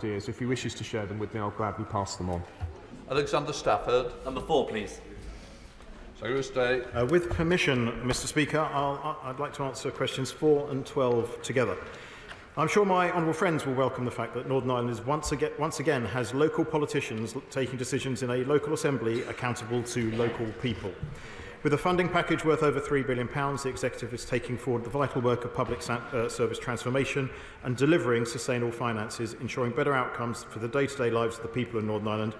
ideas. If he wishes to share them with me, I'll gladly pass them on. Alexander Stafford. Number 4, please. Secretary of State. With permission, Mr. Speaker, I'd like to answer questions 4 and 12 together. I'm sure my honourable friends will welcome the fact that Northern Ireland is once again has local politicians taking decisions in a local assembly accountable to local people. With a funding package worth over £3 billion, the Executive is taking forward the vital work of public service transformation and delivering sustainable finances, ensuring better outcomes for the day-to-day lives of the people of Northern Ireland.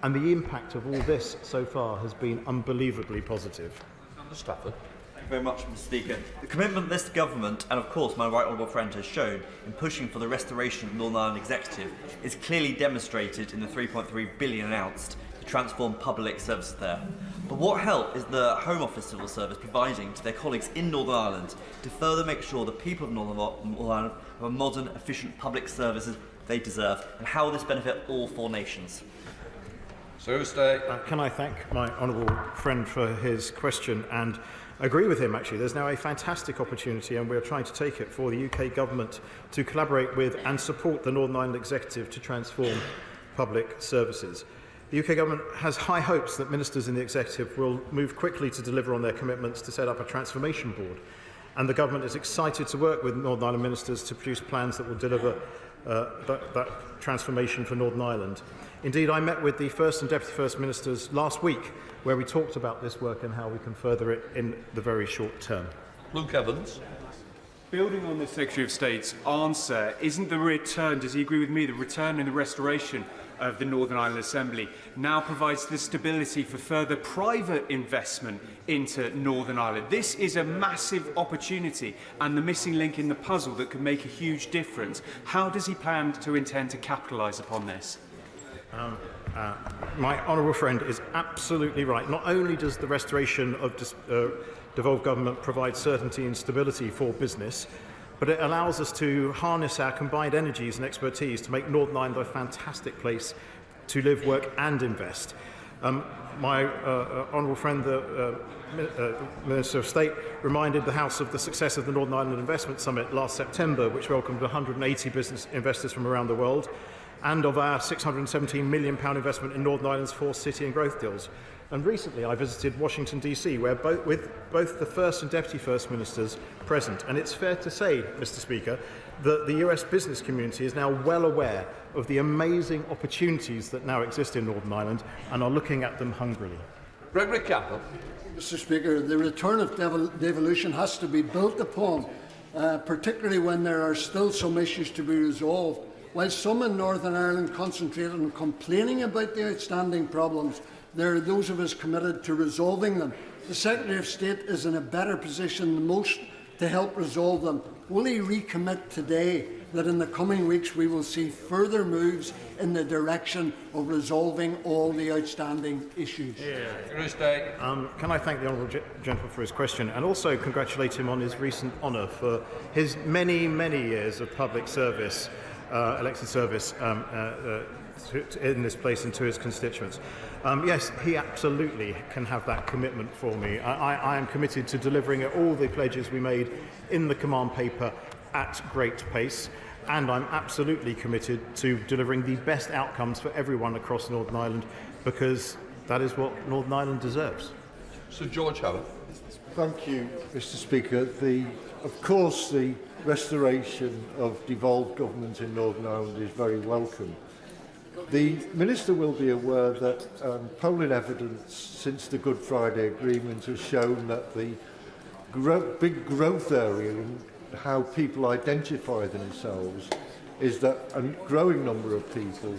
And the impact of all this so far has been unbelievably positive. Alexander Stafford. Thank you very much, Mr. Speaker. The commitment this government, and of course my right honourable friend, has shown in pushing for the restoration of Northern Ireland Executive is clearly demonstrated in the £3.3 billion announced to transform public services there. But what help is the Home Office Civil Service providing to their colleagues in Northern Ireland to further make sure the people of Northern Ireland have a modern, efficient public services they deserve, and how will this benefit all 4 nations? Secretary of State. Can I thank my honourable friend for his question and agree with him, actually. There's now a fantastic opportunity, and we're trying to take it, for the UK government to collaborate with and support the Northern Ireland Executive to transform public services. The UK government has high hopes that ministers in the Executive will move quickly to deliver on their commitments to set up a transformation board, and the government is excited to work with Northern Ireland ministers to produce plans that will deliver that transformation for Northern Ireland. Indeed, I met with the First and Deputy First Ministers last week, where we talked about this work and how we can further it in the very short term. Luke Evans. Building on the Secretary of State's answer, isn't the return, does he agree with me, the return and the restoration of the Northern Ireland Assembly now provides the stability for further private investment into Northern Ireland? This is a massive opportunity and the missing link in the puzzle that could make a huge difference. How does he plan to intend to capitalise upon this? My honourable friend is absolutely right. Not only does the restoration of devolved government provide certainty and stability for business, but it allows us to harness our combined energies and expertise to make Northern Ireland a fantastic place to live, work and invest. My honourable friend, the Minister of State, reminded the House of the success of the Northern Ireland Investment Summit last September, which welcomed 180 business investors from around the world, and of our £617 million investment in Northern Ireland's 4 city and growth deals. And recently I visited Washington, D.C., where with both the First and Deputy First Ministers present. And it's fair to say, Mr. Speaker, that the US business community is now well aware of the amazing opportunities that now exist in Northern Ireland and are looking at them hungrily. Gregory Campbell. Mr. Speaker, the return of devolution has to be built upon, particularly when there are still some issues to be resolved. While some in Northern Ireland concentrate on complaining about the outstanding problems, there are those of us committed to resolving them. The Secretary of State is in a better position than most to help resolve them. Will he recommit today that in the coming weeks we will see further moves in the direction of resolving all the outstanding issues? Can I thank the honourable gentleman for his question and also congratulate him on his recent honour for his many, many years of public service, elected service in this place and to his constituents. Yes, he absolutely can have that commitment for me. I am committed to delivering all the pledges we made in the command paper at great pace, and I'm absolutely committed to delivering the best outcomes for everyone across Northern Ireland, because that is what Northern Ireland deserves. Sir George Howard. Thank you, Mr. Speaker. Of course, the restoration of devolved government in Northern Ireland is very welcome. The Minister will be aware that polling evidence since the Good Friday Agreement has shown that the big growth area in how people identify themselves is that a growing number of people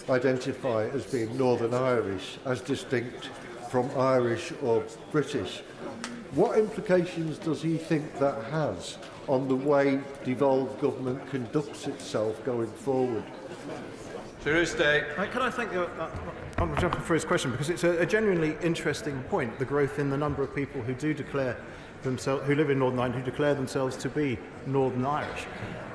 identify as being Northern Irish, as distinct from Irish or British. What implications does he think that has on the way devolved government conducts itself going forward? Tuesday. Can I thank the honourable gentleman for his question, because it's a genuinely interesting point, the growth in the number of people who do declare themselves, who live in Northern Ireland, who declare themselves to be Northern Irish.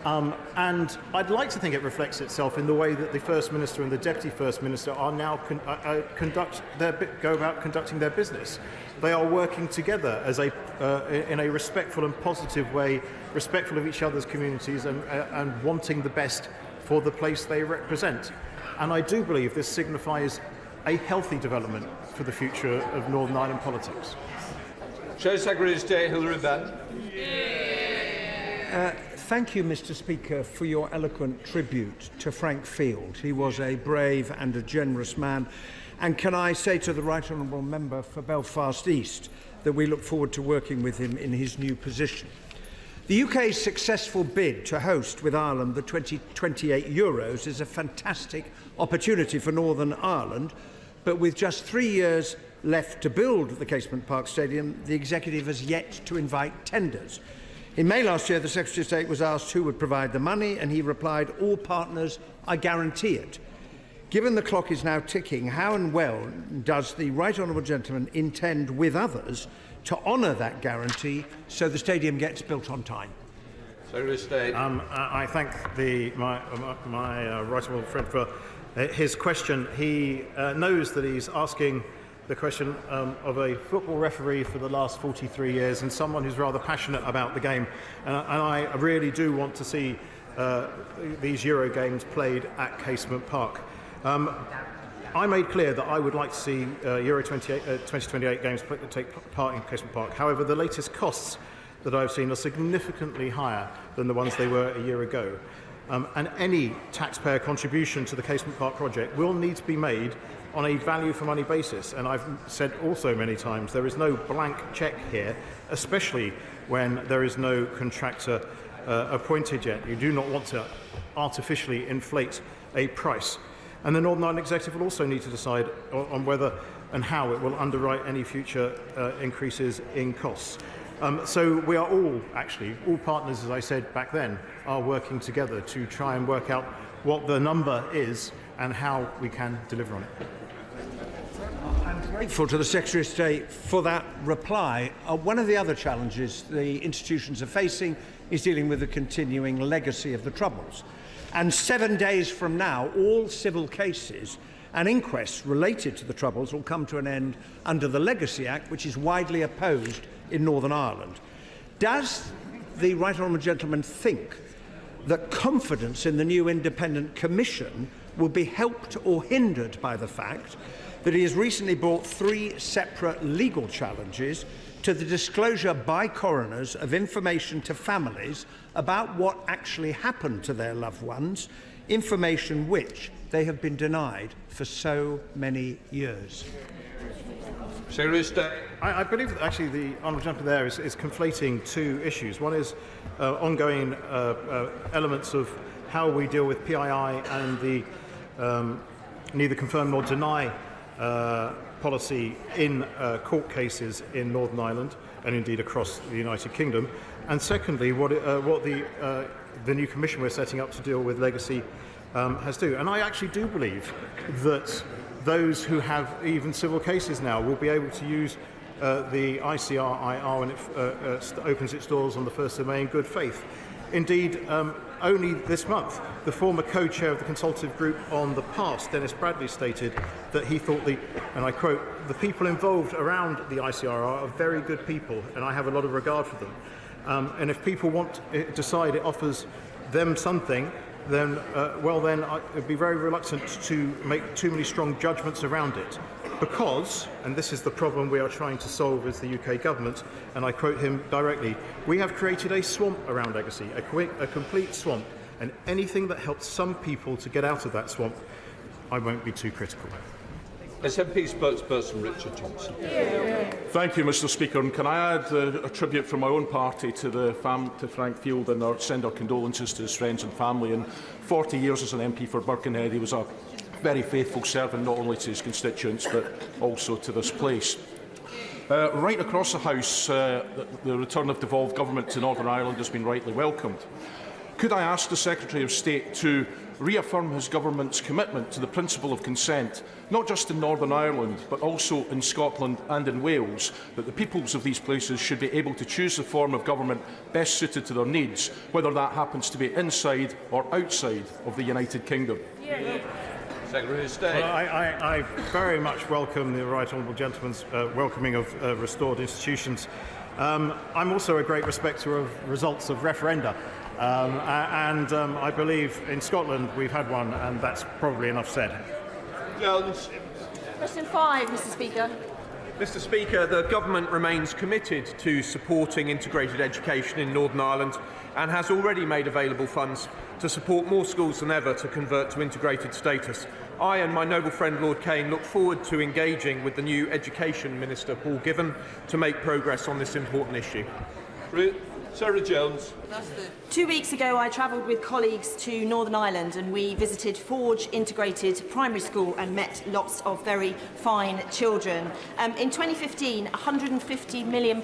And I'd like to think it reflects itself in the way that the First Minister and the Deputy First Minister are now go about conducting their business. They are working together as in a respectful and positive way, respectful of each other's communities and wanting the best for the place they represent. And I do believe this signifies a healthy development for the future of Northern Ireland politics. Shadow Secretary of State Hilary Benn. Thank you, Mr. Speaker, for your eloquent tribute to Frank Field. He was a brave and a generous man. And can I say to the Right Honourable Member for Belfast East that we look forward to working with him in his new position. The UK's successful bid to host with Ireland the 2028 Euros is a fantastic opportunity for Northern Ireland, but with just 3 years left to build the Casement Park Stadium, the Executive has yet to invite tenders. In May last year, the Secretary of State was asked who would provide the money, and he replied, "All partners, I guarantee it." Given the clock is now ticking, how and well does the Right Honourable Gentleman intend, with others, to honour that guarantee so the stadium gets built on time? Secretary of State. I thank my Right Honourable friend for his question. He knows that he's asking the question of a football referee for the last 43 years and someone who's rather passionate about the game. And I really do want to see these Euro games played at Casement Park. I made clear that I would like to see Euro 2028 games take part in Casement Park. However, the latest costs that I've seen are significantly higher than the ones they were a year ago. And any taxpayer contribution to the Casement Park project will need to be made on a value-for-money basis. And I've said also many times there is no blank cheque here, especially when there is no contractor appointed yet. You do not want to artificially inflate a price. And the Northern Ireland Executive will also need to decide on whether and how it will underwrite any future increases in costs. So we are all partners, as I said back then, are working together to try and work out what the number is and how we can deliver on it. I'm grateful to the Secretary of State for that reply. One of the other challenges the institutions are facing is dealing with the continuing legacy of the Troubles. And 7 days from now, all civil cases and inquests related to the Troubles will come to an end under the Legacy Act, which is widely opposed in Northern Ireland. Does the Right Honourable Gentleman think that confidence in the new independent commission will be helped or hindered by the fact that he has recently brought 3 separate legal challenges to the disclosure by coroners of information to families about what actually happened to their loved ones, information which they have been denied for so many years? Secretary of State. I believe that actually the Honourable Gentleman there is conflating 2 issues. One is ongoing elements of how we deal with PII and the neither confirm nor deny policy in court cases in Northern Ireland and indeed across the United Kingdom. And secondly, what the new commission we're setting up to deal with legacy has to do. And I actually do believe that those who have even civil cases now will be able to use the ICRIR when it opens its doors on the 1st of May in good faith. Indeed, only this month, the former co-chair of the consultative group on the past, Dennis Bradley, stated that he thought and I quote, "the people involved around the ICRR are very good people, and I have a lot of regard for them. And if people decide it offers them something, then, I'd be very reluctant to make too many strong judgments around it. Because, and this is the problem we are trying to solve as the UK government, and I quote him directly, "we have created a swamp around legacy, a complete swamp, and anything that helps some people to get out of that swamp, I won't be too critical." SNP spokesperson Richard Thompson. Thank you, Mr. Speaker. And can I add a tribute from my own party to Frank Field and send our condolences to his friends and family. In 40 years as an MP for Birkenhead, he was a very faithful servant not only to his constituents but also to this place. Right across the House, the return of devolved government to Northern Ireland has been rightly welcomed. Could I ask the Secretary of State to reaffirm his government's commitment to the principle of consent, not just in Northern Ireland, but also in Scotland and in Wales, that the peoples of these places should be able to choose the form of government best suited to their needs, whether that happens to be inside or outside of the United Kingdom? Secretary of State. Well, I very much welcome the Right Honourable Gentleman's welcoming of restored institutions. I'm also a great respecter of results of referenda. I believe in Scotland we've had one, and that's probably enough said. Jones. Question 5, Mr. Speaker. Mr. Speaker, the Government remains committed to supporting integrated education in Northern Ireland and has already made available funds to support more schools than ever to convert to integrated status. I and my noble friend Lord Kane look forward to engaging with the new Education Minister, Paul Givan, to make progress on this important issue. Sarah Jones. 2 weeks ago, I travelled with colleagues to Northern Ireland and we visited Forge Integrated Primary School and met lots of very fine children. In 2015, £150 million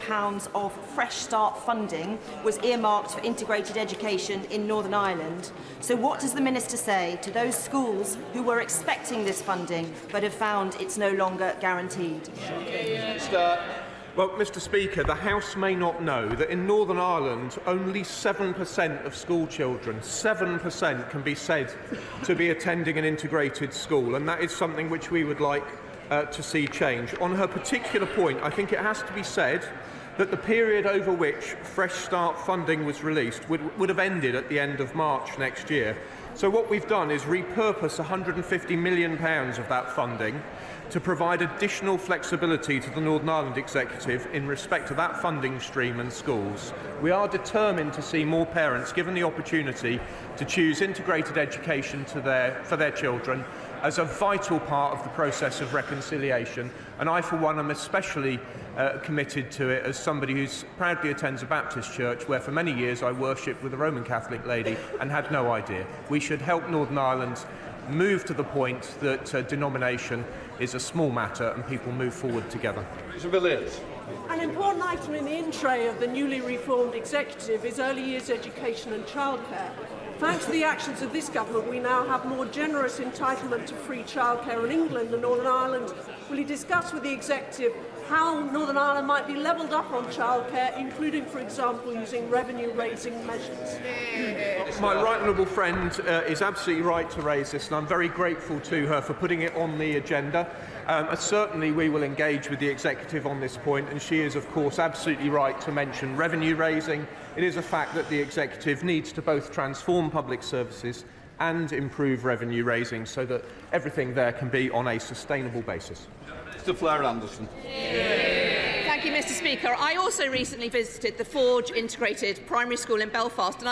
of Fresh Start funding was earmarked for integrated education in Northern Ireland. So what does the Minister say to those schools who were expecting this funding but have found it's no longer guaranteed? Well, Mr. Speaker, the House may not know that in Northern Ireland only 7% of school children, 7% can be said to be attending an integrated school, and that is something which we would like to see change. On her particular point, I think it has to be said that the period over which Fresh Start funding was released would have ended at the end of March next year. So what we've done is repurpose £150 million of that funding to provide additional flexibility to the Northern Ireland Executive in respect to that funding stream and schools. We are determined to see more parents given the opportunity to choose integrated education for their children as a vital part of the process of reconciliation, and I for one am especially committed to it as somebody who proudly attends a Baptist church where for many years I worshipped with a Roman Catholic lady and had no idea. We should help Northern Ireland move to the point that denomination is a small matter and people move forward together. An important item in the in-tray of the newly reformed executive is early years education and childcare. Thanks to the actions of this government, we now have more generous entitlement to free childcare in England and Northern Ireland. Will you discuss with the executive how Northern Ireland might be levelled up on childcare, including, for example, using revenue-raising measures? My right honourable friend is absolutely right to raise this, and I'm very grateful to her for putting it on the agenda. Certainly we will engage with the executive on this point, and she is, of course, absolutely right to mention revenue raising. It is a fact that the executive needs to both transform public services and improve revenue raising so that everything there can be on a sustainable basis. Mr. Blair Anderson. Thank you, Mr. Speaker. I also recently visited the Forge Integrated Primary School in Belfast, and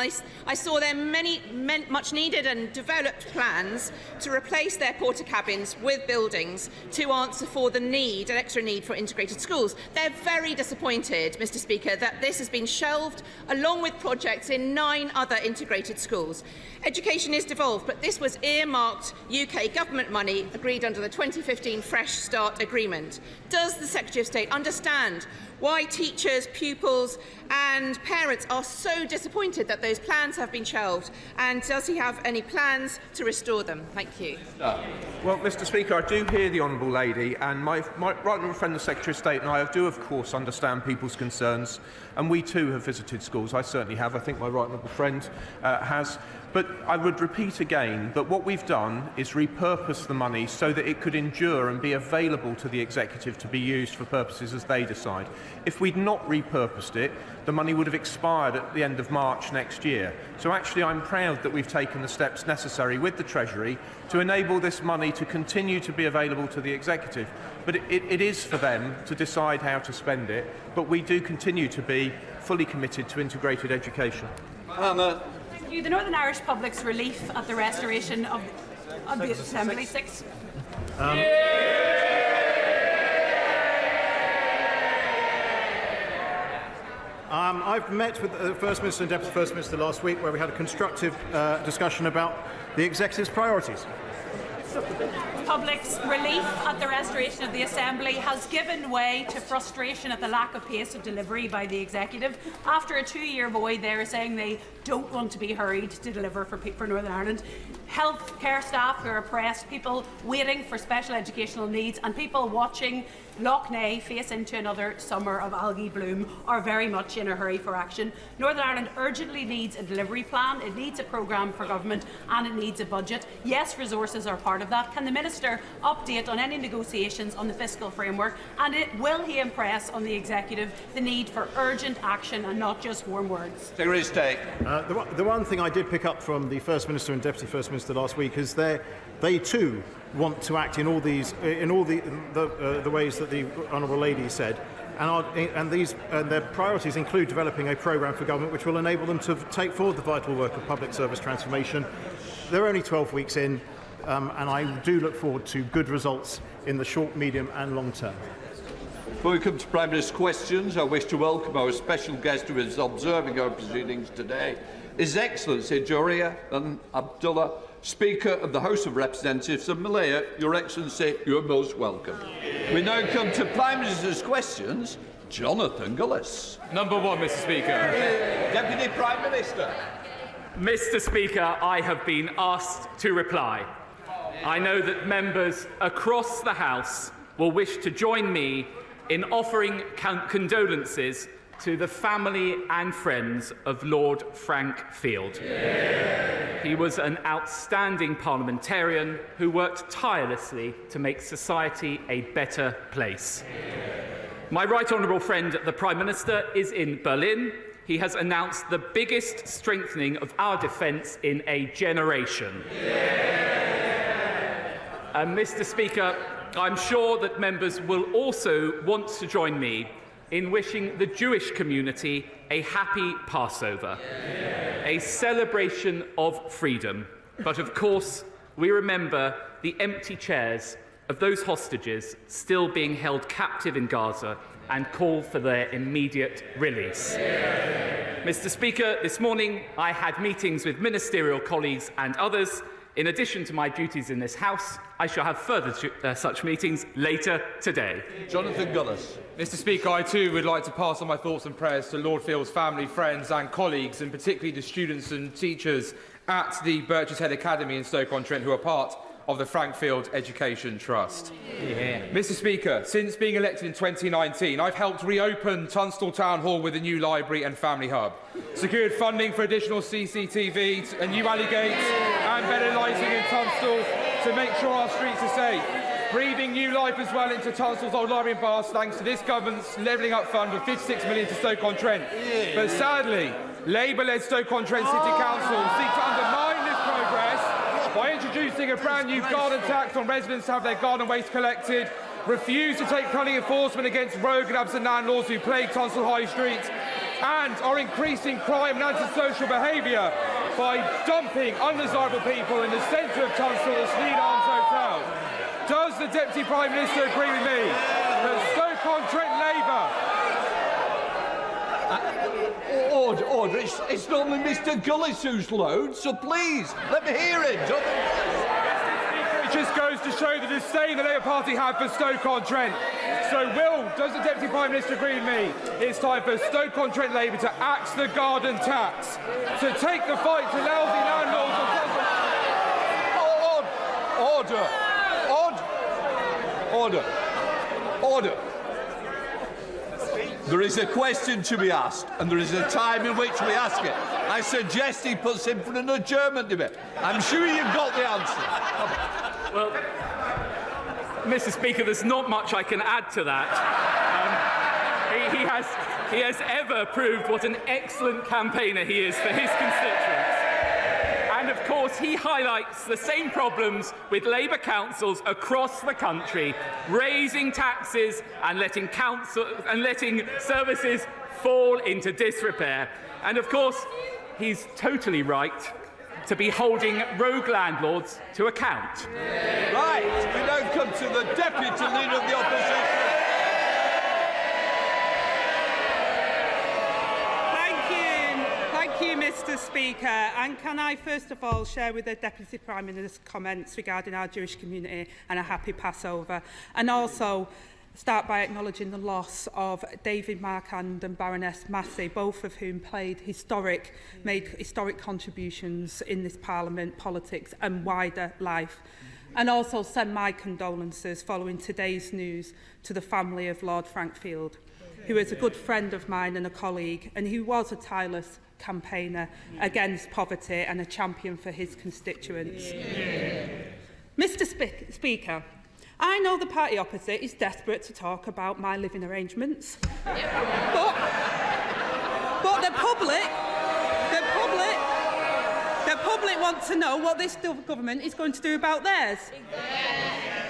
I saw their many much needed and developed plans to replace their porta cabins with buildings to answer for the need, an extra need for integrated schools. They're very disappointed, Mr. Speaker, that this has been shelved along with projects in 9 other integrated schools. Education is devolved, but this was earmarked UK government money agreed under the 2015 Fresh Start Agreement. Does the Secretary of State understand why teachers, pupils and parents are so disappointed that those plans have been shelved, and does he have any plans to restore them? Thank you. Well, Mr. Speaker, I do hear the honourable lady, and my right honourable friend the Secretary of State and I do of course understand people's concerns, and we too have visited schools. I certainly have. I think my right honourable friend has. But I would repeat again that what we've done is repurpose the money so that it could endure and be available to the executive to be used for purposes as they decide. If we'd not repurposed it, the money would have expired at the end of March next year. So actually I'm proud that we've taken the steps necessary with the Treasury to enable this money to continue to be available to the executive. But it is for them to decide how to spend it, but we do continue to be fully committed to integrated education. Anna. The Northern Irish Public's relief at the restoration of the Assembly 6. I've met with the First Minister and Deputy First Minister last week where we had a constructive discussion about the Executive's priorities. Public's relief at the restoration of the Assembly has given way to frustration at the lack of pace of delivery by the Executive. After a 2-year void, they are saying they don't want to be hurried to deliver for Northern Ireland. Health care staff who are oppressed, people waiting for special educational needs, and people watching Lough Neagh face into another summer of algae bloom are very much in a hurry for action. Northern Ireland urgently needs a delivery plan, it needs a programme for government, and it needs a budget. Yes, resources are part part of that. Can the Minister update on any negotiations on the fiscal framework, and will he impress on the Executive the need for urgent action and not just warm words? Secretary of State. The one thing I did pick up from the First Minister and Deputy First Minister last week is they too want to act in all the ways that the Honourable Lady said. And their priorities include developing a programme for government which will enable them to take forward the vital work of public service transformation. They're only 12 weeks in, and I do look forward to good results in the short, medium and long term. Before we come to Prime Minister's questions, I wish to welcome our special guest who is observing our proceedings today, His Excellency Joria and Abdullah, Speaker of the House of Representatives of Malaya. Your Excellency, you're most welcome. We now come to Prime Minister's questions. Jonathan Gullis. Number 1, Mr. Speaker. Deputy Prime Minister. Mr. Speaker, I have been asked to reply. I know that members across the House will wish to join me in offering condolences to the family and friends of Lord Frank Field. He was an outstanding parliamentarian who worked tirelessly to make society a better place. My right honourable friend, the Prime Minister, is in Berlin. He has announced the biggest strengthening of our defence in a generation. Mr. Speaker, I'm sure that members will also want to join me in wishing the Jewish community a happy Passover, a celebration of freedom. But of course, we remember the empty chairs of those hostages still being held captive in Gaza and call for their immediate release. Mr. Speaker, this morning I had meetings with ministerial colleagues and others. In addition to my duties in this House, I shall have further such meetings later today. Jonathan Gullis. Mr. Speaker, I too would like to pass on my thoughts and prayers to Lord Field's family, friends and colleagues, and particularly the students and teachers at the Birches Head Academy in Stoke-on-Trent who are part of the Frank Field Education Trust. Mr. Speaker, since being elected in 2019, I've helped reopen Tunstall Town Hall with a new library and family hub, secured funding for additional CCTV, a new alley gate and better lighting in Tunstall to make sure our streets are safe, breathing new life as well into Tunstall's old library in Bath thanks to this government's levelling up fund of £56 million to Stoke-on-Trent. But sadly, Labour-led Stoke-on-Trent City Council seek to undermine this progress by introducing a brand new garden tax on residents to have their garden waste collected, refuse to take planning enforcement against rogue and absent landlords who plague Tunstall High Street, and are increasing crime and antisocial behaviour by dumping undesirable people in the centre of Tunstall at Sneed Arms Hotel. Does the Deputy Prime Minister agree with me that Stoke-on-Trent Labour... Order. It's normally Mr. Gullis who's loud, so please, let me hear it. It just goes to show the disdain the Labour Party have for Stoke-on-Trent. So does the Deputy Prime Minister agree with me? It's time for Stoke-on-Trent Labour to axe the garden tax, to take the fight to lousy landlords on Order. There is a question to be asked, and there is a time in which we ask it. I suggest he puts in for an adjournment debate. I'm sure you've got the answer. Well, Mr. Speaker, there's not much I can add to that. He has ever proved what an excellent campaigner he is for his constituents. And of course, he highlights the same problems with Labour councils across the country, raising taxes and letting services fall into disrepair. And of course, he's totally right to be holding rogue landlords to account. Right, we now come to the Deputy Leader of the Opposition. Thank you, Mr. Speaker. And can I first of all share with the Deputy Prime Minister's comments regarding our Jewish community and a happy Passover, and also start by acknowledging the loss of David Marquand and Baroness Massey, both of whom made historic contributions in this Parliament, politics and wider life. And also send my condolences following today's news to the family of Lord Frank Field, who is a good friend of mine and a colleague, and who was a tireless campaigner against poverty and a champion for his constituents. Mr. Speaker, I know the party opposite is desperate to talk about my living arrangements, but the public want to know what this government is going to do about theirs.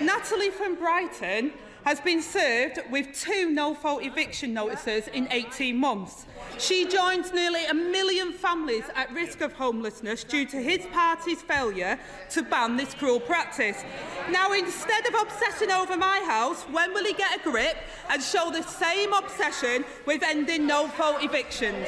Natalie from Brighton has been served with 2 no-fault eviction notices in 18 months. She joins nearly 1 million families at risk of homelessness due to his party's failure to ban this cruel practice. Now, instead of obsessing over my house, when will he get a grip and show the same obsession with ending no-fault evictions?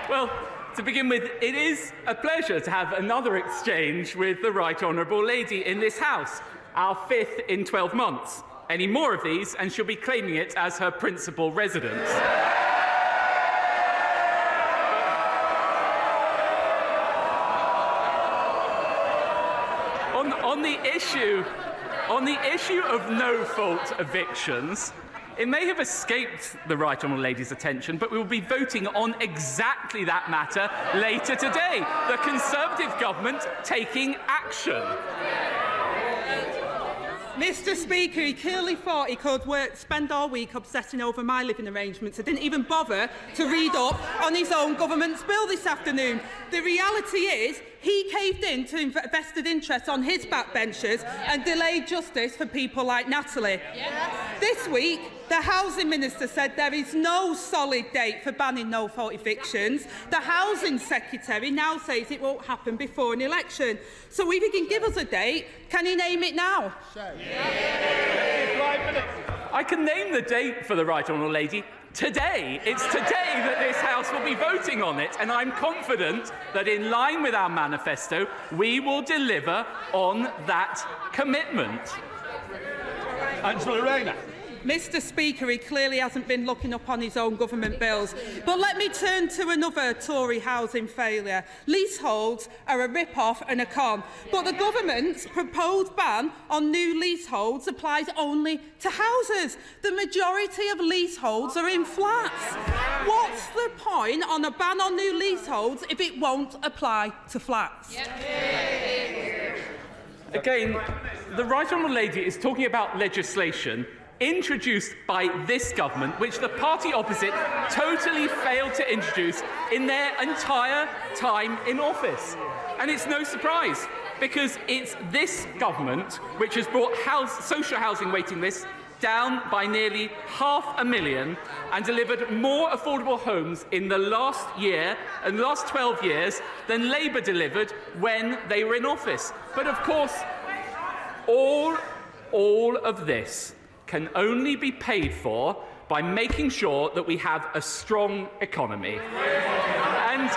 Well, to begin with, it is a pleasure to have another exchange with the Right Honourable Lady in this House, our 5th in 12 months. Any more of these and she'll be claiming it as her principal residence. On the issue of no-fault evictions, it may have escaped the Right Honourable Lady's attention, but we will be voting on exactly that matter later today. The Conservative government taking action. Mr. Speaker, he clearly thought he could spend all week obsessing over my living arrangements. I didn't even bother to read up on his own government's bill this afternoon. The reality is, he caved in to vested interests on his backbenchers and delayed justice for people like Natalie. Yes. This week, the Housing Minister said there is no solid date for banning no-fault evictions. The Housing Secretary now says it won't happen before an election. So if he can give us a date, can he name it now? I can name the date for the Right Honourable Lady. Today. It's today that this House will be voting on it, and I'm confident that in line with our manifesto, we will deliver on that commitment. Angela Rayner. Mr. Speaker, he clearly hasn't been looking up on his own government bills. But let me turn to another Tory housing failure. Leaseholds are a rip-off and a con. But the government's proposed ban on new leaseholds applies only to houses. The majority of leaseholds are in flats. What's the point on a ban on new leaseholds if it won't apply to flats? Again, the Right Honourable Lady is talking about legislation introduced by this government, which the party opposite totally failed to introduce in their entire time in office. And it's no surprise, because it's this government which has brought social housing waiting lists down by nearly 500,000 and delivered more affordable homes in the last year and the last 12 years than Labour delivered when they were in office. But of course, all of this can only be paid for by making sure that we have a strong economy. And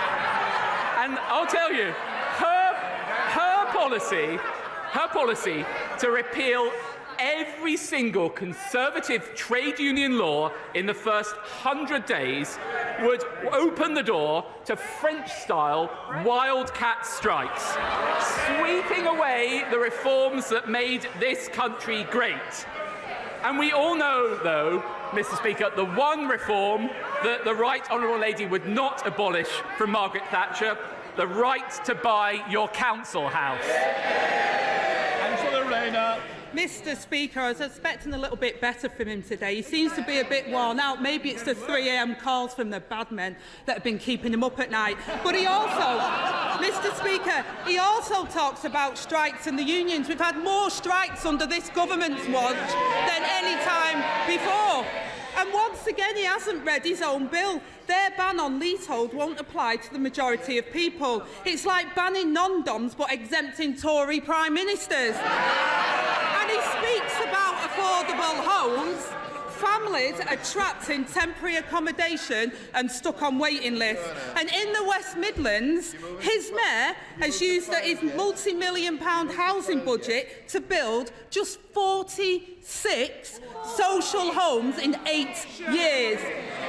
I'll tell you, her policy to repeal every single Conservative trade union law in the first 100 days would open the door to French-style wildcat strikes, sweeping away the reforms that made this country great. And we all know, though, Mr. Speaker, the one reform that the Right Honourable Lady would not abolish from Margaret Thatcher, the right to buy your council house. Angela Rayner. Mr. Speaker, I was expecting a little bit better from him today. He seems to be a bit worn out. Maybe it's the 3 a.m. calls from the bad men that have been keeping him up at night. But he also, Mr. Speaker, he also talks about strikes and the unions. We've had more strikes under this government's watch than any time before. And once again, he hasn't read his own bill. Their ban on leasehold won't apply to the majority of people. It's like banning non-doms but exempting Tory prime ministers. And he speaks about affordable homes. Families are trapped in temporary accommodation and stuck on waiting lists. And in the West Midlands, his mayor has used his multi-million-pound housing budget to build just 46 social homes in 8 years.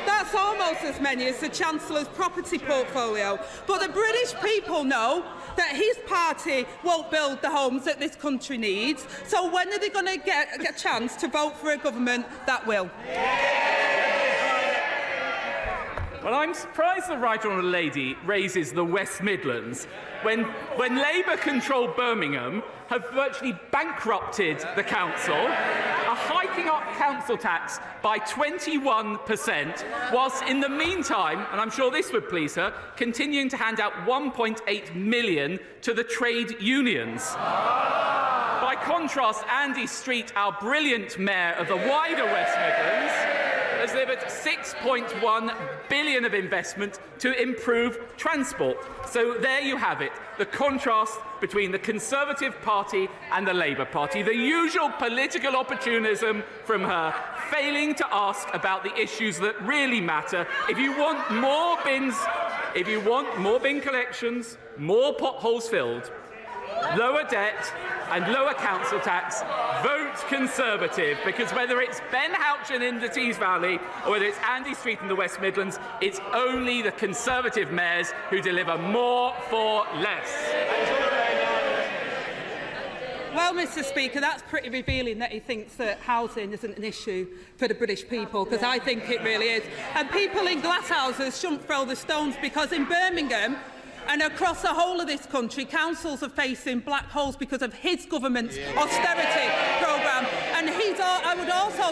That's almost as many as the Chancellor's property portfolio. But the British people know that his party won't build the homes that this country needs. So when are they going to get a chance to vote for a government that will? Well, I'm surprised the Right Honourable Lady raises the West Midlands when Labour-controlled Birmingham have virtually bankrupted the council, are hiking up council tax by 21%, whilst in the meantime, and I'm sure this would please her, continuing to hand out £1.8 million to the trade unions. By contrast, Andy Street, our brilliant mayor of the wider West Midlands, has delivered £6.1 billion of investment to improve transport. So there you have it, the contrast between the Conservative Party and the Labour Party. The usual political opportunism from her, failing to ask about the issues that really matter. If you want more bins, if you want more bin collections, more potholes filled, lower debt and lower council tax, vote Conservative, because whether it's Ben Houchin in the Tees Valley or whether it's Andy Street in the West Midlands, it's only the Conservative mayors who deliver more for less. Well, Mr. Speaker, that's pretty revealing that he thinks that housing isn't an issue for the British people, because I think it really is. And people in glass houses shouldn't throw the stones, because in Birmingham and across the whole of this country, councils are facing black holes because of his government's austerity programme. And I would also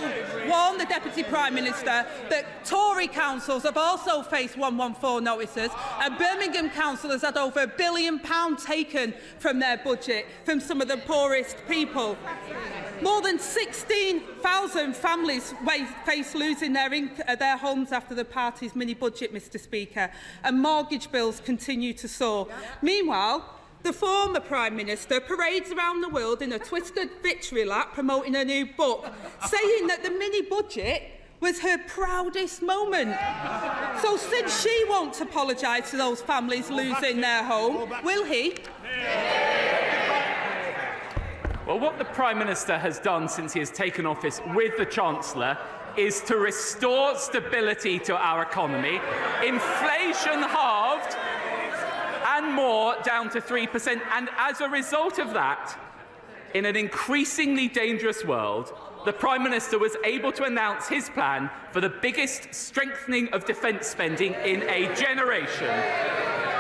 warn the Deputy Prime Minister that Tory councils have also faced 114 notices, and Birmingham Council has had over £1 billion taken from their budget from some of the poorest people. More than 16,000 families face losing their homes after the party's mini-budget, Mr. Speaker, and mortgage bills continue to soar. Meanwhile, the former Prime Minister parades around the world in a twisted victory lap promoting a new book, saying that the mini-budget was her proudest moment. So since she won't apologise to those families losing their home, will he? Well, what the Prime Minister has done since he has taken office with the Chancellor is to restore stability to our economy, inflation halved and more down to 3%. And as a result of that, in an increasingly dangerous world, the Prime Minister was able to announce his plan for the biggest strengthening of defence spending in a generation.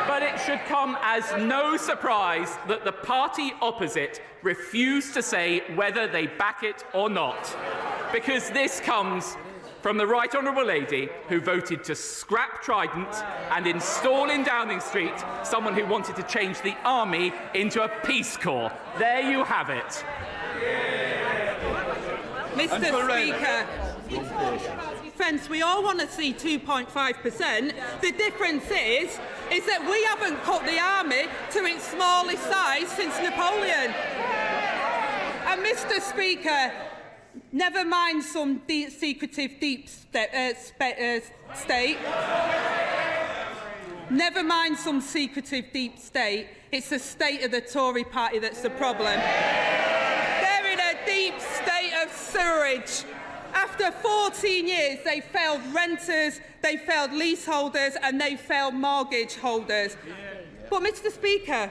But it should come as no surprise that the party opposite refuse to say whether they back it or not, because this comes from the Right Honourable Lady, who voted to scrap Trident and install in Downing Street someone who wanted to change the army into a Peace Corps. There you have it. Mr. Speaker, friends, we all want to see 2.5%. The difference is that we haven't cut the army to its smallest size since Napoleon. And Mr. Speaker, never mind some secretive deep state. Never mind some secretive deep state. It's the state of the Tory party that's the problem. They're in a deep state of sewerage. After 14 years, they failed renters, they failed leaseholders, and they failed mortgage holders. But, Mr. Speaker,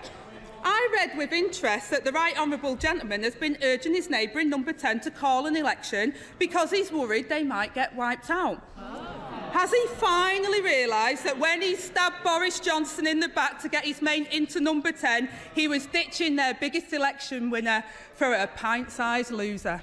I read with interest that the Right Honourable Gentleman has been urging his neighbour in Number 10 to call an election because he's worried they might get wiped out. Has he finally realised that when he stabbed Boris Johnson in the back to get his mate into Number 10, he was ditching their biggest election winner for a pint-sized loser?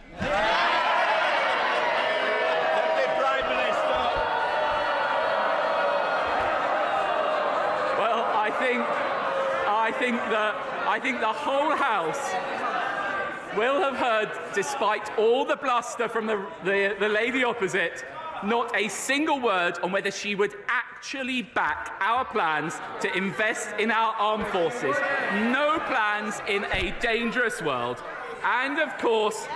I think the whole House will have heard, despite all the bluster from the lady opposite, not a single word on whether she would actually back our plans to invest in our armed forces. No plans in a dangerous world. And of course,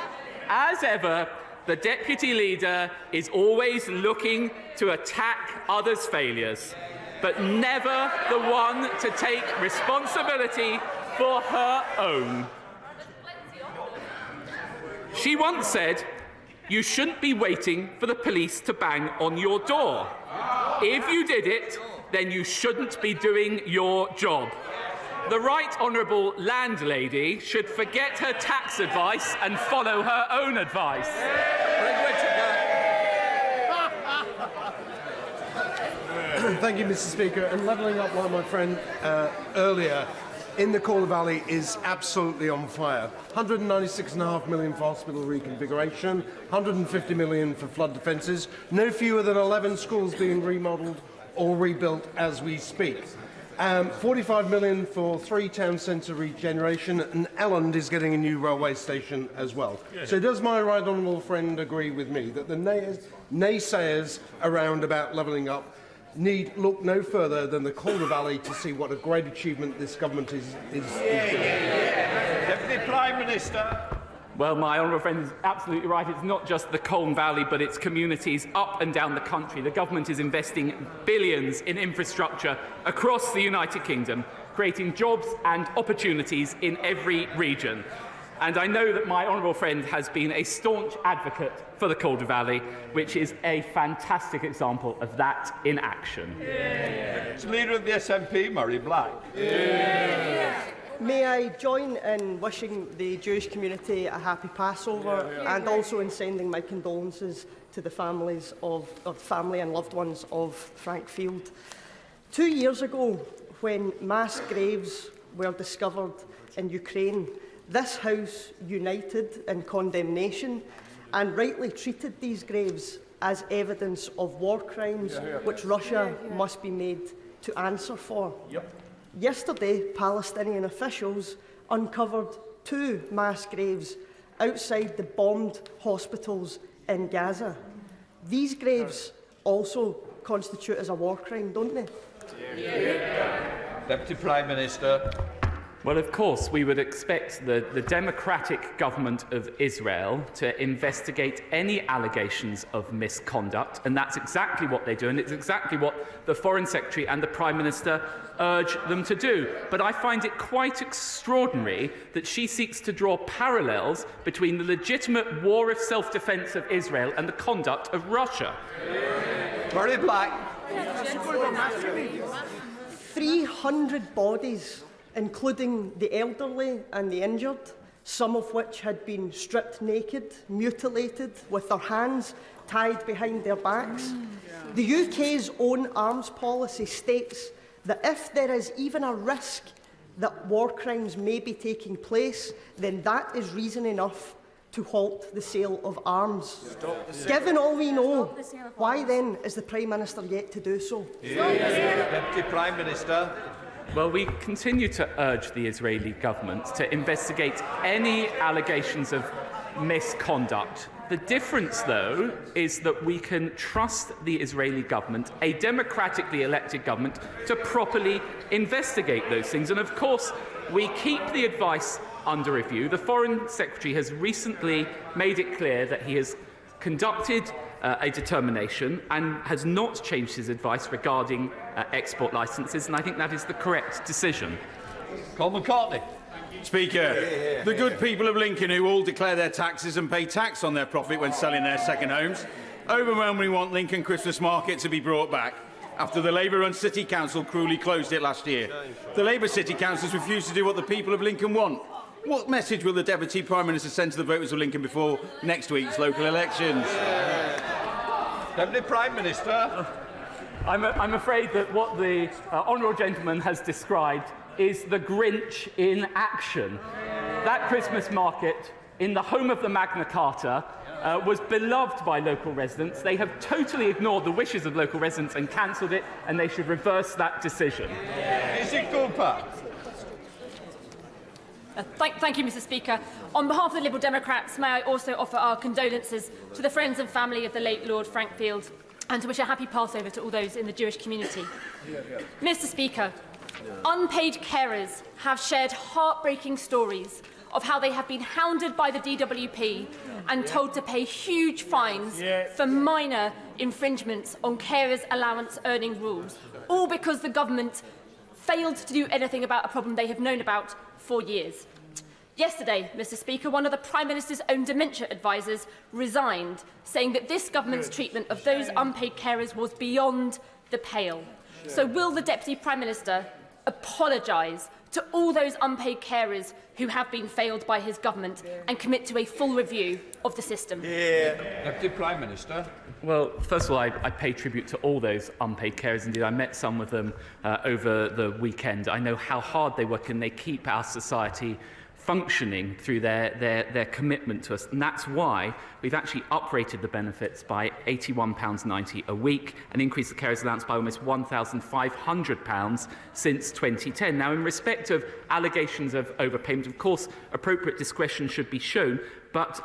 as ever, the Deputy Leader is always looking to attack others' failures, but never the one to take responsibility for her own. She once said, "You shouldn't be waiting for the police to bang on your door. If you did it, then you shouldn't be doing your job." The Right Honourable Landlady should forget her tax advice and follow her own advice. Thank you, Mr. Speaker. And levelling up, like my friend earlier, in the Calder Valley is absolutely on fire. 196.5 million for hospital reconfiguration, 150 million for flood defences, no fewer than 11 schools being remodelled or rebuilt as we speak. 45 million for 3 town centre regeneration, and Elland is getting a new railway station as well. So does my right honourable friend agree with me that the naysayers around about levelling up need look no further than the Calder Valley to see what a great achievement this government is doing? Deputy Prime Minister. Well, my honourable friend is absolutely right. It's not just the Colne Valley, but it's communities up and down the country. The government is investing billions in infrastructure across the United Kingdom, creating jobs and opportunities in every region. And I know that my honourable friend has been a staunch advocate for the Calder Valley, which is a fantastic example of that in action. It's Leader of the SNP, Murray Black. May I join in wishing the Jewish community a happy Passover and also in sending my condolences to the families of family and loved ones of Frank Field. 2 years ago, when mass graves were discovered in Ukraine, this House united in condemnation and rightly treated these graves as evidence of war crimes which Russia must be made to answer for. Yesterday, Palestinian officials uncovered 2 mass graves outside the bombed hospitals in Gaza. These graves also constitute as a war crime, don't they? Deputy Prime Minister. Well, of course, we would expect the democratic government of Israel to investigate any allegations of misconduct, and that's exactly what they do, and it's exactly what the Foreign Secretary and the Prime Minister urge them to do. But I find it quite extraordinary that she seeks to draw parallels between the legitimate war of self-defence of Israel and the conduct of Russia. Murray Black. 300 bodies, including the elderly and the injured, some of which had been stripped naked, mutilated, with their hands tied behind their backs. The UK's own arms policy states that if there is even a risk that war crimes may be taking place, then that is reason enough to halt the sale of arms. Given all we know, why then is the Prime Minister yet to do so? Deputy Prime Minister. Well, we continue to urge the Israeli government to investigate any allegations of misconduct. The difference, though, is that we can trust the Israeli government, a democratically elected government, to properly investigate those things. And, of course, we keep the advice under review. The Foreign Secretary has recently made it clear that he has conducted a determination and has not changed his advice regarding export licences, and I think that is the correct decision. Colin McCartney. Speaker, the good people of Lincoln who all declare their taxes and pay tax on their profit when selling their second homes overwhelmingly want Lincoln Christmas Market to be brought back after the Labour-run City Council cruelly closed it last year. The Labour City Councils refused to do what the people of Lincoln want. What message will the Deputy Prime Minister send to the voters of Lincoln before next week's local elections? Deputy Prime Minister. I'm afraid that what the honourable gentleman has described is the Grinch in action. That Christmas market in the home of the Magna Carta was beloved by local residents. They have totally ignored the wishes of local residents and cancelled it, and they should reverse that decision. Is it Cooper? Thank you, Mr. Speaker. On behalf of the Liberal Democrats, may I also offer our condolences to the friends and family of the late Lord Frank Field, and to wish a happy Passover to all those in the Jewish community. Mr. Speaker, unpaid carers have shared heartbreaking stories of how they have been hounded by the DWP and told to pay huge fines for minor infringements on carers' allowance earning rules, all because the government failed to do anything about a problem they have known about for years. Yesterday, Mr. Speaker, one of the Prime Minister's own dementia advisers resigned, saying that this government's treatment of those unpaid carers was beyond the pale. So will the Deputy Prime Minister apologise to all those unpaid carers who have been failed by his government and commit to a full review of the system? Deputy Prime Minister. Well, first of all, I pay tribute to all those unpaid carers. Indeed, I met some of them over the weekend. I know how hard they work and they keep our society functioning through their commitment to us. And that's why we've actually uprated the benefits by £81.90 a week and increased the carers allowance by almost £1,500 since 2010. Now, in respect of allegations of overpayment, of course, appropriate discretion should be shown, but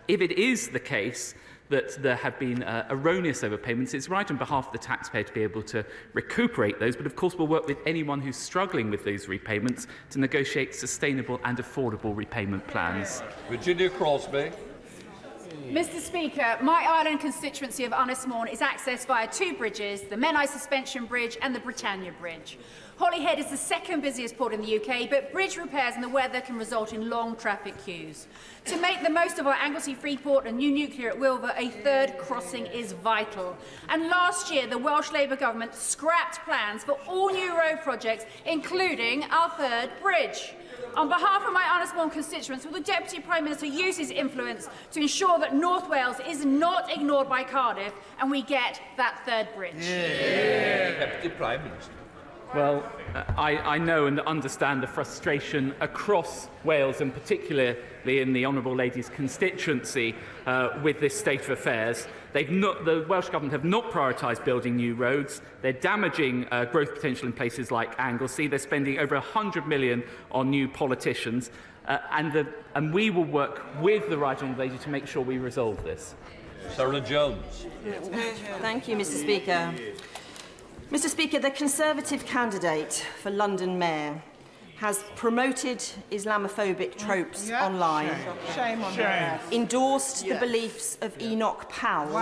if it is the case that there have been erroneous overpayments, it's right on behalf of the taxpayer to be able to recuperate those. But of course, we'll work with anyone who's struggling with those repayments to negotiate sustainable and affordable repayment plans. Virginia Crosby. Mr Speaker, my Ireland constituency of Unismore is accessed via two bridges, the Menai Suspension Bridge and the Britannia Bridge. Holyhead is the second busiest port in the UK, but bridge repairs and the weather can result in long traffic queues. To make the most of our Anglesey Freeport and new nuclear at Wilver, a third crossing is vital. And last year, the Welsh Labour government scrapped plans for all new road projects, including our third bridge. On behalf of my Unismore constituents, will the Deputy Prime Minister use his influence to ensure that North Wales is not ignored by Cardiff and we get that third bridge? Deputy Prime Minister. Well, I know and understand the frustration across Wales, and particularly in the Honourable Lady's constituency, with this state of affairs. The Welsh Government have not prioritised building new roads. They're damaging growth potential in places like Anglesey. They're spending over £100 million on new politicians. And we will work with the Right Honourable Lady to make sure we resolve this. Sarah Jones. Thank you, Mr Speaker. Mr Speaker, the Conservative candidate for London Mayor has promoted Islamophobic tropes online, Shame on her. endorsed the beliefs of Enoch Powell,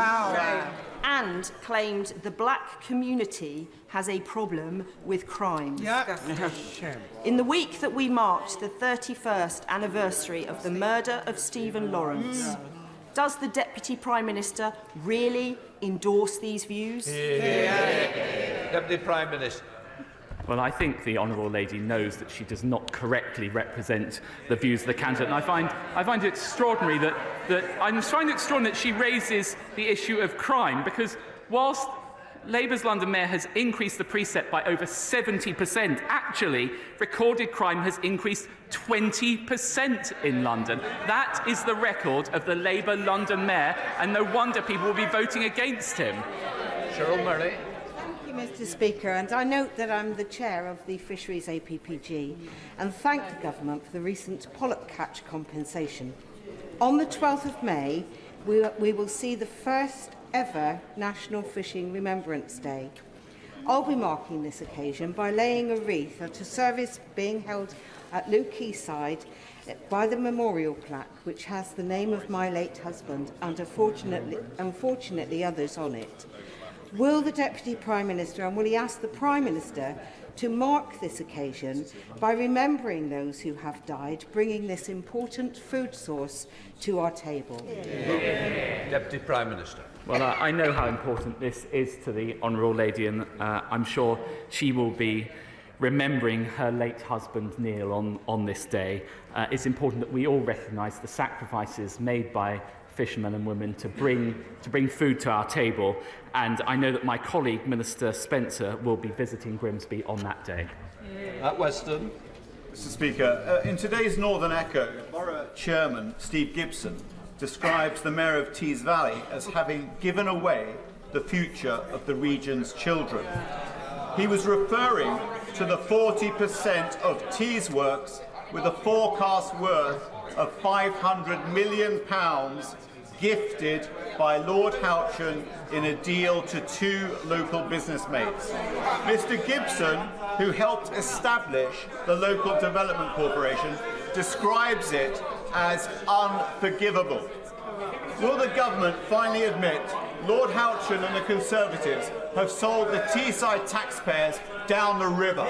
and claimed the black community has a problem with crimes. In the week that we marked the 31st anniversary of the murder of Stephen Lawrence, does the Deputy Prime Minister really endorse these views? Deputy Prime Minister. Well, I think the Honourable Lady knows that she does not correctly represent the views of the candidate, and I find it extraordinary that she raises the issue of crime, because whilst Labour's London Mayor has increased the precept by over 70%. Actually, recorded crime has increased 20% in London. That is the record of the Labour London Mayor, and no wonder people will be voting against him. Cheryl Murray. Thank you, Mr Speaker, and I note that I'm the chair of the Fisheries APPG and thank the government for the recent pollock catch compensation. On the 12th of May, we will see the first ever National Fishing Remembrance Day. I'll be marking this occasion by laying a wreath at a service being held at Loo Quayside by the memorial plaque, which has the name of my late husband and unfortunately others on it. Will the Deputy Prime Minister, and will he ask the Prime Minister to mark this occasion by remembering those who have died, bringing this important food source to our table? Deputy Prime Minister. Well, I know how important this is to the Honourable Lady, and I'm sure she will be remembering her late husband, Neil, on this day. It's important that we all recognise the sacrifices made by fishermen and women to bring food to our table, and I know that my colleague, Minister Spencer, will be visiting Grimsby on that day. At Weston. Mr Speaker, in today's Northern Echo, Borough Chairman Steve Gibson describes the Mayor of Tees Valley as having given away the future of the region's children. He was referring to the 40% of Tees Works with a forecast worth of £500 million gifted by Lord Houchin in a deal to two local business mates. Mr Gibson, who helped establish the Local Development Corporation, describes it as unforgivable. Will the government finally admit Lord Houchin and the Conservatives have sold the Teesside taxpayers down the river?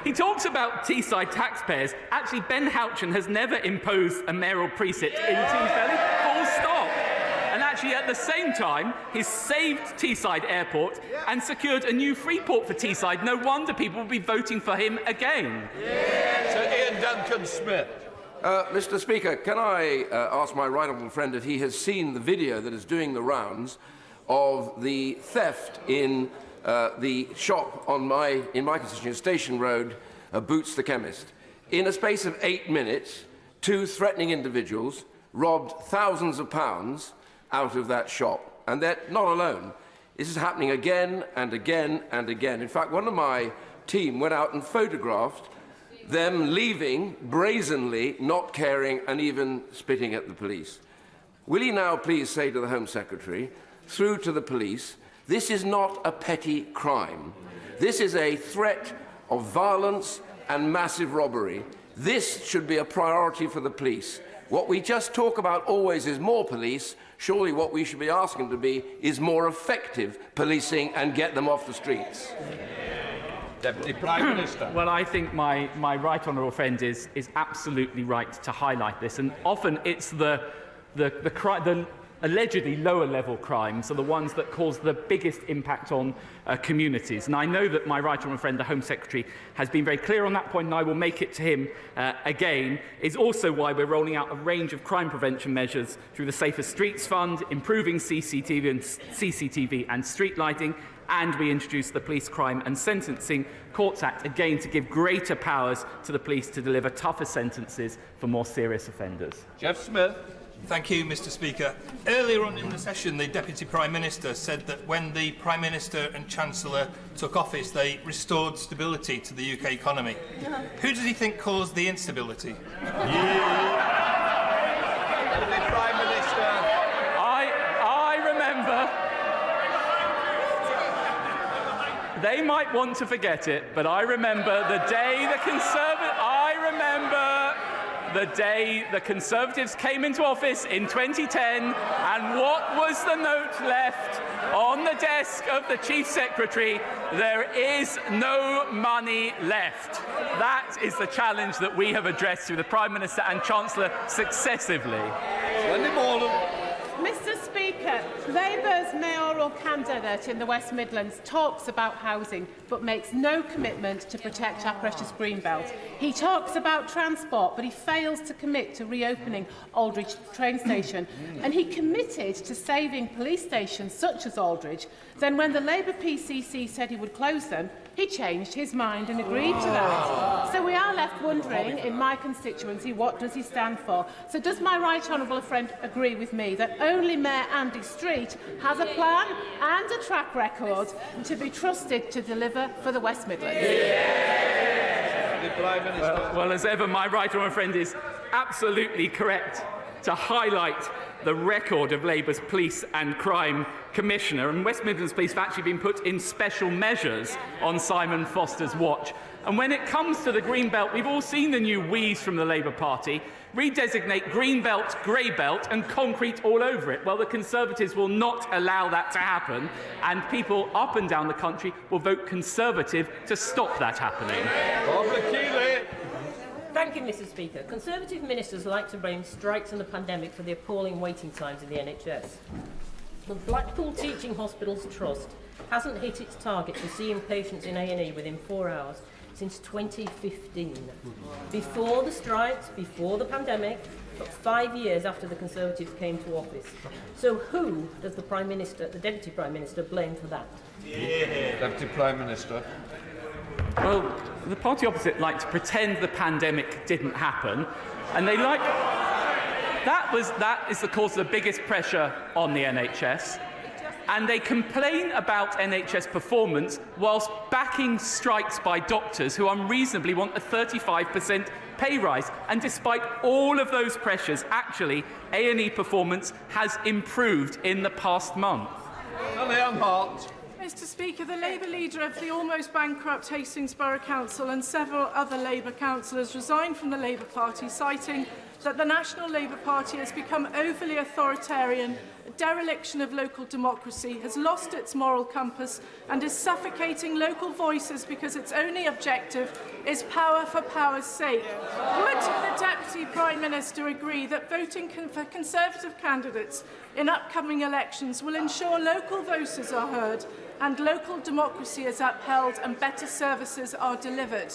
He talks about Teesside taxpayers. Actually, Ben Houchin has never imposed a mayoral precept in Tees Valley, full stop. And actually, at the same time, he's saved Teesside Airport and secured a new free port for Teesside. No wonder people will be voting for him again. Sir Ian Duncan-Smith. Mr. Speaker, can I ask my right honourable friend if he has seen the video that is doing the rounds of the theft in the shop in my constituency, Station Road, Boots the Chemist. In a space of 8 minutes, 2 threatening individuals robbed thousands of pounds out of that shop. And they're not alone. This is happening again and again and again. In fact, one of my team went out and photographed them leaving, brazenly, not caring and even spitting at the police. Will he now please say to the Home Secretary, through to the police, this is not a petty crime. This is a threat of violence and massive robbery. This should be a priority for the police. What we just talk about always is more police. Surely what we should be asking to be is more effective policing and get them off the streets. Deputy Prime Minister. Well, I think my right honourable friend is absolutely right to highlight this, and often it's the allegedly lower-level crimes are the ones that cause the biggest impact on communities. And I know that my right honourable friend, the Home Secretary, has been very clear on that point, and I will make it to him again. Is also why we're rolling out a range of crime prevention measures through the Safer Streets Fund, improving CCTV and street lighting, and we introduced the Police Crime and Sentencing Courts Act, again to give greater powers to the police to deliver tougher sentences for more serious offenders. Jeff Smith. Thank you, Mr. Speaker. Earlier on in the session, the Deputy Prime Minister said that when the Prime Minister and Chancellor took office, they restored stability to the UK economy. Who does he think caused the instability? Deputy Prime Minister. I remember. They might want to forget it, but I remember the day the day the Conservatives came into office in 2010, and what was the note left on the desk of the Chief Secretary? There is no money left. That is the challenge that we have addressed through the Prime Minister and Chancellor successively. Mr. Speaker, Labour's mayoral candidate in the West Midlands talks about housing but makes no commitment to protect our precious Greenbelt. He talks about transport, but he fails to commit to reopening Aldridge train station. And he committed to saving police stations such as Aldridge. Then when the Labour PCC said he would close them, he changed his mind and agreed to that. So we are left wondering, in my constituency, what does he stand for? So does my right honourable friend agree with me that only Mayor Andy Street has a plan and a track record to be trusted to deliver for the West Midlands? Well, as ever, my right honourable friend is absolutely correct to highlight the record of Labour's Police and Crime Commissioner, and West Midlands Police have actually been put in special measures on Simon Foster's watch. And when it comes to the Green Belt, we've all seen the new wheeze from the Labour Party, redesignate Green Belt, Grey Belt and concrete all over it. Well, the Conservatives will not allow that to happen, and people up and down the country will vote Conservative to stop that happening. Thank you, Mr. Speaker. Conservative ministers like to blame strikes and the pandemic for the appalling waiting times in the NHS. The Blackpool Teaching Hospitals Trust hasn't hit its target for seeing patients in A&E within 4 hours since 2015. Before the strikes, before the pandemic, but 5 years after the Conservatives came to office. So who does the Prime Minister, the Deputy Prime Minister, blame for that? Deputy Prime Minister. Well, the party opposite like to pretend the pandemic didn't happen, and they like that is the cause of the biggest pressure on the NHS. And they complain about NHS performance whilst backing strikes by doctors who unreasonably want a 35% pay rise. And despite all of those pressures, actually, A&E performance has improved in the past month. Mr. Speaker, the Labour leader of the almost bankrupt Hastings Borough Council and several other Labour councillors resigned from the Labour Party, citing that the National Labour Party has become overly authoritarian, a dereliction of local democracy, has lost its moral compass and is suffocating local voices because its only objective is power for power's sake. Would the Deputy Prime Minister agree that voting for Conservative candidates in upcoming elections will ensure local voices are heard and local democracy is upheld and better services are delivered?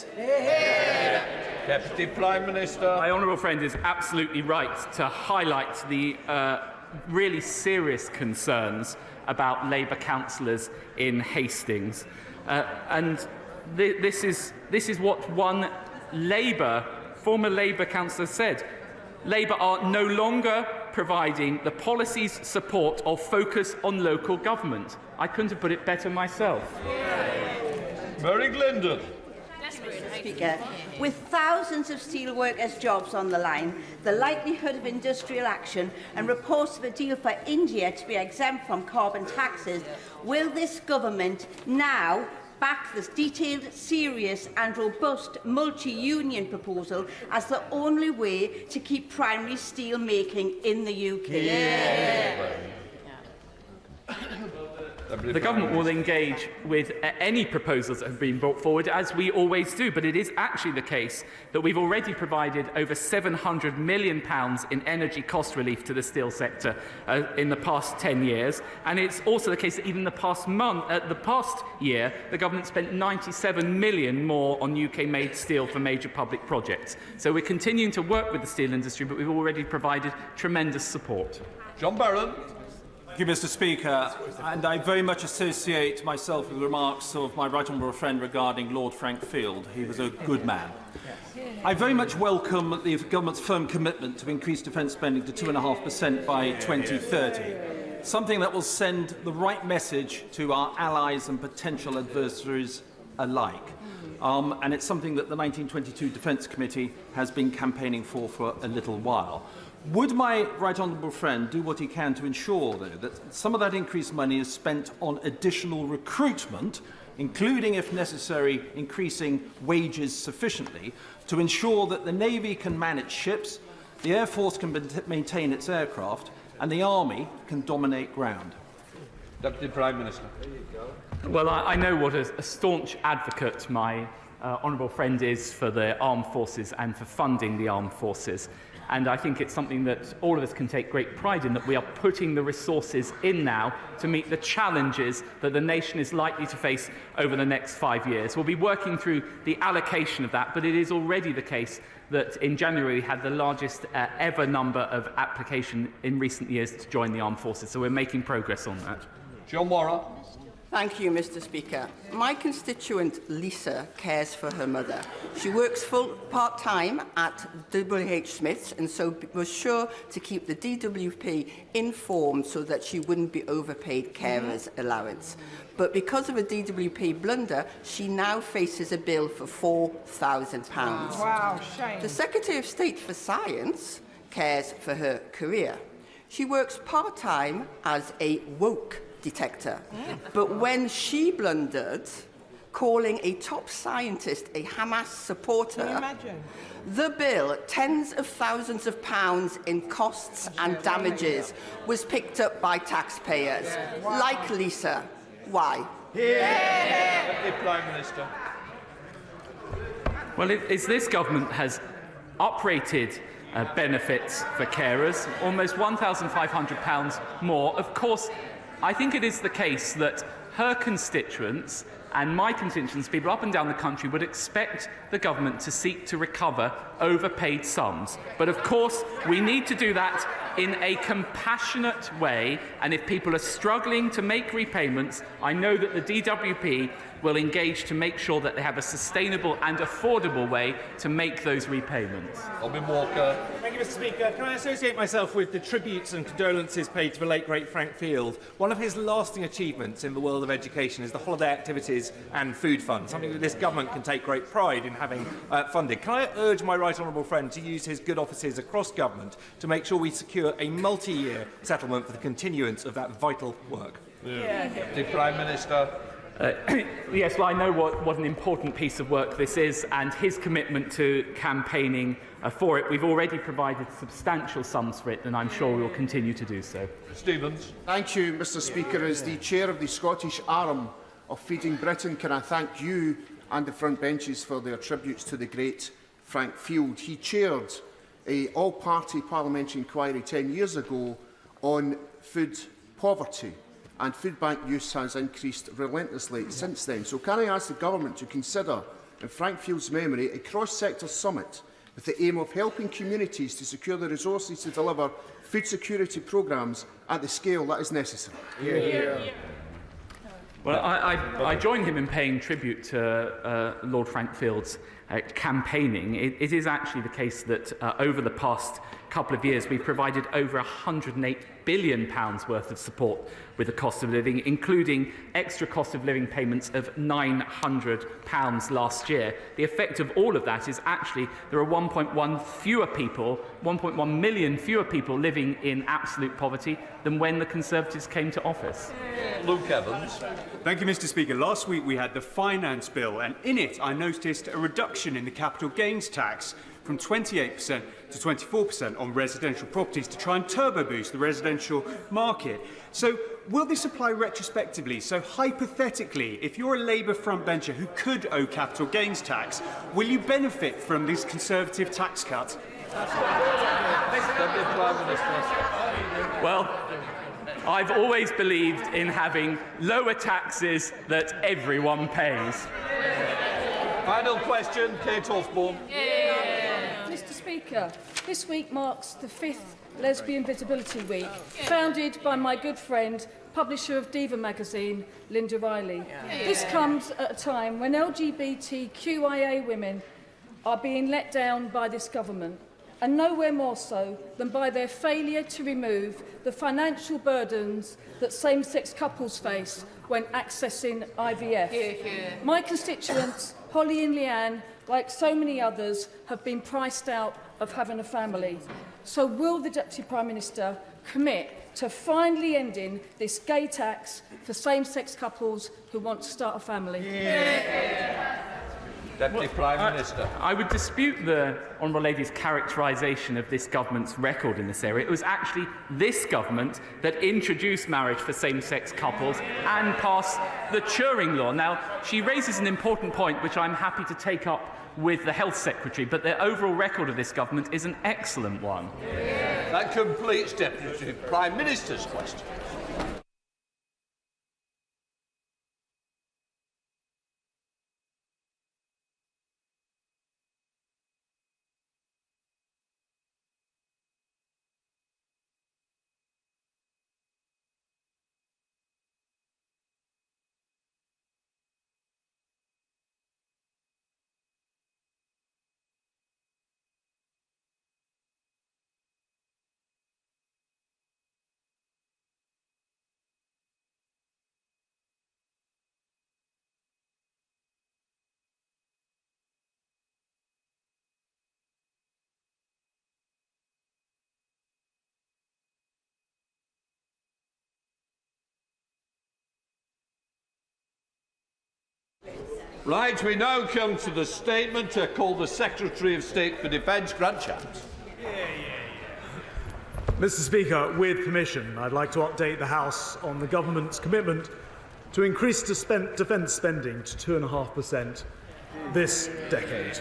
Deputy Prime Minister. My honourable friend is absolutely right to highlight the really serious concerns about Labour councillors in Hastings. This is what one former Labour councillor said. Labour are no longer providing the policies, support or focus on local government. I couldn't have put it better myself. Mary Glendon. Speaker, with thousands of steelworkers' jobs on the line, the likelihood of industrial action and reports of a deal for India to be exempt from carbon taxes, will this government now back this detailed, serious and robust multi-union proposal as the only way to keep primary steel making in the UK? Yeah. The government will engage with any proposals that have been brought forward, as we always do, but it is actually the case that we've already provided over £700 million in energy cost relief to the steel sector in the past 10 years, and it's also the case that even the past year, the government spent £97 million more on UK-made steel for major public projects. So we're continuing to work with the steel industry, but we've already provided tremendous support. John Barron. Thank you, Mr. Speaker. And I very much associate myself with the remarks of my right honourable friend regarding Lord Frank Field. He was a good man. I very much welcome the government's firm commitment to increase defence spending to 2.5% by 2030, something that will send the right message to our allies and potential adversaries alike. And it's something that the 1922 Defence Committee has been campaigning for a little while. Would my right honourable friend do what he can to ensure, though, that some of that increased money is spent on additional recruitment, including, if necessary, increasing wages sufficiently, to ensure that the Navy can man its ships, the Air Force can maintain its aircraft, and the Army can dominate ground? Deputy Prime Minister. Well, I know what a staunch advocate my honourable friend is for the armed forces and for funding the armed forces. And I think it's something that all of us can take great pride in, that we are putting the resources in now to meet the challenges that the nation is likely to face over the next 5 years. We'll be working through the allocation of that, but it is already the case that in January we had the largest ever number of applications in recent years to join the armed forces. So we're making progress on that. John Warren. Thank you, Mr. Speaker. My constituent Lisa cares for her mother. She works part-time at WH Smith's and so was sure to keep the DWP informed so that she wouldn't be overpaid carers' allowance. But because of a DWP blunder, she now faces a bill for £4,000. Wow, shame. The Secretary of State for Science cares for her career. She works part-time as a woke detector. But when she blundered, calling a top scientist a Hamas supporter, Can you imagine? the bill, tens of thousands of pounds in costs and damages, was picked up by taxpayers. Wow. Like Lisa. Why? Deputy Prime Minister. Well, it's this government has uprated benefits for carers, almost £1,500 more. Of course, I think it is the case that her constituents and my constituents, people up and down the country, would expect the government to seek to recover overpaid sums. But of course, we need to do that in a compassionate way, and if people are struggling to make repayments, I know that the DWP will engage to make sure that they have a sustainable and affordable way to make those repayments. Robin Walker. Thank you, Mr. Speaker. Can I associate myself with the tributes and condolences paid to the late, great Frank Field? One of his lasting achievements in the world of education is the holiday activities and food fund, something that this government can take great pride in having funded. Can I urge my right honourable friend to use his good offices across government to make sure we secure a multi-year settlement for the continuance of that vital work? Deputy Prime Minister. Yes, well, I know what an important piece of work this is, and his commitment to campaigning for it. We've already provided substantial sums for it, and I'm sure we will continue to do so. Stevens. Thank you, Mr Speaker. As the chair of the Scottish arm of Feeding Britain, can I thank you and the front benches for their tributes to the great Frank Field. He chaired an all-party parliamentary inquiry 10 years ago on food poverty, and food bank use has increased relentlessly since then. So can I ask the Government to consider, in Frank Field's memory, a cross-sector summit with the aim of helping communities to secure the resources to deliver food security programmes at the scale that is necessary? Well, I join him in paying tribute to Lord Frank Field's campaigning. It is actually the case that over the past couple of years we've provided over £108 billion worth of support with the cost of living, including extra cost of living payments of £900 last year. The effect of all of that is actually there are 1.1 million fewer people living in absolute poverty than when the Conservatives came to office. Luke Evans. Thank you, Mr Speaker. Last week we had the Finance Bill, and in it I noticed a reduction in the capital gains tax from 28% to 24% on residential properties to try and turbo boost the residential market. So will this apply retrospectively? So hypothetically, if you're a Labour frontbencher who could owe capital gains tax, will you benefit from this Conservative tax cut? Well, I've always believed in having lower taxes that everyone pays. Final question, Kate Osborne. Mr Speaker, this week marks the 5th Lesbian Visibility Week, founded by my good friend, publisher of Diva magazine, Linda Riley. This comes at a time when LGBTQIA women are being let down by this government, and nowhere more so than by their failure to remove the financial burdens that same-sex couples face when accessing IVF. My constituents, Holly and Leanne, like so many others, have been priced out of having a family. So will the Deputy Prime Minister commit to finally ending this gay tax for same-sex couples who want to start a family? Deputy Prime Minister. I would dispute the Honourable Lady's characterisation of this government's record in this area. It was actually this government that introduced marriage for same-sex couples and passed the Turing Law. Now, she raises an important point, which I'm happy to take up with the Health Secretary, but the overall record of this government is an excellent one. That completes Deputy Prime Minister's question. Right, we now come to the statement to call the Secretary of State for Defence, Grant Shapps. Mr Speaker, with permission, I'd like to update the House on the Government's commitment to increase defence spending to 2.5% this decade.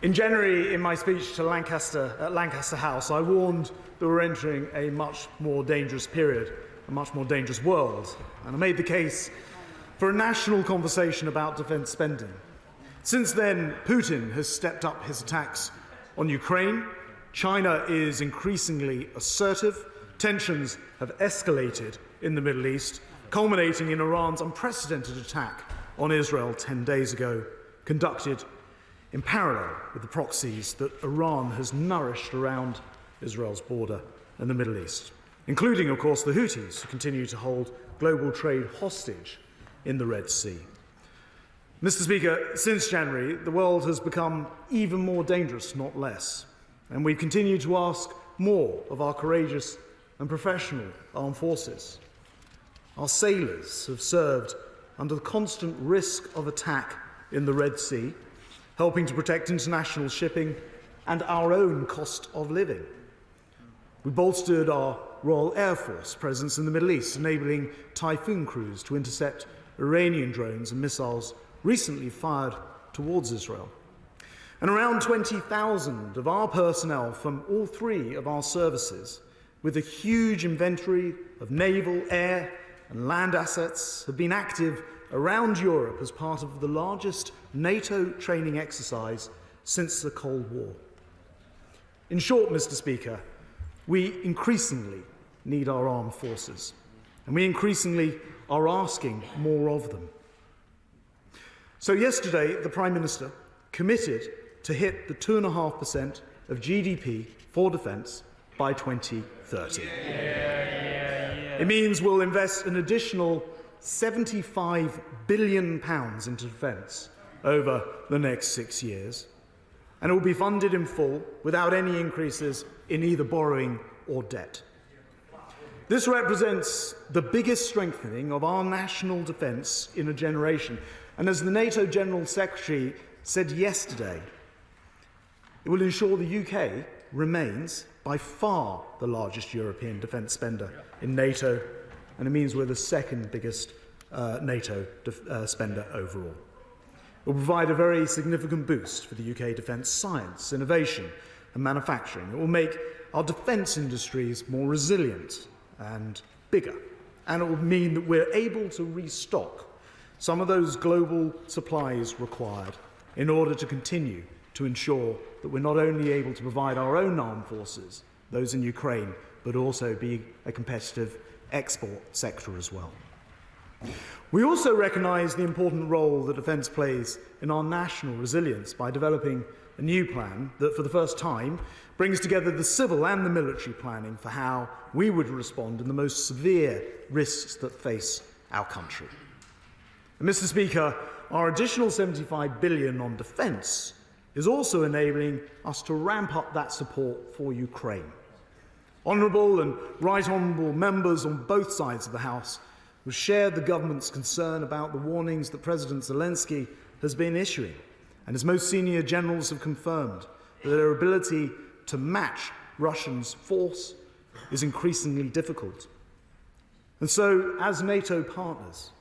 In January, in my speech to Lancaster House, I warned that we're entering a much more dangerous period, a much more dangerous world, and I made the case for a national conversation about defence spending. Since then, Putin has stepped up his attacks on Ukraine. China is increasingly assertive. Tensions have escalated in the Middle East, culminating in Iran's unprecedented attack on Israel 10 days ago, conducted in parallel with the proxies that Iran has nourished around Israel's border and the Middle East, including, of course, the Houthis, who continue to hold global trade hostage in the Red Sea. Mr Speaker, since January, the world has become even more dangerous, not less, and we continue to ask more of our courageous and professional armed forces. Our sailors have served under the constant risk of attack in the Red Sea, helping to protect international shipping and our own cost of living. We bolstered our Royal Air Force presence in the Middle East, enabling Typhoon crews to intercept Iranian drones and missiles recently fired towards Israel. And around 20,000 of our personnel from all three of our services, with a huge inventory of naval, air and land assets, have been active around Europe as part of the largest NATO training exercise since the Cold War. In short, Mr. Speaker, we increasingly need our armed forces, and we increasingly are asking more of them. So yesterday, the Prime Minister committed to hit the 2.5% of GDP for defence by 2030. It means we'll invest an additional £75 billion into defence over the next 6 years, and it will be funded in full without any increases in either borrowing or debt. This represents the biggest strengthening of our national defence in a generation, and as the NATO General Secretary said yesterday, it will ensure the UK remains by far the largest European defence spender in NATO, and it means we're the second biggest NATO spender overall. It will provide a very significant boost for the UK defence science, innovation and manufacturing. It will make our defence industries more resilient and bigger, and it will mean that we're able to restock some of those global supplies required in order to continue to ensure that we're not only able to provide our own armed forces, those in Ukraine, but also be a competitive export sector as well. We also recognise the important role that defence plays in our national resilience by developing a new plan that, for the first time, brings together the civil and the military planning for how we would respond in the most severe risks that face our country. And Mr. Speaker, our additional £75 billion on defence is also enabling us to ramp up that support for Ukraine. Honourable and right honourable members on both sides of the House have shared the government's concern about the warnings that President Zelensky has been issuing, and his most senior generals have confirmed that their ability to match Russia's force is increasingly difficult. And so, as NATO partners,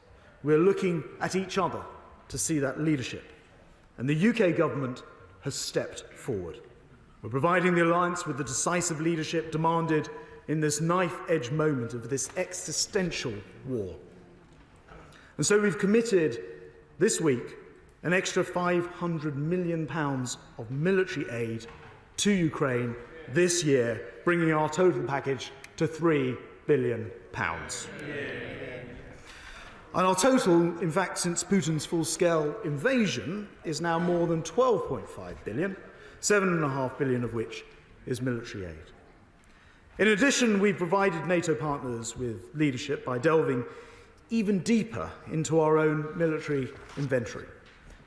we're looking at each other to see that leadership, and the UK government has stepped forward. We're providing the alliance with the decisive leadership demanded in this knife-edge moment of this existential war. And so we've committed this week an extra £500 million of military aid to Ukraine this year, bringing our total package to £3 billion. And our total, in fact, since Putin's full-scale invasion, is now more than £12.5 billion, £7.5 billion of which is military aid. In addition, we've provided NATO partners with leadership by delving even deeper into our own military inventory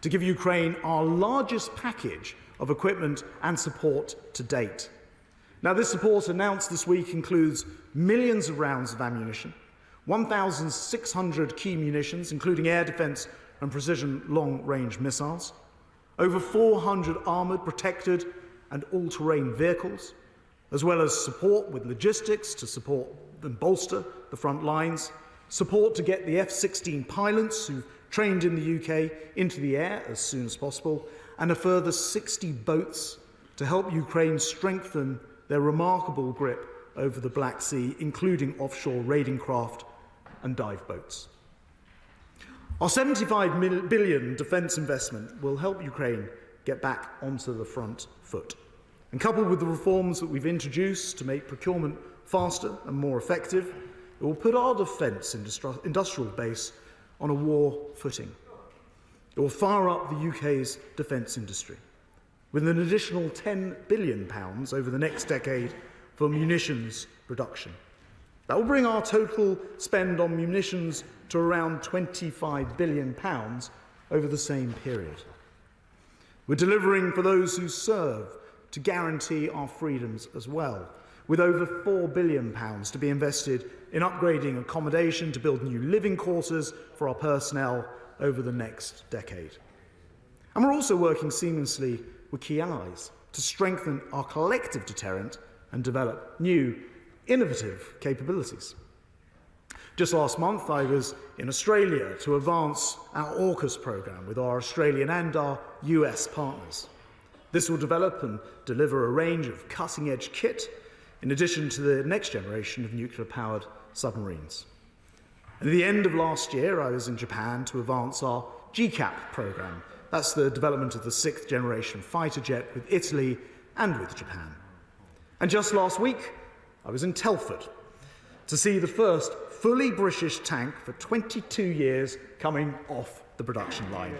to give Ukraine our largest package of equipment and support to date. Now, this support announced this week includes millions of rounds of ammunition, 1,600 key munitions, including air defence and precision long-range missiles, over 400 armoured, protected and all-terrain vehicles, as well as support with logistics to support and bolster the front lines, support to get the F-16 pilots who've trained in the UK into the air as soon as possible, and a further 60 boats to help Ukraine strengthen their remarkable grip over the Black Sea, including offshore raiding craft and dive boats. Our £75 billion defence investment will help Ukraine get back onto the front foot. And coupled with the reforms that we've introduced to make procurement faster and more effective, it will put our defence industrial base on a war footing. It will fire up the UK's defence industry, with an additional £10 billion over the next decade for munitions production. That will bring our total spend on munitions to around £25 billion over the same period. We're delivering for those who serve to guarantee our freedoms as well, with over £4 billion to be invested in upgrading accommodation to build new living quarters for our personnel over the next decade. And we're also working seamlessly with key allies to strengthen our collective deterrent and develop new, innovative capabilities. Just last month, I was in Australia to advance our AUKUS programme with our Australian and our US partners. This will develop and deliver a range of cutting-edge kit in addition to the next generation of nuclear-powered submarines. And at the end of last year, I was in Japan to advance our GCAP programme. That's the development of the 6th generation fighter jet with Italy and with Japan. And just last week, I was in Telford to see the first fully British tank for 22 years coming off the production line.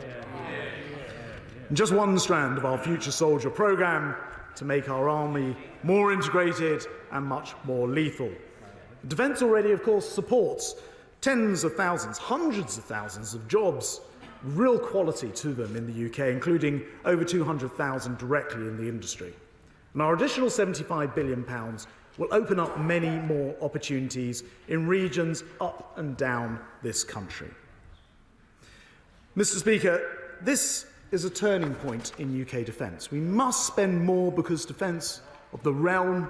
And just one strand of our Future Soldier programme to make our army more integrated and much more lethal. Defence already, of course, supports tens of thousands, hundreds of thousands of jobs, real quality to them in the UK, including over 200,000 directly in the industry. And our additional £75 billion will open up many more opportunities in regions up and down this country. Mr. Speaker, this is a turning point in UK defence. We must spend more because defence of the realm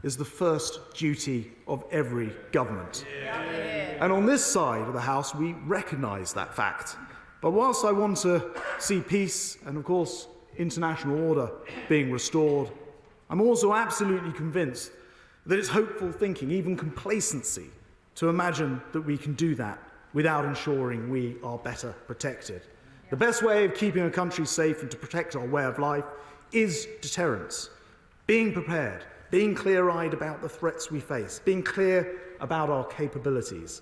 is the first duty of every government. And on this side of the House, we recognise that fact. But whilst I want to see peace and, of course, international order being restored, I'm also absolutely convinced that it's hopeful thinking, even complacency, to imagine that we can do that without ensuring we are better protected. The best way of keeping a country safe and to protect our way of life is deterrence. Being prepared, being clear-eyed about the threats we face, being clear about our capabilities,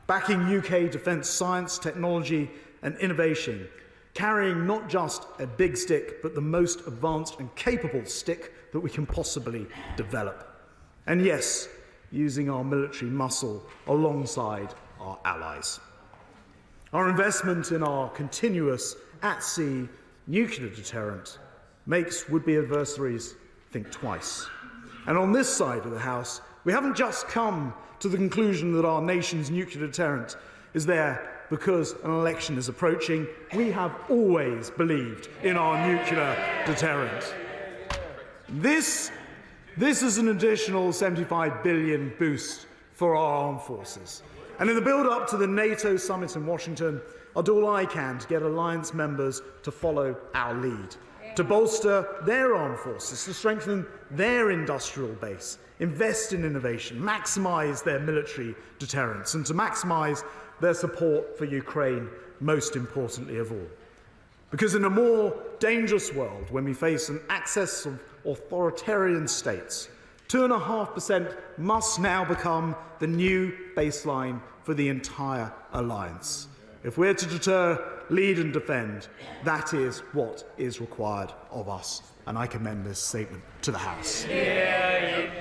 backing UK defence science, technology and innovation, carrying not just a big stick, but the most advanced and capable stick that we can possibly develop. And yes, using our military muscle alongside our allies. Our investment in our continuous at-sea nuclear deterrent makes would-be adversaries think twice. And on this side of the House, we haven't just come to the conclusion that our nation's nuclear deterrent is there because an election is approaching. We have always believed in our nuclear deterrent. This is an additional £75 billion boost for our armed forces. And in the build-up to the NATO summit in Washington, I'll do all I can to get alliance members to follow our lead, to bolster their armed forces, to strengthen their industrial base, invest in innovation, maximise their military deterrence, and to maximise their support for Ukraine, most importantly of all. Because in a more dangerous world, when we face an excess of authoritarian states, 2.5% must now become the new baseline for the entire alliance. If we're to deter, lead and defend, that is what is required of us. And I commend this statement to the House. Secretary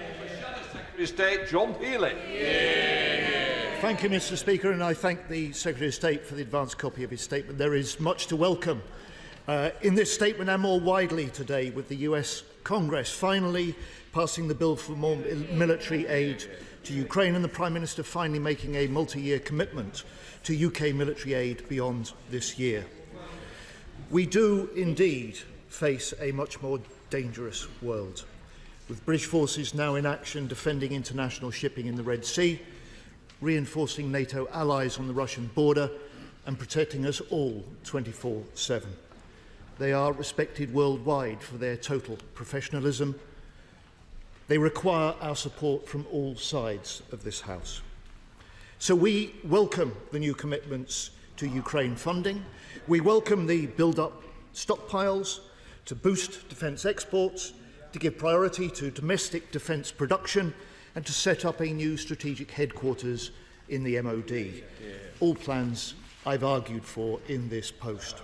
of State John Healey. Thank you, Mr. Speaker, and I thank the Secretary of State for the advance copy of his statement. There is much to welcome in this statement and more widely today, with the US Congress finally passing the bill for more military aid to Ukraine and the Prime Minister finally making a multi-year commitment to UK military aid beyond this year. We do indeed face a much more dangerous world, with British forces now in action defending international shipping in the Red Sea, reinforcing NATO allies on the Russian border and protecting us all 24/7. They are respected worldwide for their total professionalism. They require our support from all sides of this House. So we welcome the new commitments to Ukraine funding. We welcome the build-up stockpiles to boost defence exports, to give priority to domestic defence production and to set up a new strategic headquarters in the MOD. All plans I've argued for in this post.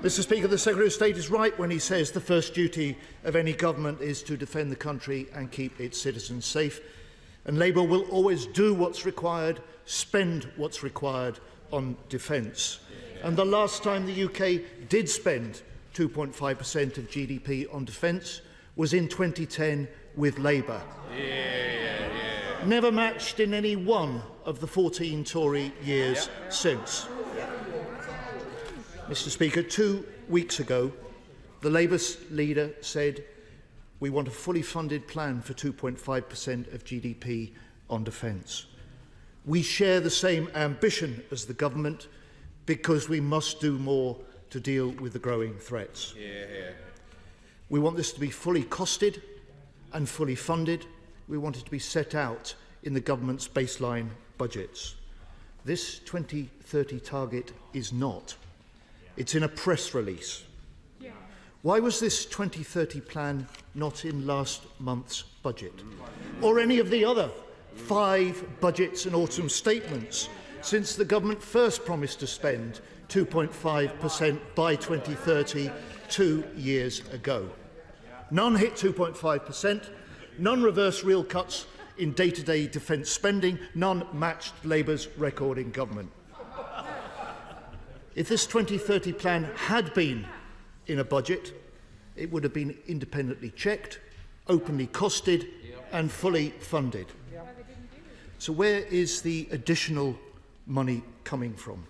Mr. Speaker, the Secretary of State is right when he says the first duty of any government is to defend the country and keep its citizens safe. And Labour will always do what's required, spend what's required on defence. And the last time the UK did spend 2.5% of GDP on defence was in 2010 with Labour. Never matched in any one of the 14 Tory years since. Mr. Speaker, 2 weeks ago, the Labour leader said, "We want a fully funded plan for 2.5% of GDP on defence." We share the same ambition as the government because we must do more to deal with the growing threats. We want this to be fully costed and fully funded. We want it to be set out in the government's baseline budgets. This 2030 target is not. It's in a press release. Why was this 2030 plan not in last month's budget? Or any of the other 5 budgets and autumn statements since the government first promised to spend 2.5% by 2030 2 years ago? None hit 2.5%, none reversed real cuts in day-to-day defence spending, none matched Labour's record in government. If this 2030 plan had been in a budget, it would have been independently checked, openly costed and fully funded. So where is the additional money coming from?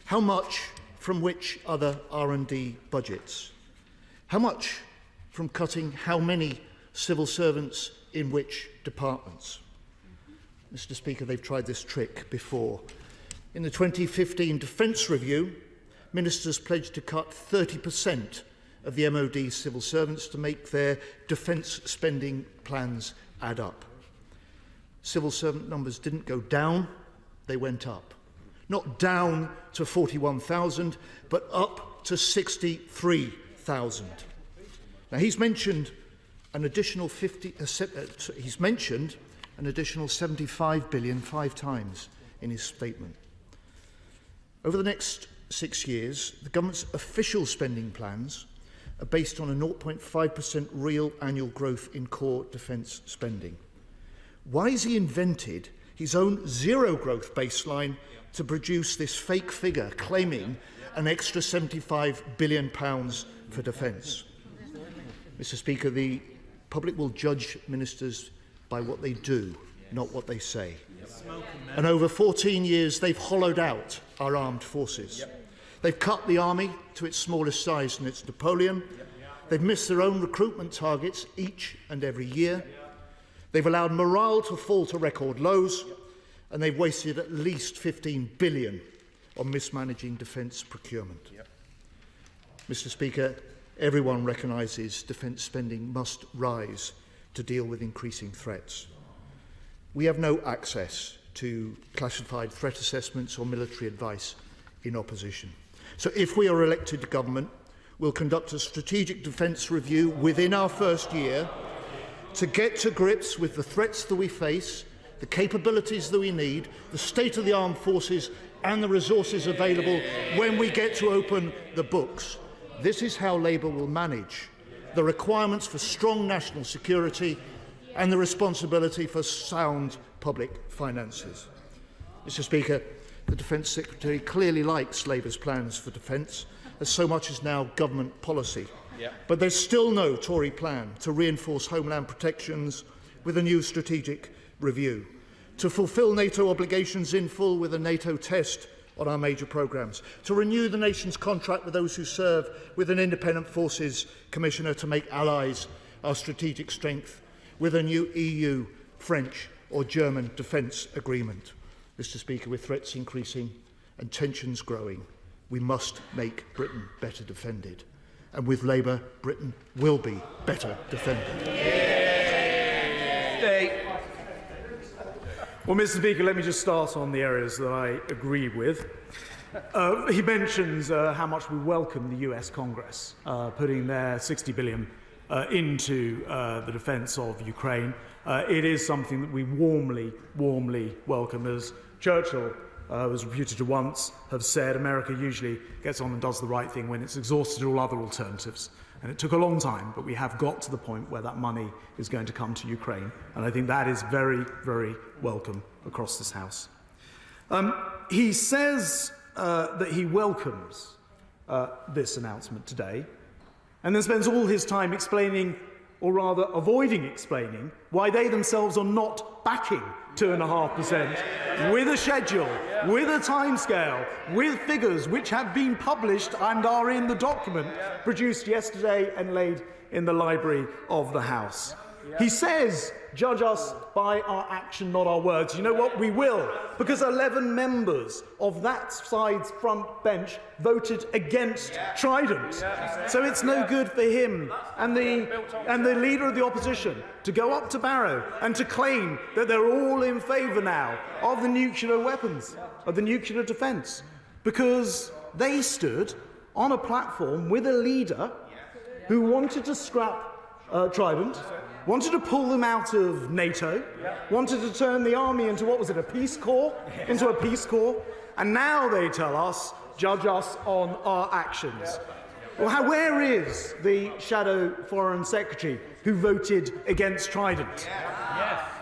How much from which other R&D budgets? How much from cutting how many civil servants in which departments? Mr. Speaker, they've tried this trick before. In the 2015 Defence Review, ministers pledged to cut 30% of the MOD civil servants to make their defence spending plans add up. Civil servant numbers didn't go down, they went up. Not down to 41,000, but up to 63,000. Now, he's mentioned an additional 75 billion 5 times in his statement. Over the next 6 years, the government's official spending plans are based on a 0.5% real annual growth in core defence spending. Why has he invented his own zero growth baseline to produce this fake figure claiming an extra £75 billion for defence? Mr. Speaker, the public will judge ministers by what they do, not what they say. And over 14 years, they've hollowed out our armed forces. They've cut the army to its smallest size since Napoleon. They've missed their own recruitment targets each and every year. They've allowed morale to fall to record lows, and they've wasted at least £15 billion on mismanaging defence procurement. Mr. Speaker, everyone recognises defence spending must rise to deal with increasing threats. We have no access to classified threat assessments or military advice in opposition. So if we are elected to government, we'll conduct a strategic defence review within our first year to get to grips with the threats that we face, the capabilities that we need, the state of the armed forces and the resources available when we get to open the books. This is how Labour will manage the requirements for strong national security and the responsibility for sound public finances. Mr. Speaker, the Defence Secretary clearly likes Labour's plans for defence, as so much is now government policy. But there's still no Tory plan to reinforce homeland protections with a new strategic review, to fulfil NATO obligations in full with a NATO test on our major programmes, to renew the nation's contract with those who serve with an independent forces commissioner to make allies our strategic strength, with a new EU, French or German defence agreement. Mr. Speaker, with threats increasing and tensions growing, we must make Britain better defended. And with Labour, Britain will be better defended. Well, Mr. Speaker, let me just start on the areas that I agree with. He mentions how much we welcome the US Congress putting their $60 billion into the defence of Ukraine. It is something that we warmly welcome. As Churchill was reputed to once have said, America usually gets on and does the right thing when it's exhausted all other alternatives. And it took a long time, but we have got to the point where that money is going to come to Ukraine. And I think that is very, very welcome across this House. He says that he welcomes this announcement today, and then spends all his time explaining or rather avoiding explaining, why they themselves are not backing 2.5%, with a schedule, with a timescale, with figures which have been published and are in the document produced yesterday and laid in the library of the House. He says, judge us by our action, not our words. You know what? We will, because 11 members of that side's front bench voted against Trident. So it's no good for him and the leader of the opposition to go up to Barrow and to claim that they're all in favour now of the nuclear weapons, of the nuclear defence, because they stood on a platform with a leader who wanted to scrap Trident, wanted to pull them out of NATO, wanted to turn the army into, what was it, a peace corps? Into a peace corps. And now they tell us, judge us on our actions. Well, where is the shadow foreign secretary who voted against Trident?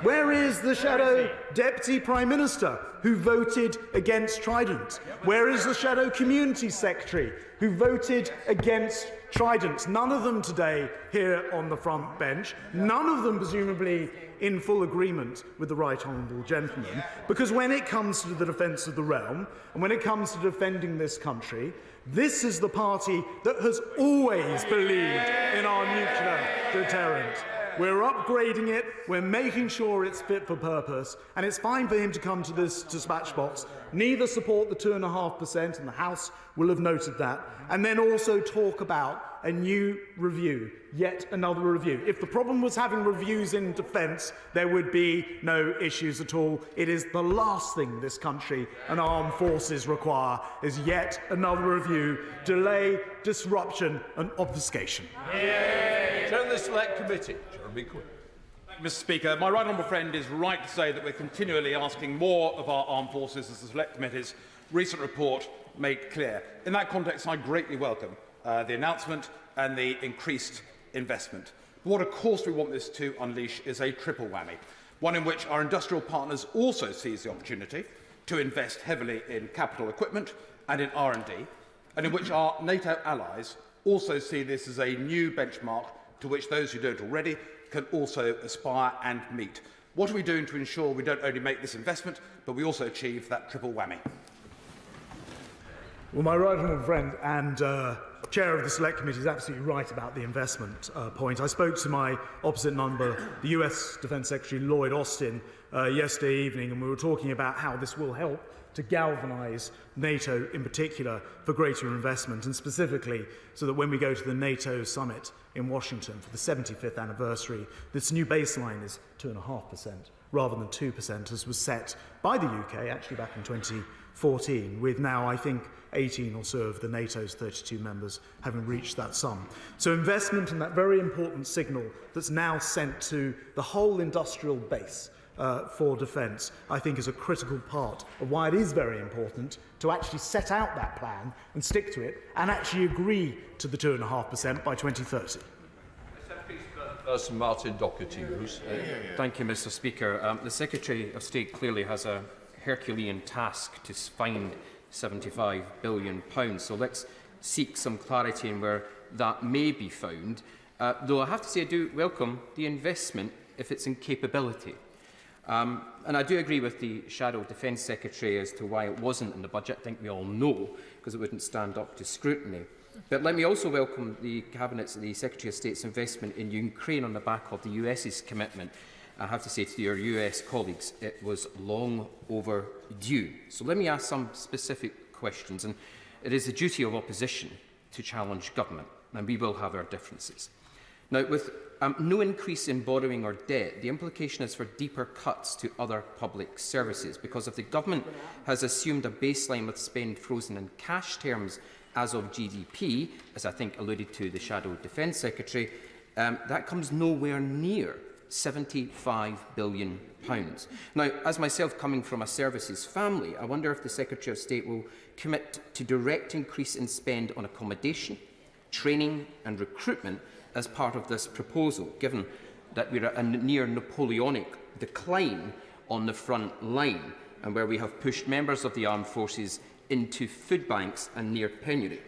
Where is the shadow deputy prime minister who voted against Trident? Where is the shadow community secretary who voted against Trident? None of them today here on the front bench, none of them presumably in full agreement with the right honourable gentleman, because when it comes to the defence of the realm and when it comes to defending this country, this is the party that has always believed in our nuclear deterrent. We're upgrading it, we're making sure it's fit for purpose, and it's fine for him to come to this dispatch box, neither support the 2.5%, and the House will have noted that, and then also talk about a new review, yet another review. If the problem was having reviews in defence, there would be no issues at all. It is the last thing this country and armed forces require, is yet another review, delay, disruption and obfuscation. Chair of the Select Committee. Mr. Speaker, my right honourable friend is right to say that we're continually asking more of our armed forces, as the Select Committee's recent report made clear. In that context, I greatly welcome the announcement and the increased investment. But what, of course, we want this to unleash is a triple whammy, one in which our industrial partners also seize the opportunity to invest heavily in capital equipment and in R&D, and in which our NATO allies also see this as a new benchmark to which those who don't already can also aspire and meet. What are we doing to ensure we don't only make this investment, but we also achieve that triple whammy? Well, my right honourable friend and Chair of the Select Committee is absolutely right about the investment point. I spoke to my opposite number, the US Defence Secretary Lloyd Austin, yesterday evening, and we were talking about how this will help to galvanise NATO in particular for greater investment, and specifically so that when we go to the NATO summit in Washington for the 75th anniversary, this new baseline is 2.5% rather than 2%, as was set by the UK actually back in 2014, with now, I think, 18 or so of the NATO's 32 members having reached that sum. So investment in that very important signal that's now sent to the whole industrial base for defence, I think, is a critical part of why it is very important to actually set out that plan and stick to it and actually agree to the 2.5% by 2030. Martin Doherty. Thank you, Mr. Speaker. The Secretary of State clearly has a Herculean task to find £75 billion. So let's seek some clarity on where that may be found. Though I have to say I do welcome the investment if it's in capability. And I do agree with the Shadow Defence Secretary as to why it wasn't in the budget. I think we all know, because it wouldn't stand up to scrutiny. But let me also welcome the the Secretary of State's investment in Ukraine on the back of the US's commitment. I have to say to your US colleagues, it was long overdue. So let me ask some specific questions. And it is the duty of opposition to challenge government, and we will have our differences. Now, with no increase in borrowing or debt, the implication is for deeper cuts to other public services, because if the government has assumed a baseline with spend frozen in cash terms as of GDP, as I think alluded to the Shadow Defence Secretary, that comes nowhere near £75 billion. Now, as myself coming from a services family, I wonder if the Secretary of State will commit to direct increase in spend on accommodation, training and recruitment as part of this proposal, given that we're at a near Napoleonic decline on the front line and where we have pushed members of the armed forces into food banks and near penury.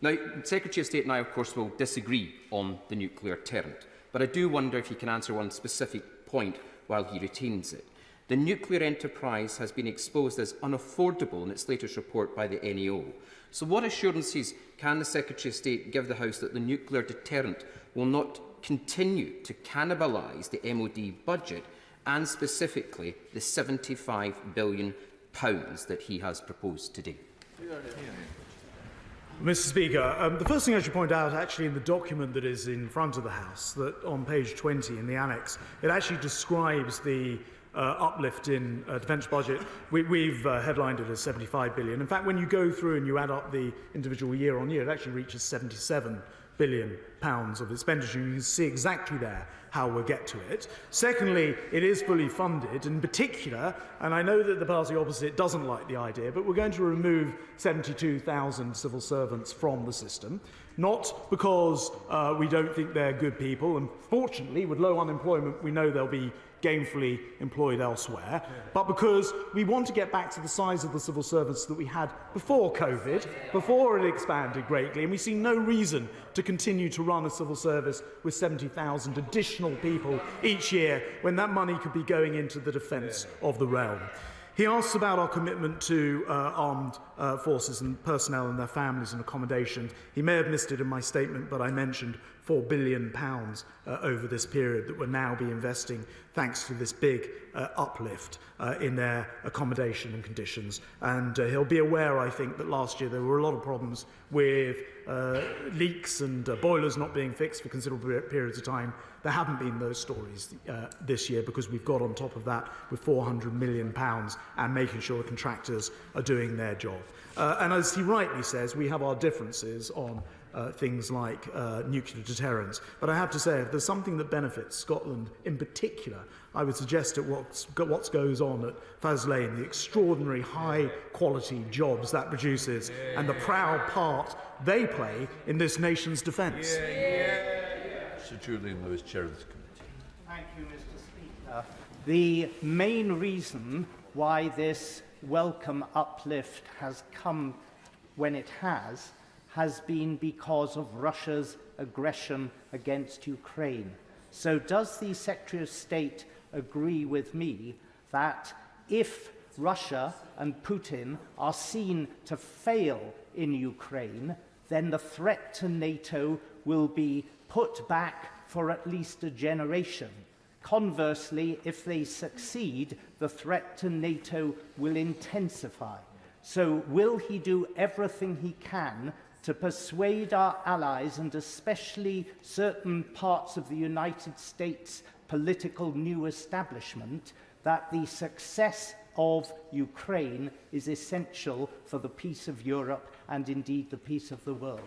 Now, the Secretary of State and I, of course, will disagree on the nuclear deterrent. But I do wonder if he can answer one specific point while he retains it. The nuclear enterprise has been exposed as unaffordable in its latest report by the NEO. So what assurances can the Secretary of State give the House that the nuclear deterrent will not continue to cannibalise the MOD budget and specifically the £75 billion that he has proposed today? Mr. Speaker, the first thing I should point out, actually, in the document that is in front of the House, that on page 20 in the annex, it actually describes the uplift in defence budget. We've headlined it as £75 billion. In fact, when you go through and you add up the individual year on year, it actually reaches £77 billion of expenditure. You can see exactly there how we'll get to it. Secondly, it is fully funded. In particular, and I know that the party opposite doesn't like the idea, but we're going to remove 72,000 civil servants from the system, not because we don't think they're good people, and fortunately, with low unemployment, we know they'll be gainfully employed elsewhere, but because we want to get back to the size of the civil servants that we had before COVID, before it expanded greatly, and we see no reason to continue to run a civil service with 70,000 additional people each year when that money could be going into the defence of the realm. He asks about our commitment to armed forces and personnel and their families and accommodation. He may have missed it in my statement, but I mentioned £4 billion over this period that we'll now be investing thanks to this big uplift in their accommodation and conditions. And he'll be aware, I think, that last year there were a lot of problems with leaks and boilers not being fixed for considerable periods of time. There haven't been those stories this year because we've got on top of that with £400 million and making sure the contractors are doing their job. And as he rightly says, we have our differences on things like nuclear deterrence. But I have to say, if there's something that benefits Scotland in particular, I would suggest that what goes on at Faslane, the extraordinary high-quality jobs that produces, and the proud part they play in this nation's defence. Sir Julian Lewis, Chair of the Committee. Thank you, Mr. Speaker. The main reason why this welcome uplift has come when it has been because of Russia's aggression against Ukraine. So does the Secretary of State agree with me that if Russia and Putin are seen to fail in Ukraine, then the threat to NATO will be put back for at least a generation? Conversely, if they succeed, the threat to NATO will intensify. So will he do everything he can to persuade our allies, and especially certain parts of the United States political new establishment, that the success of Ukraine is essential for the peace of Europe and indeed the peace of the world?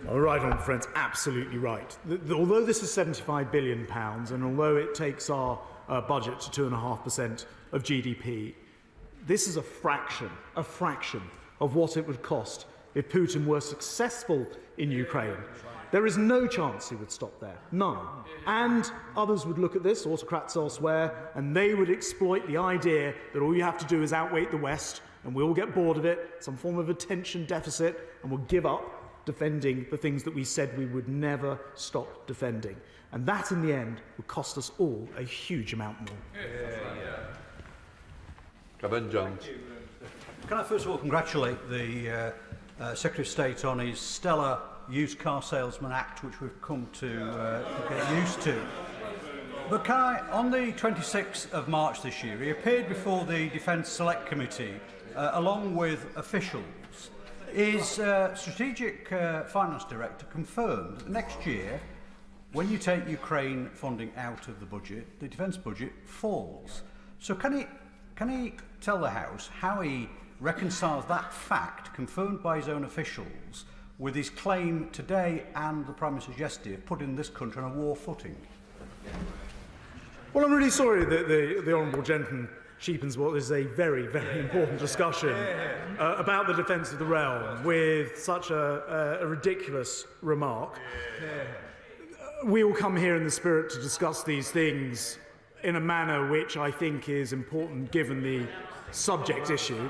Well, right on, friends, absolutely right. Although this is £75 billion, and although it takes our budget to 2.5% of GDP, this is a fraction of what it would cost if Putin were successful in Ukraine. There is no chance he would stop there, none. And others would look at this, autocrats elsewhere, and they would exploit the idea that all you have to do is outweight the West, and we'll get bored of it, some form of attention deficit, and we'll give up defending the things that we said we would never stop defending. And that, in the end, would cost us all a huge amount more. Kevin Jones. Can I first of all congratulate the Secretary of State on his stellar Used Car Salesman Act, which we've come to get used to. But can I, on the 26th of March this year, he appeared before the Defence Select Committee along with officials. His Strategic Finance Director confirmed that next year, when you take Ukraine funding out of the budget, the defence budget falls. So can he tell the House how he reconciles that fact, confirmed by his own officials, with his claim today and the Prime Minister's yesterday of putting this country on a war footing? Well, I'm really sorry that the Honourable Gentleman cheapens what is a very, very important discussion about the defence of the realm with such a ridiculous remark. We all come here in the spirit to discuss these things in a manner which I think is important given the subject issue.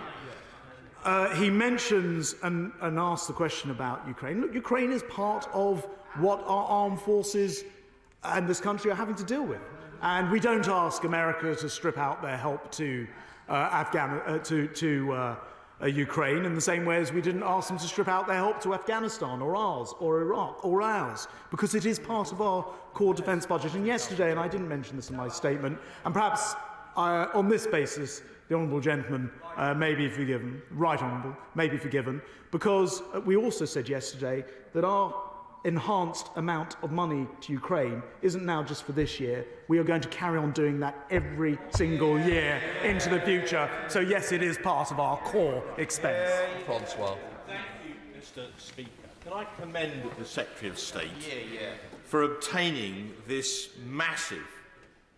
He mentions and asks the question about Ukraine. Look, Ukraine is part of what our armed forces and this country are having to deal with. And we don't ask America to strip out their help to Ukraine in the same way as we didn't ask them to strip out their help to Afghanistan or ours or Iraq or ours, because it is part of our core defence budget. And yesterday, and I didn't mention this in my statement, and perhaps on this basis, the honourable gentleman may be forgiven, right honourable, may be forgiven, because we also said yesterday that our enhanced amount of money to Ukraine isn't now just for this year. We are going to carry on doing that every single year into the future. So yes, it is part of our core expense. Francois. Thank you, Mr. Speaker. Can I commend the Secretary of State for obtaining this massive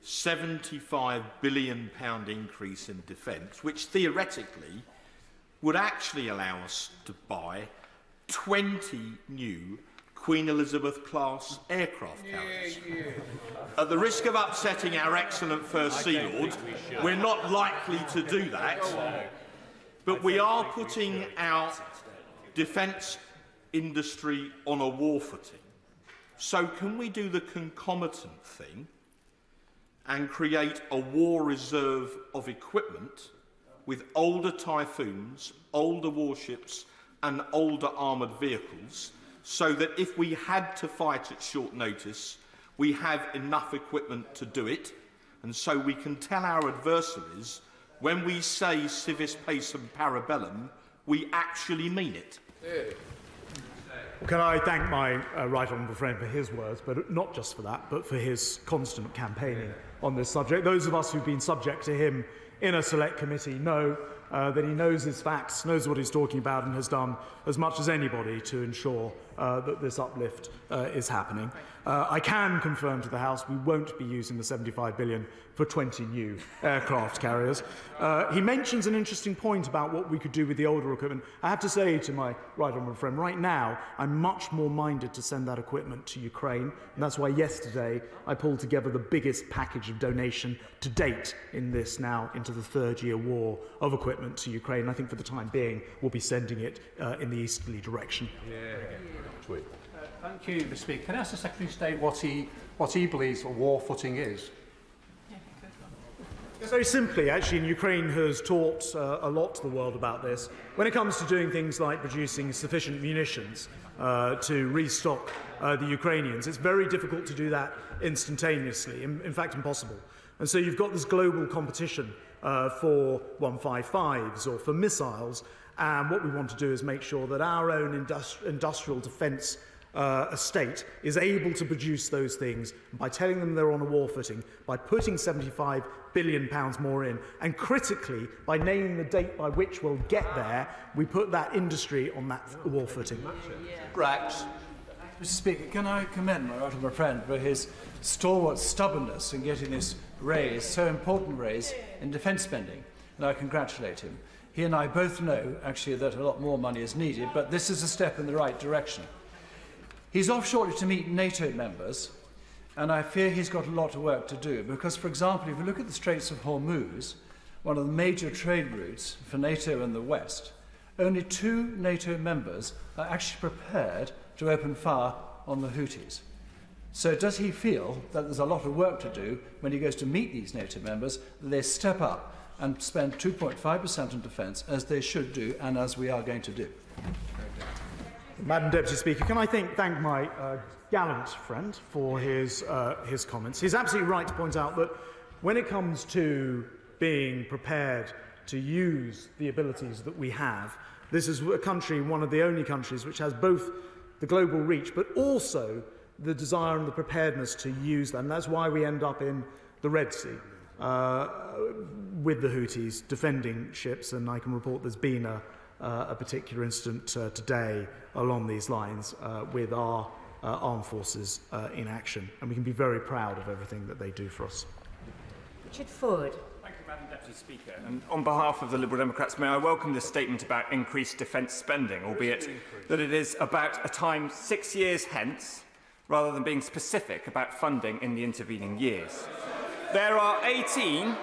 £75 billion increase in defence, which theoretically would actually allow us to buy 20 new Queen Elizabeth-class aircraft carriers. At the risk of upsetting our excellent First Sea Lord, we're not likely to do that, but we are putting our defence industry on a war footing. So can we do the concomitant thing and create a war reserve of equipment with older Typhoons, older warships and older armoured vehicles, so that if we had to fight at short notice, we have enough equipment to do it, and so we can tell our adversaries, when we say civis pacem parabellum, we actually mean it. Can I thank my right honourable friend for his words, but not just for that, but for his constant campaigning on this subject. Those of us who've been subject to him in a select committee know that he knows his facts, knows what he's talking about, and has done as much as anybody to ensure that this uplift is happening. I can confirm to the House we won't be using the £75 billion for 20 new aircraft carriers. He mentions an interesting point about what we could do with the older equipment. I have to say to my right honourable friend, right now I'm much more minded to send that equipment to Ukraine, and that's why yesterday I pulled together the biggest package of donation to date in this now into the third-year war of equipment to Ukraine. I think for the time being we'll be sending it in the easterly direction. Thank you, Mr. Speaker. Can I ask the Secretary of State what he believes a war footing is? Very simply, actually, and Ukraine has taught a lot to the world about this. When it comes to doing things like producing sufficient munitions to restock the Ukrainians, it's very difficult to do that instantaneously, in fact impossible. And so you've got this global competition for 155s or for missiles, and what we want to do is make sure that our own industrial defence estate is able to produce those things by telling them they're on a war footing, by putting £75 billion more in, and critically, by naming the date by which we'll get there, we put that industry on that war footing. Brax. Mr. Speaker, can I commend my right honourable friend for his stalwart stubbornness in getting this raise, so important raise, in defence spending, and I congratulate him. He and I both know, actually, that a lot more money is needed, but this is a step in the right direction. He's off shortly to meet NATO members, and I fear he's got a lot of work to do, because, for example, if you look at the Straits of Hormuz, one of the major trade routes for NATO and the West, only 2 NATO members are actually prepared to open fire on the Houthis. So does he feel that there's a lot of work to do when he goes to meet these NATO members, that they step up and spend 2.5% on defence, as they should do and as we are going to do? Madam Deputy Speaker, can I thank my gallant friend for his comments. He's absolutely right to point out that when it comes to being prepared to use the abilities that we have, this is a country, one of the only countries, which has both the global reach but also the desire and the preparedness to use them. That's why we end up in the Red Sea with the Houthis defending ships, and I can report there's been a particular incident today along these lines with our armed forces in action, and we can be very proud of everything that they do for us. Richard Ford. Thank you, Madam Deputy Speaker. And on behalf of the Liberal Democrats, may I welcome this statement about increased defence spending, albeit that it is about a time 6 years hence, rather than being specific about funding in the intervening years. There are 18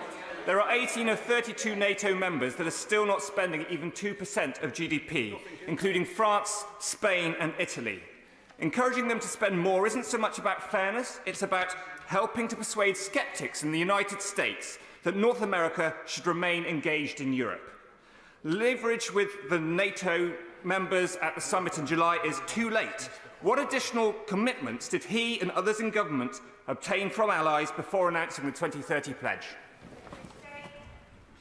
there are 18 of 32 NATO members that are still not spending even 2% of GDP, including France, Spain and Italy. Encouraging them to spend more isn't so much about fairness, it's about helping to persuade sceptics in the United States that North America should remain engaged in Europe. Leverage with the NATO members at the summit in July is too late. What additional commitments did he and others in government obtain from allies before announcing the 2030 pledge?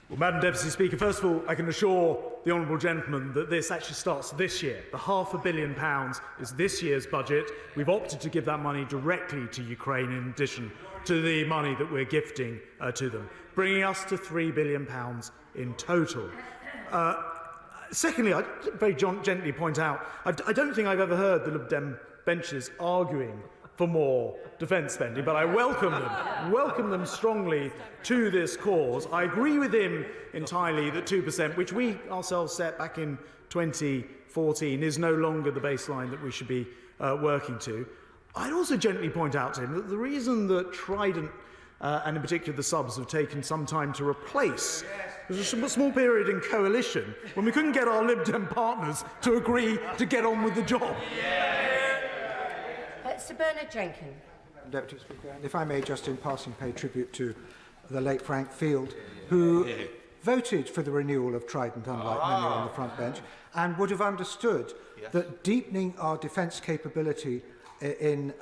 Well, Madam Deputy Speaker, first of all, I can assure the honourable gentleman that this actually starts this year. The £500 million is this year's budget. We've opted to give that money directly to Ukraine in addition to the money that we're gifting to them, bringing us to £3 billion in total. Secondly, I'd very gently point out, I don't think I've ever heard the Lib Dem benches arguing for more defence spending, but I welcome them strongly to this cause. I agree with him entirely that 2%, which we ourselves set back in 2014, is no longer the baseline that we should be working to. I'd also gently point out to him that the reason that Trident and in particular the subs have taken some time to replace was a small period in coalition when we couldn't get our Lib Dem partners to agree to get on with the job. Sir Bernard Jenkins. Deputy Speaker, and if I may just in passing pay tribute to the late Frank Field, who voted for the renewal of Trident, unlike many on the front bench, and would have understood that deepening our defence capability in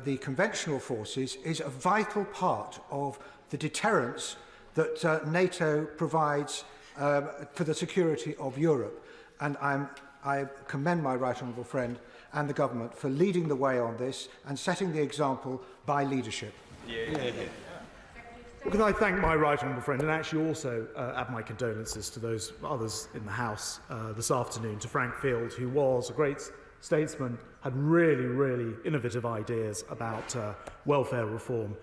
the conventional forces is a vital part of the deterrence that NATO provides for the security of Europe. And I commend my right honourable friend and the government for leading the way on this and setting the example by leadership. Well, can I thank my right honourable friend and actually also add my condolences to those others in the House this afternoon, to Frank Field, who was a great statesman, had really innovative ideas about welfare reform,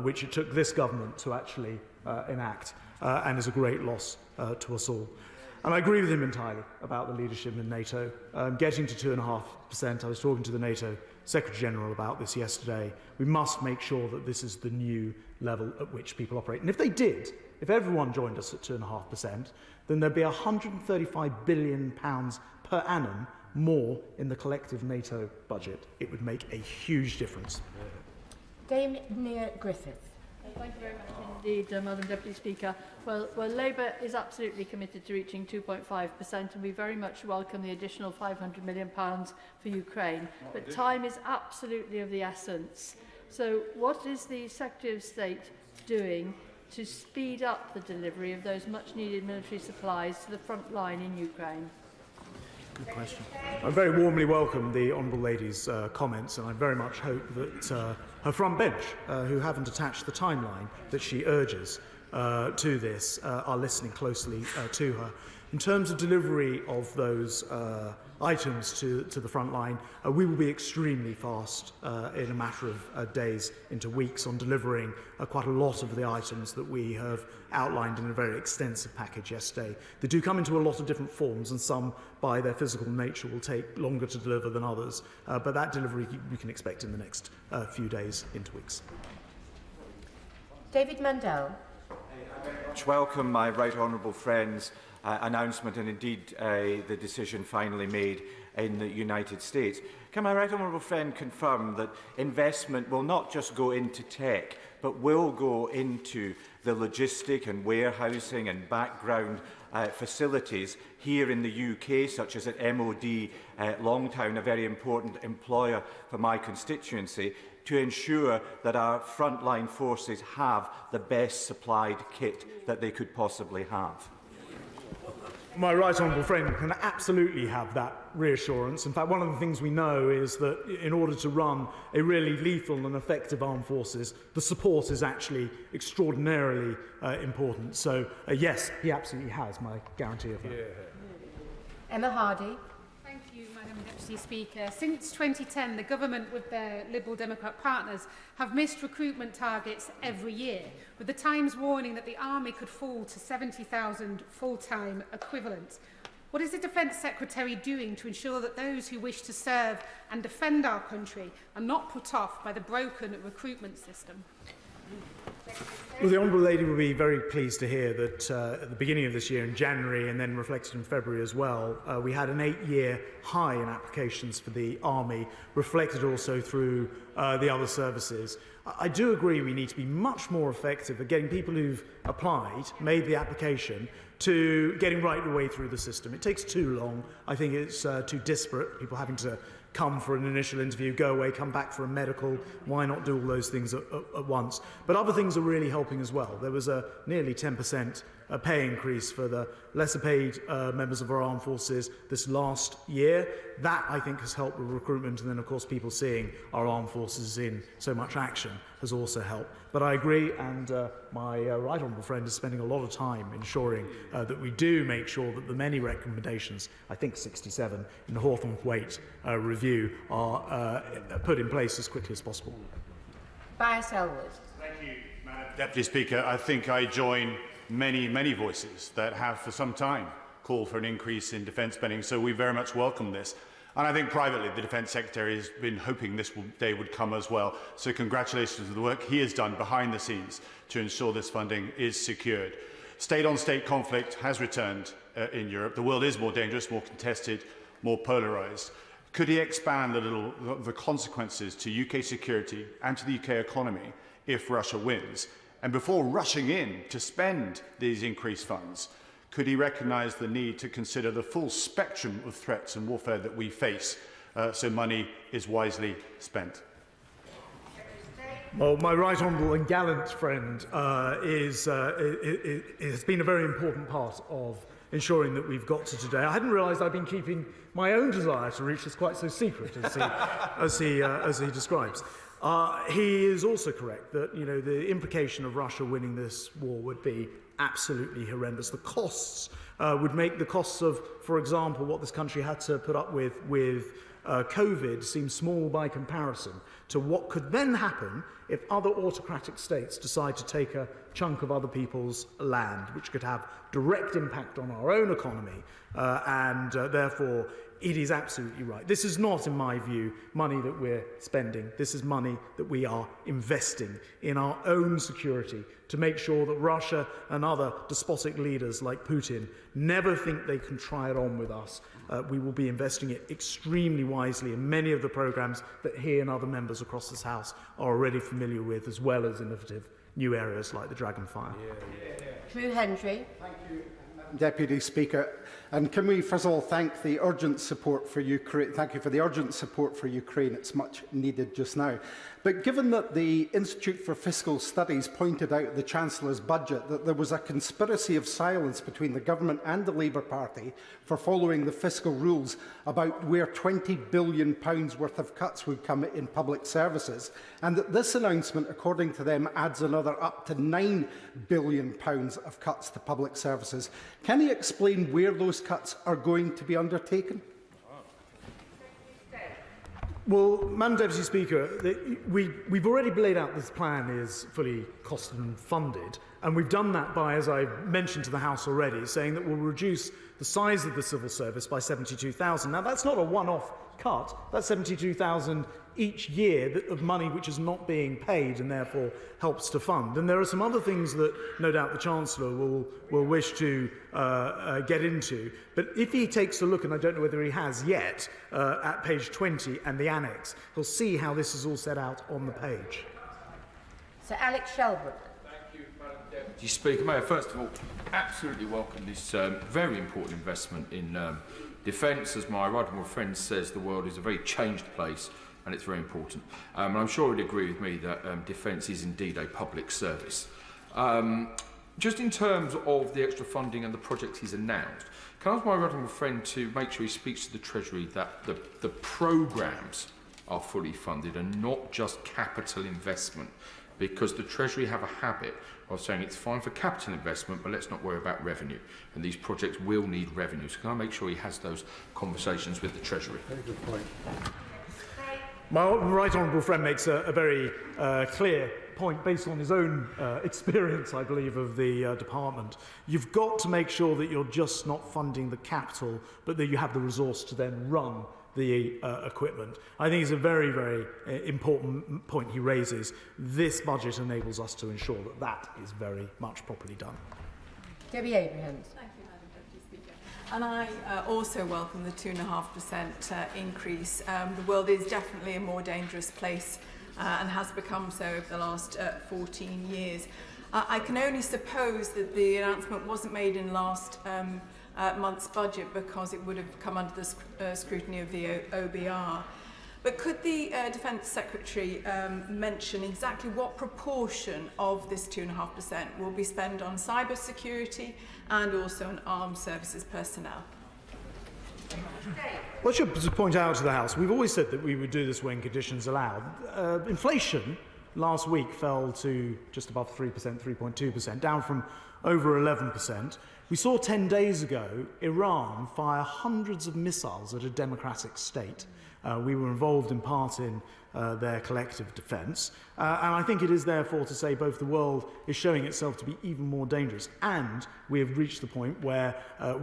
which it took this government to actually enact, and is a great loss to us all. And I agree with him entirely about the leadership in NATO. Getting to 2.5%, I was talking to the NATO Secretary-General about this yesterday. We must make sure that this is the new level at which people operate. And if they did, if everyone joined us at 2.5%, then there'd be £135 billion per annum more in the collective NATO budget. It would make a huge difference. Dame Nia Griffith. Thank you very much indeed, Madam Deputy Speaker. Well, Labour is absolutely committed to reaching 2.5%, and we very much welcome the additional £500 million for Ukraine. But time is absolutely of the essence. So what is the Secretary of State doing to speed up the delivery of those much-needed military supplies to the front line in Ukraine? Good question. I very warmly welcome the Honourable Lady's comments, and I very much hope that her front bench, who haven't attached the timeline that she urges to this, are listening closely to her. In terms of delivery of those items to the front line, we will be extremely fast in a matter of days into weeks on delivering quite a lot of the items that we have outlined in a very extensive package yesterday. They do come into a lot of different forms, and some, by their physical nature, will take longer to deliver than others. But that delivery we can expect in the next few days into weeks. David Mandel. Welcome my right honourable friend's announcement and indeed the decision finally made in the United States. Can my right honourable friend confirm that investment will not just go into tech, but will go into the logistic and warehousing and background facilities here in the UK, such as at MOD Longtown, a very important employer for my constituency, to ensure that our frontline forces have the best supplied kit that they could possibly have? My right honourable friend can absolutely have that reassurance. In fact, one of the things we know is that in order to run a really lethal and effective armed forces, the support is actually extraordinarily important. So, yes, he absolutely has my guarantee of that. Emma Hardy. Thank you, Madam Deputy Speaker. Since 2010, the government, with their Liberal Democrat partners, have missed recruitment targets every year, with the Times warning that the army could fall to 70,000 full-time equivalents. What is the Defence Secretary doing to ensure that those who wish to serve and defend our country are not put off by the broken recruitment system? Well, the Honourable Lady will be very pleased to hear that at the beginning of this year, in January, and then reflected in February as well, we had an 8-year high in applications for the Army, reflected also through the other services. I do agree we need to be much more effective at getting people who've applied, made the application, to getting right the way through the system. It takes too long. I think it's too disparate, people having to come for an initial interview, go away, come back for a medical. Why not do all those things at once? But other things are really helping as well. There was a nearly 10% pay increase for the lesser paid members of our armed forces this last year. That, I think, has helped with recruitment. And then, of course, people seeing our armed forces in so much action has also helped. But I agree, and my right honourable friend is spending a lot of time ensuring that we do make sure that the many recommendations, I think 67, in the Hawthorne-Waite review are put in place as quickly as possible. Bias Elwood. Thank you, Madam Deputy Speaker. I think I join many voices that have for some time called for an increase in defence spending, so we very much welcome this. And I think privately the Defence Secretary has been hoping this day would come as well. So congratulations to the work he has done behind the scenes to ensure this funding is secured. State-on-state conflict has returned in Europe. The world is more dangerous, more contested, more polarised. Could he expand a little the consequences to UK security and to the UK economy if Russia wins? And before rushing in to spend these increased funds, could he recognise the need to consider the full spectrum of threats and warfare that we face so money is wisely spent? Well, my right honourable and gallant friend has been a very important part of ensuring that we've got to today. I hadn't realised I'd been keeping my own desire to reach this quite so secret as he describes. He is also correct that the implication of Russia winning this war would be absolutely horrendous. The costs would make the costs of, for example, what this country had to put up with COVID seem small by comparison to what could then happen if other autocratic states decide to take a chunk of other people's land, which could have direct impact on our own economy, and therefore it is absolutely right. This is not, in my view, money that we're spending. This is money that we are investing in our own security to make sure that Russia and other despotic leaders like Putin never think they can try it on with us. We will be investing it extremely wisely in many of the programmes that he and other members across this House are already familiar with, as well as innovative new areas like the Dragonfire. Drew Hendry. Thank you, Deputy Speaker. And can we first of all thank the urgent support for Ukraine? Thank you for the urgent support for Ukraine. It's much needed just now. But given that the Institute for Fiscal Studies pointed out the Chancellor's budget that there was a conspiracy of silence between the government and the Labour Party for following the fiscal rules about where £20 billion worth of cuts would come in public services, and that this announcement, according to them, adds another up to £9 billion of cuts to public services, can he explain where those cuts are going to be undertaken? Well, Madam Deputy Speaker, we've already laid out this plan is fully costed and funded, and we've done that by, as I mentioned to the House already, saying that we'll reduce the size of the civil service by 72,000. Now, that's not a one-off cut. That's 72,000 each year of money which is not being paid and therefore helps to fund. And there are some other things that no doubt the Chancellor will wish to get into. But if he takes a look, and I don't know whether he has yet, at page 20 and the annex, he'll see how this is all set out on the page. Sir Alex Shelbrooke. Deputy Speaker, may I first of all absolutely welcome this very important investment in defence. As my right honourable friend says, the world is a very changed place and it's very important. And I'm sure he'd agree with me that defence is indeed a public service. Just in terms of the extra funding and the projects he's announced, can I ask my right honourable friend to make sure he speaks to the Treasury that the programmes are fully funded and not just capital investment? Because the Treasury have a habit of saying it's fine for capital investment, but let's not worry about revenue. And these projects will need revenue. So can I make sure he has those conversations with the Treasury? Very good point. My right honourable friend makes a very clear point based on his own experience, I believe, of the department. You've got to make sure that you're just not funding the capital, but that you have the resource to then run the equipment. I think it's a very, very important point he raises. This budget enables us to ensure that that is very much properly done. Debbie Abrahams. Thank you, Madam Deputy Speaker. And I also welcome the 2.5% increase. The world is definitely a more dangerous place and has become so over the last 14 years. I can only suppose that the announcement wasn't made in last month's budget because it would have come under the scrutiny of the OBR. But could the Defence Secretary mention exactly what proportion of this 2.5% will be spent on cyber security and also on armed services personnel? Well, I should point out to the House, we've always said that we would do this when conditions allowed. Inflation last week fell to just above 3%, 3.2%, down from over 11%. We saw 10 days ago Iran fire hundreds of missiles at a democratic state. We were involved in part in their collective defence. And I think it is therefore to say both the world is showing itself to be even more dangerous and we have reached the point where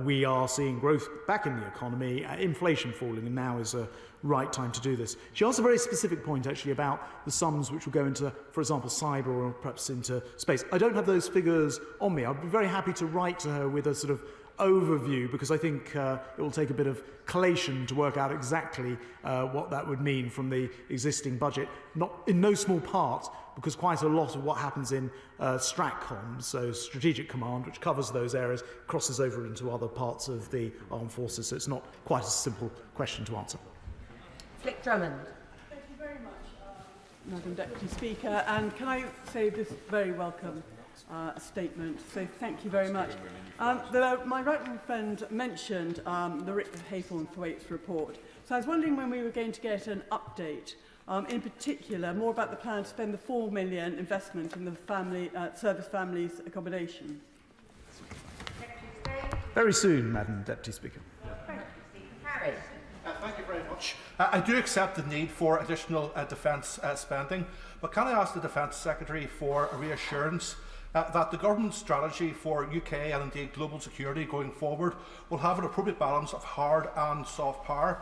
we are seeing growth back in the economy, inflation falling, and now is a right time to do this. She asked a very specific point actually about the sums which will go into, for example, cyber or perhaps into space. I don't have those figures on me. I'd be very happy to write to her with a sort of overview because I think it will take a bit of collation to work out exactly what that would mean from the existing budget, not in no small part because quite a lot of what happens in STRATCOM, so Strategic Command, which covers those areas, crosses over into other parts of the armed forces, so it's not quite a simple question to answer. Flick Drummond. Thank you very much, Madam Deputy Speaker, and can I say this very welcome statement, so thank you very much. My right honourable friend mentioned the Rick Haythorne-Thwaites report, so I was wondering when we were going to get an update, in particular more about the plan to spend the £4 million investment in the service families accommodation. Very soon, Madam Deputy Speaker. Harry. Thank you very much. I do accept the need for additional defence spending, but can I ask the Defence Secretary for a reassurance that the government's strategy for UK and indeed global security going forward will have an appropriate balance of hard and soft power?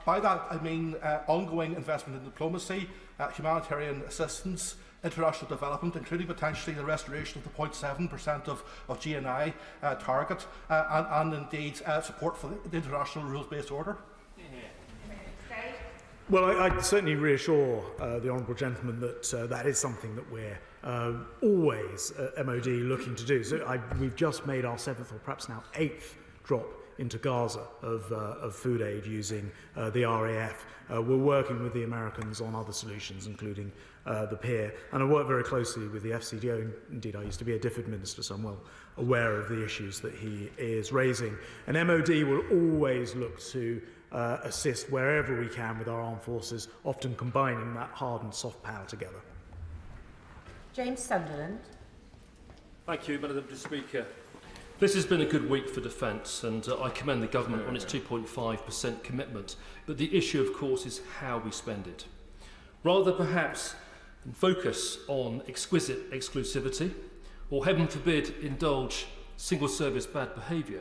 By that I mean ongoing investment in diplomacy, humanitarian assistance, international development, including potentially the restoration of the 0.7% of GNI target, and indeed support for the international rules-based order. Well, I certainly reassure the honourable gentleman that that is something that we're always at MOD looking to do. So we've just made our 7th or perhaps now 8th drop into Gaza of food aid using the RAF. We're working with the Americans on other solutions, including the PIR, and I work very closely with the FCDO. Indeed, I used to be a DFID minister, so I'm well aware of the issues that he is raising. And MOD will always look to assist wherever we can with our armed forces, often combining that hard and soft power together. James Sunderland. Thank you, Madam Speaker. This has been a good week for defence, and I commend the government on its 2.5% commitment. But the issue, of course, is how we spend it. Rather perhaps focus on exquisite exclusivity, or heaven forbid, indulge single-service bad behaviour,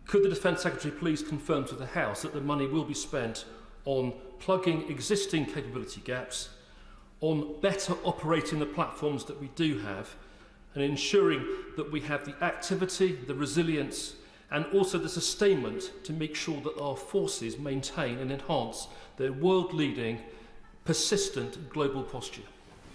could the Defence Secretary please confirm to the House that the money will be spent on plugging existing capability gaps, on better operating the platforms that we do have, and ensuring that we have the activity, the resilience, and also the sustainment to make sure that our forces maintain and enhance their world-leading, persistent global posture?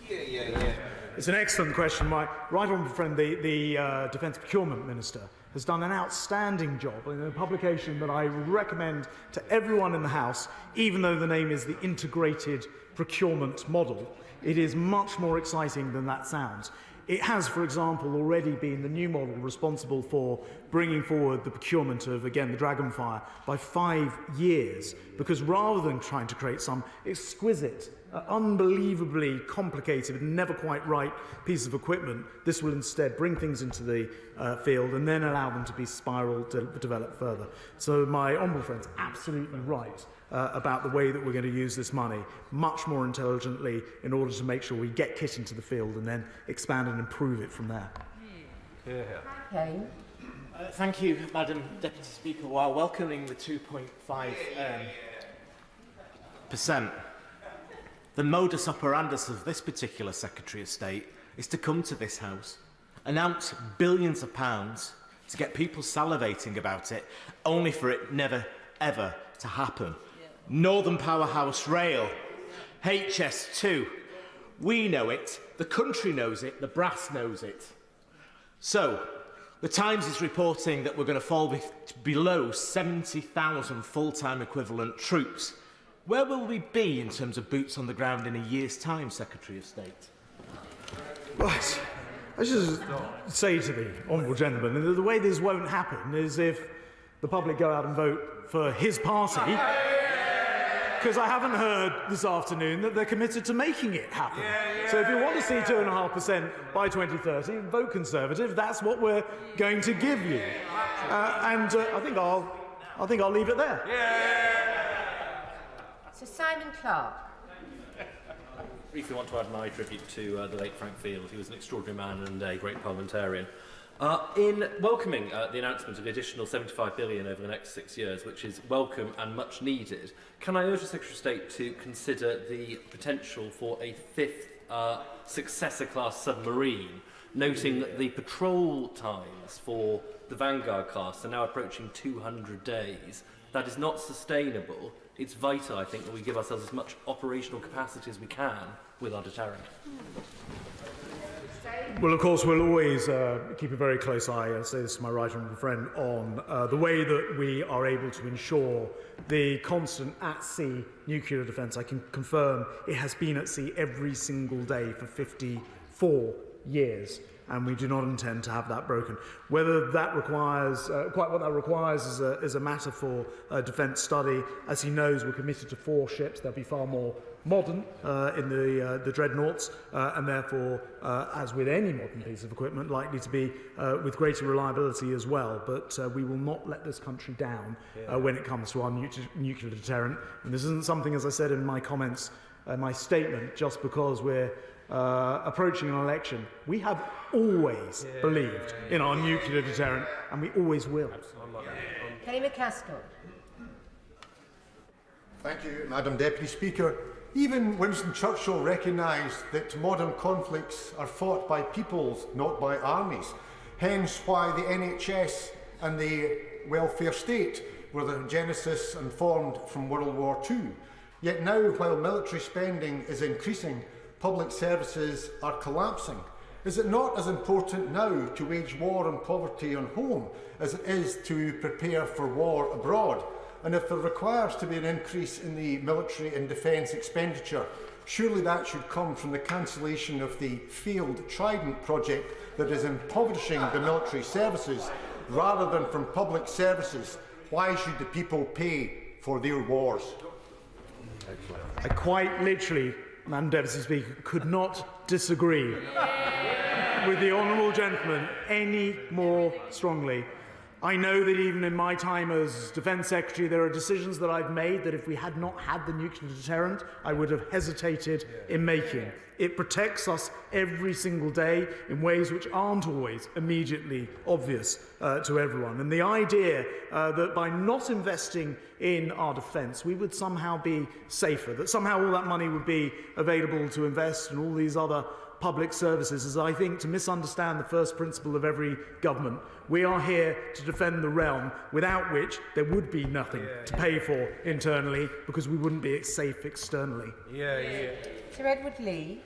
It's an excellent question. My right honourable friend, the Defence Procurement Minister, has done an outstanding job in a publication that I recommend to everyone in the House, even though the name is the Integrated Procurement Model. It is much more exciting than that sounds. It has, for example, already been the new model responsible for bringing forward the procurement of, again, the Dragonfire by 5 years, because rather than trying to create some exquisite, unbelievably complicated, never quite right piece of equipment, this will instead bring things into the field and then allow them to be spiraled, developed further. So my honourable friend's absolutely right about the way that we're going to use this money much more intelligently in order to make sure we get kit into the field and then expand and improve it from there. Okay. Thank you, Madam Deputy Speaker. While welcoming the 2.5 The modus operandus of this particular Secretary of State is to come to this House, announce billions of pounds to get people salivating about it, only for it never, ever to happen. Northern Powerhouse Rail, HS2, we know it, the country knows it, the brass knows it. So, the Times is reporting that we're going to fall below 70,000 full-time equivalent troops. Where will we be in terms of boots on the ground in a year's time, Secretary of State? Right. I should say to the honourable gentleman that the way this won't happen is if the public go out and vote for his party, because I haven't heard this afternoon that they're committed to making it happen. So if you want to see 2.5% by 2030, vote Conservative. That's what we're going to give you. I think I'll leave it there. Sir Simon Clarke. Briefly want to add my tribute to the late Frank Field. He was an extraordinary man and a great parliamentarian. In welcoming the announcement of the additional £75 billion over the next 6 years, which is welcome and much needed, can I urge the Secretary of State to consider the potential for a fifth successor-class submarine, noting that the patrol times for the Vanguard class are now approaching 200 days. That is not sustainable. It's vital, I think, that we give ourselves as much operational capacity as we can with our deterrent. Well, of course, we'll always keep a very close eye, I say this to my right honourable friend, on the way that we are able to ensure the constant at-sea nuclear defence. I can confirm it has been at sea every single day for 54 years, and we do not intend to have that broken. Whether that requires, quite what that requires is a matter for defence study. As he knows, we're committed to 4 ships. They'll be far more modern in the dreadnoughts, and therefore, as with any modern piece of equipment, likely to be with greater reliability as well. But we will not let this country down when it comes to our nuclear deterrent. And this isn't something, as I said in my comments, my statement, just because we're approaching an election. We have always believed in our nuclear deterrent, and we always will. Kenny McCaskill. Thank you, Madam Deputy Speaker. Even Winston Churchill recognised that modern conflicts are fought by peoples, not by armies. Hence why the NHS and the welfare state were the genesis and formed from World War II. Yet now, while military spending is increasing, public services are collapsing. Is it not as important now to wage war on poverty on home as it is to prepare for war abroad? And if there requires to be an increase in the military and defence expenditure, surely that should come from the cancellation of the failed Trident project that is impoverishing the military services, rather than from public services. Why should the people pay for their wars? I quite literally, Madam Deputy Speaker, could not disagree with the honourable gentleman any more strongly. I know that even in my time as Defence Secretary, there are decisions that I've made that if we had not had the nuclear deterrent, I would have hesitated in making. It protects us every single day in ways which aren't always immediately obvious to everyone. And the idea that by not investing in our defence, we would somehow be safer, that somehow all that money would be available to invest in all these other public services is, I think, to misunderstand the first principle of every government. We are here to defend the realm, without which there would be nothing to pay for internally, because we wouldn't be safe externally. Sir Edward Lee.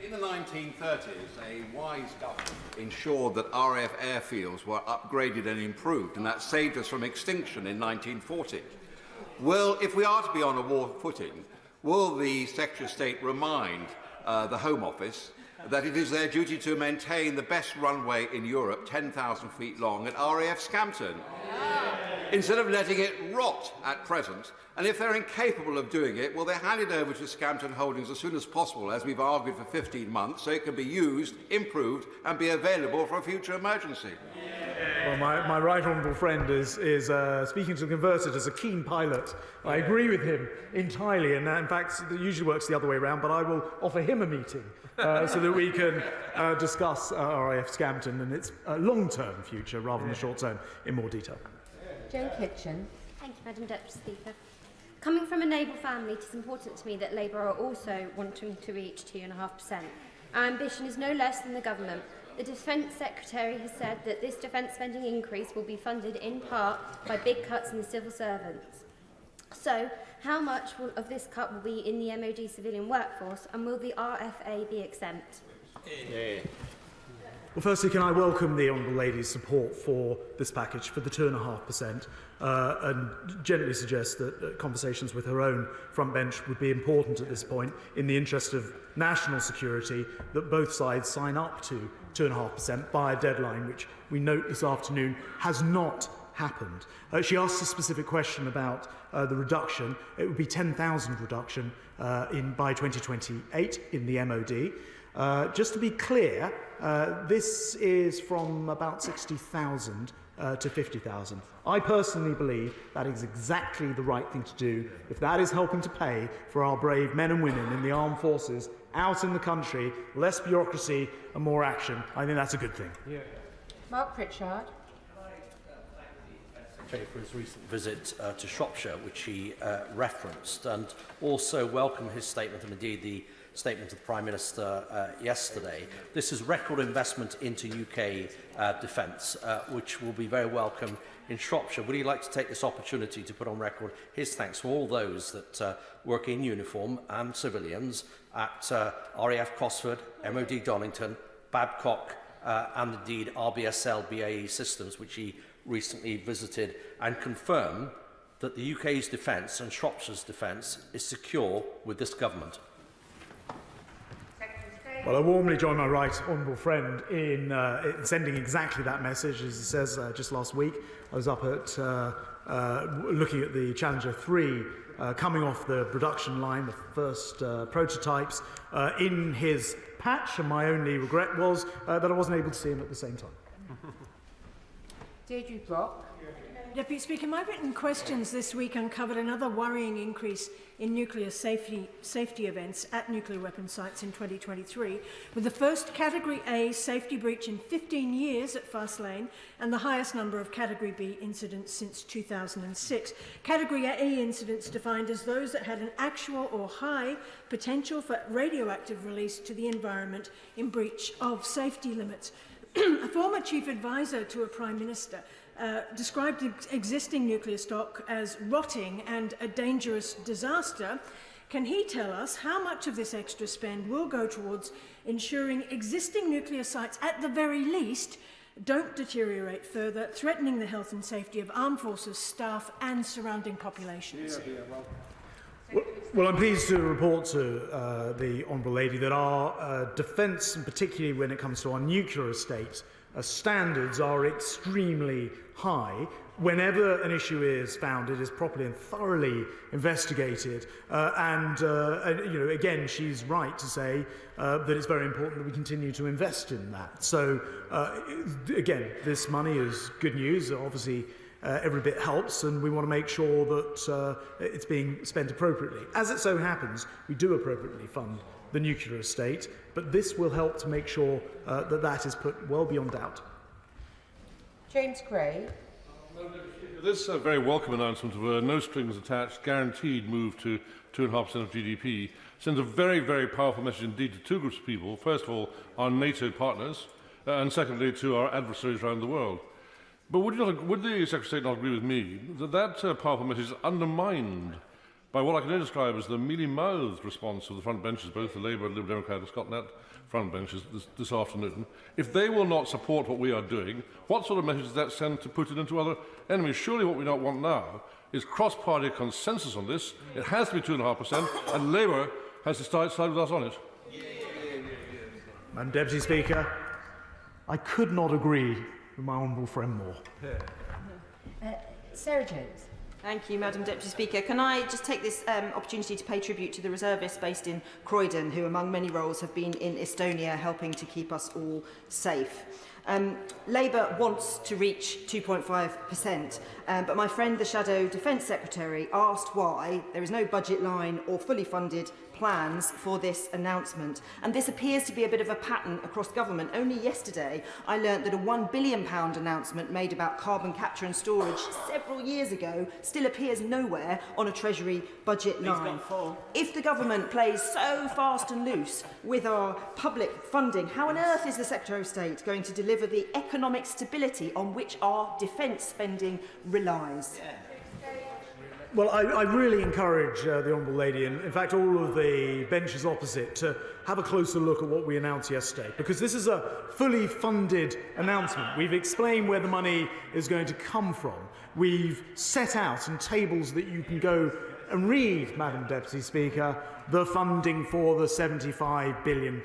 In the 1930s, a wise government ensured that RAF airfields were upgraded and improved, and that saved us from extinction in 1940. Well, if we are to be on a war footing, will the Secretary of State remind the Home Office that it is their duty to maintain the best runway in Europe, 10,000 feet long, at RAF Scampton, instead of letting it rot at present? And if they're incapable of doing it, will they hand it over to Scampton Holdings as soon as possible, as we've argued for 15 months, so it can be used, improved, and be available for a future emergency? Well, my right honourable friend is speaking to the converted as a keen pilot. I agree with him entirely, and in fact, it usually works the other way around, but I will offer him a meeting so that we can discuss RAF Scampton and its long-term future rather than the short-term in more detail. Jane Kitchen. Thank you, Madam Deputy Speaker. Coming from a Labour family, it is important to me that Labour are also wanting to reach 2.5%. Our ambition is no less than the government. The Defence Secretary has said that this defence spending increase will be funded in part by big cuts in the civil servants. So, how much of this cut will be in the MOD civilian workforce, and will the RFA be exempt? Well, firstly, can I welcome the Honourable Lady's support for this package, for the 2.5%, and gently suggest that conversations with her own front bench would be important at this point in the interest of national security, that both sides sign up to 2.5% by a deadline, which we note this afternoon has not happened. She asked a specific question about the reduction. It would be 10,000 reduction by 2028 in the MOD. Just to be clear, this is from about 60,000 to 50,000. I personally believe that is exactly the right thing to do. If that is helping to pay for our brave men and women in the armed forces out in the country, less bureaucracy and more action, I think that's a good thing. Yeah. Mark Pritchard. For his recent visit to Shropshire, which he referenced, and also welcome his statement, and indeed the statement of the Prime Minister yesterday. This is record investment into UK defence, which will be very welcome in Shropshire. Would he like to take this opportunity to put on record his thanks for all those that work in uniform and civilians at RAF Cosford, MOD Donington, Babcock, and indeed RBSL BAE Systems, which he recently visited, and confirm that the UK's defence and Shropshire's defence is secure with this government? Well, I warmly join my right honourable friend in sending exactly that message. As he says, just last week, I was up at looking at the Challenger 3 coming off the production line, the first prototypes, in his patch, and my only regret was that I wasn't able to see him at the same time. Deirdre Brock. Deputy Speaker, my written questions this week uncovered another worrying increase in nuclear safety events at nuclear weapon sites in 2023, with the first Category A safety breach in 15 years at Fast Lane and the highest number of Category B incidents since 2006. Category A incidents defined as those that had an actual or high potential for radioactive release to the environment in breach of safety limits. A former chief advisor to a prime minister described existing nuclear stock as rotting and a dangerous disaster. Can he tell us how much of this extra spend will go towards ensuring existing nuclear sites, at the very least, don't deteriorate further, threatening the health and safety of armed forces, staff and surrounding populations? Well, I'm pleased to report to the Honourable Lady that our defence, and particularly when it comes to our nuclear estate, standards are extremely high. Whenever an issue is found, it is properly and thoroughly investigated. Again, she's right to say that it's very important that we continue to invest in that. So, again, this money is good news. Obviously, every bit helps, and we want to make sure that it's being spent appropriately. As it so happens, we do appropriately fund the nuclear estate, but this will help to make sure that that is put well beyond doubt. James Gray. This very welcome announcement of a no-strings-attached, guaranteed move to 2.5% of GDP sends a very, very powerful message indeed to two groups of people. First of all, our NATO partners, and secondly, to our adversaries around the world. But would the Secretary of State not agree with me that that powerful message is undermined by what I can only describe as the mealy-mouthed response of the front benches, both the Labour and Liberal Democrat and Scotland front benches this afternoon? If they will not support what we are doing, what sort of message does that send to Putin and to other enemies? Surely what we don't want now is cross-party consensus on this. It has to be 2.5%, and Labour has to side with us on it. Madam Deputy Speaker, I could not agree with my honourable friend more. Sarah Jones. Thank you, Madam Deputy Speaker. Can I just take this opportunity to pay tribute to the reservists based in Croydon, who among many roles have been in Estonia helping to keep us all safe. Labour wants to reach 2.5%, but my friend, the Shadow Defence Secretary, asked why there is no budget line or fully funded plans for this announcement. And this appears to be a bit of a pattern across government. Only yesterday, I learnt that a £1 billion announcement made about carbon capture and storage several years ago still appears nowhere on a Treasury budget line. If the government plays so fast and loose with our public funding, how on earth is the Secretary of State going to deliver the economic stability on which our defence spending relies? Well, I really encourage the Honourable Lady, and in fact all of the benches opposite, to have a closer look at what we announced yesterday, because this is a fully funded announcement. We've explained where the money is going to come from. We've set out in tables that you can go and read, Madam Deputy Speaker, the funding for the £75 billion.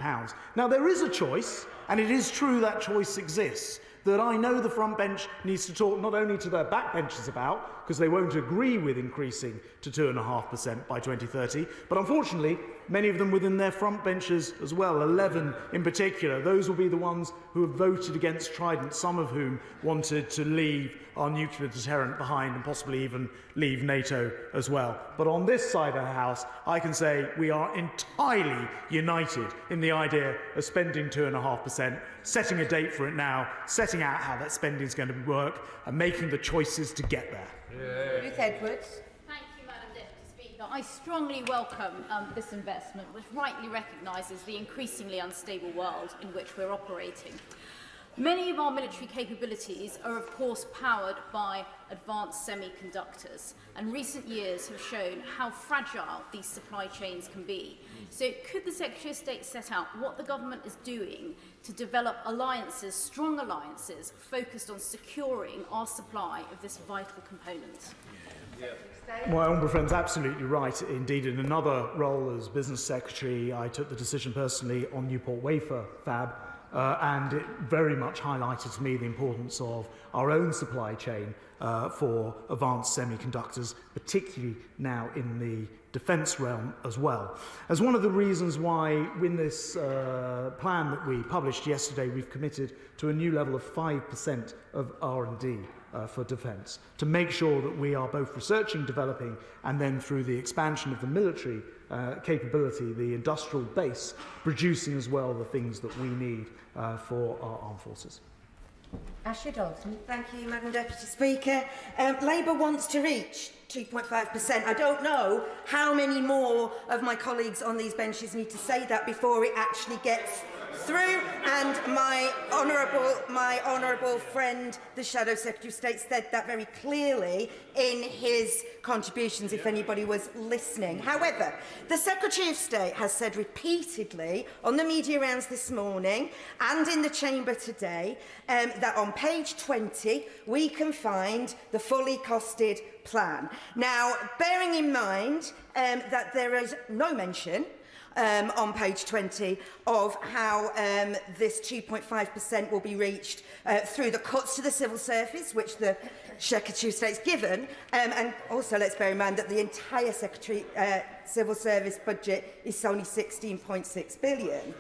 Now, there is a choice, and it is true that choice exists, that I know the front bench needs to talk not only to their backbenchers about, because they won't agree with increasing to 2.5% by 2030, but unfortunately, many of them within their front benches as well, 11 in particular. Those will be the ones who have voted against Trident, some of whom wanted to leave our nuclear deterrent behind and possibly even leave NATO as well. But on this side of the House, I can say we are entirely united in the idea of spending 2.5%, setting a date for it now, setting out how that spending is going to work, and making the choices to get there. Ruth Edwards. Thank you, Madam Deputy Speaker. I strongly welcome this investment, which rightly recognises the increasingly unstable world in which we're operating. Many of our military capabilities are, of course, powered by advanced semiconductors, and recent years have shown how fragile these supply chains can be. So could the Secretary of State set out what the government is doing to develop alliances, strong alliances, focused on securing our supply of this vital component? My honourable friend's absolutely right. Indeed, in another role as Business Secretary, I took the decision personally on Newport wafer fab, and it very much highlighted to me the importance of our own supply chain for advanced semiconductors, particularly now in the defence realm as well. As one of the reasons why in this plan that we published yesterday, we've committed to a new level of 5% of R&D for defence, to make sure that we are both researching, developing, and then through the expansion of the military capability, the industrial base, producing as well the things that we need for our armed forces. Ashley Dalton. Thank you, Madam Deputy Speaker. Labour wants to reach 2.5%. I don't know how many more of my colleagues on these benches need to say that before it actually gets through, and my honourable friend, the Shadow Secretary of State, said that very clearly in his contributions, if anybody was listening. However, the Secretary of State has said repeatedly on the media rounds this morning and in the chamber today that on page 20 we can find the fully costed plan. Now, bearing in mind that there is no mention on page 20 of how this 2.5% will be reached through the cuts to the civil service, which the Secretary of State's given, and also let's bear in mind that the entire civil service budget is only 16.6 billion.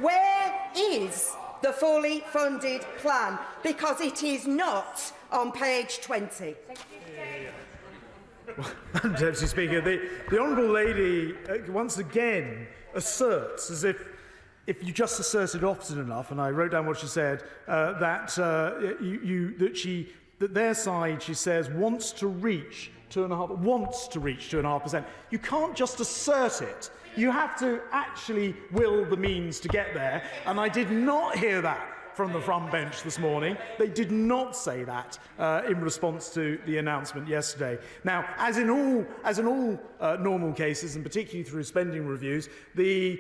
Where is the fully funded plan? Because it is not on page 20. Madam Deputy Speaker, the Honourable Lady once again asserts, as if you just asserted often enough, and I wrote down what she said, that their side, she says, wants to reach 2.5%. You can't just assert it. You have to actually will the means to get there, and I did not hear that from the front bench this morning. They did not say that in response to the announcement yesterday. Now, as in all normal cases, and particularly through spending reviews, the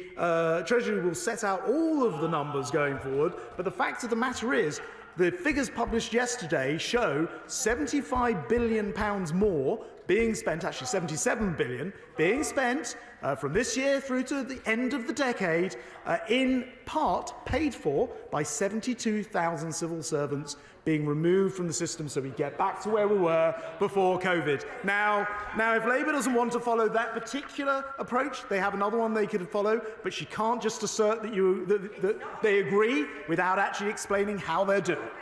Treasury will set out all of the numbers going forward, but the fact of the matter is, the figures published yesterday show £75 billion more being spent, actually 77 billion, being spent from this year through to the end of the decade, in part paid for by 72,000 civil servants being removed from the system so we get back to where we were before COVID. Now if Labour doesn't want to follow that particular approach, they have another one they could follow, but she can't just assert that they agree without actually explaining how they're doing it.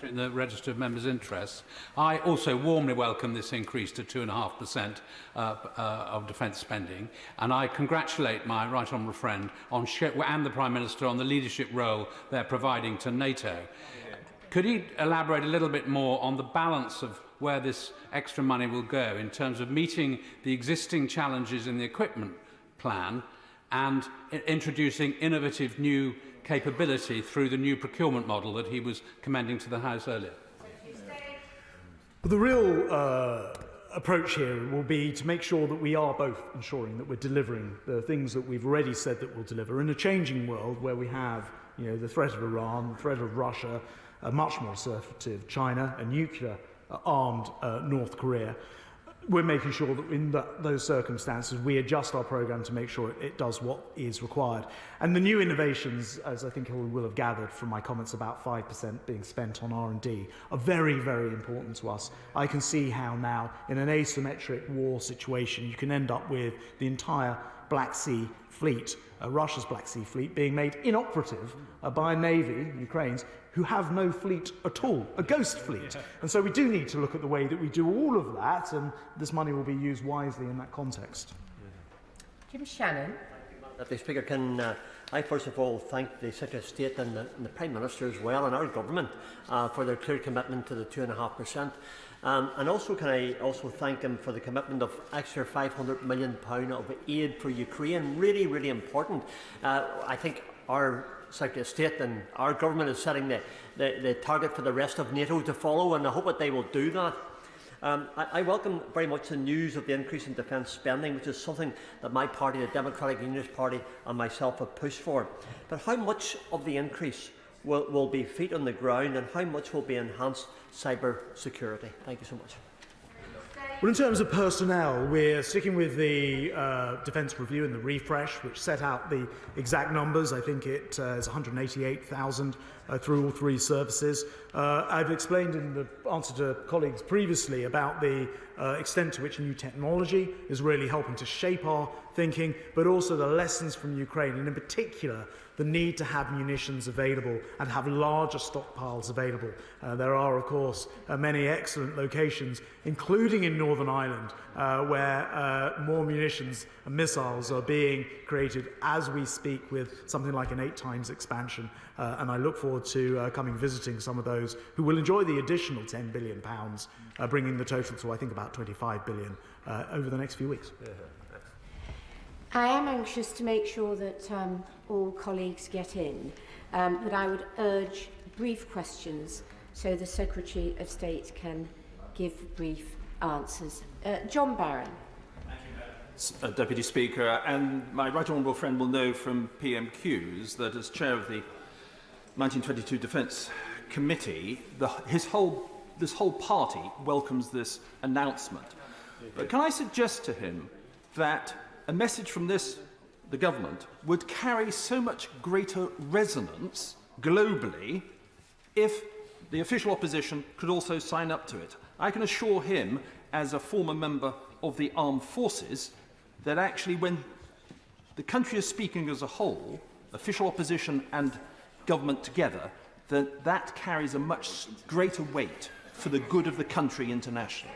in the Register of Members' Interests. I also warmly welcome this increase to 2.5% of defence spending, and I congratulate my right honourable friend and the Prime Minister on the leadership role they're providing to NATO. Could he elaborate a little bit more on the balance of where this extra money will go in terms of meeting the existing challenges in the equipment plan and introducing innovative new capability through the new procurement model that he was commending to the House earlier? The real approach here will be to make sure that we are both ensuring that we're delivering the things that we've already said that we'll deliver in a changing world where we have, the threat of Iran, the threat of Russia, a much more assertive China, a nuclear armed North Korea. We're making sure that in those circumstances we adjust our programme to make sure it does what is required. And the new innovations, as I think you will have gathered from my comments about 5% being spent on R&D, are very, very important to us. I can see how now, in an asymmetric war situation, you can end up with the entire Black Sea fleet, Russia's Black Sea fleet, being made inoperative by a navy, Ukraine's, who have no fleet at all, a ghost fleet. And so we do need to look at the way that we do all of that, and this money will be used wisely in that context. Jim Shannon. Deputy Speaker, can I first of all thank the Secretary of State and the Prime Minister as well, and our government for their clear commitment to the 2.5%. And also can I also thank him for the commitment of extra £500 million of aid for Ukraine. Really, really important. I think our Secretary of State and our government is setting the target for the rest of NATO to follow, and I hope that they will do that. I welcome very much the news of the increase in defence spending, which is something that my party, the Democratic Unionist Party, and myself have pushed for. But how much of the increase will be feet on the ground, and how much will be enhanced cyber security? Thank you so much. Well, in terms of personnel, we're sticking with the Defence Review and the refresh, which set out the exact numbers. I think it is 188,000 through all three services. I've explained in the answer to colleagues previously about the extent to which new technology is really helping to shape our thinking, but also the lessons from Ukraine, and in particular, the need to have munitions available and have larger stockpiles available. There are, of course, many excellent locations, including in Northern Ireland, where more munitions and missiles are being created as we speak, with something like an 8 times expansion. And I look forward to coming visiting some of those who will enjoy the additional £10 billion, bringing the total to, I think, about £25 billion over the next few weeks. I am anxious to make sure that all colleagues get in, but I would urge brief questions so the Secretary of State can give brief answers. John Barron. Deputy Speaker, and my right honourable friend will know from PMQs that as chair of the 1922 Defence Committee, this whole party welcomes this announcement. But can I suggest to him that a message from the government, would carry so much greater resonance globally if the official opposition could also sign up to it? I can assure him, as a former member of the armed forces, that actually when the country is speaking as a whole, official opposition and government together, that carries a much greater weight for the good of the country internationally.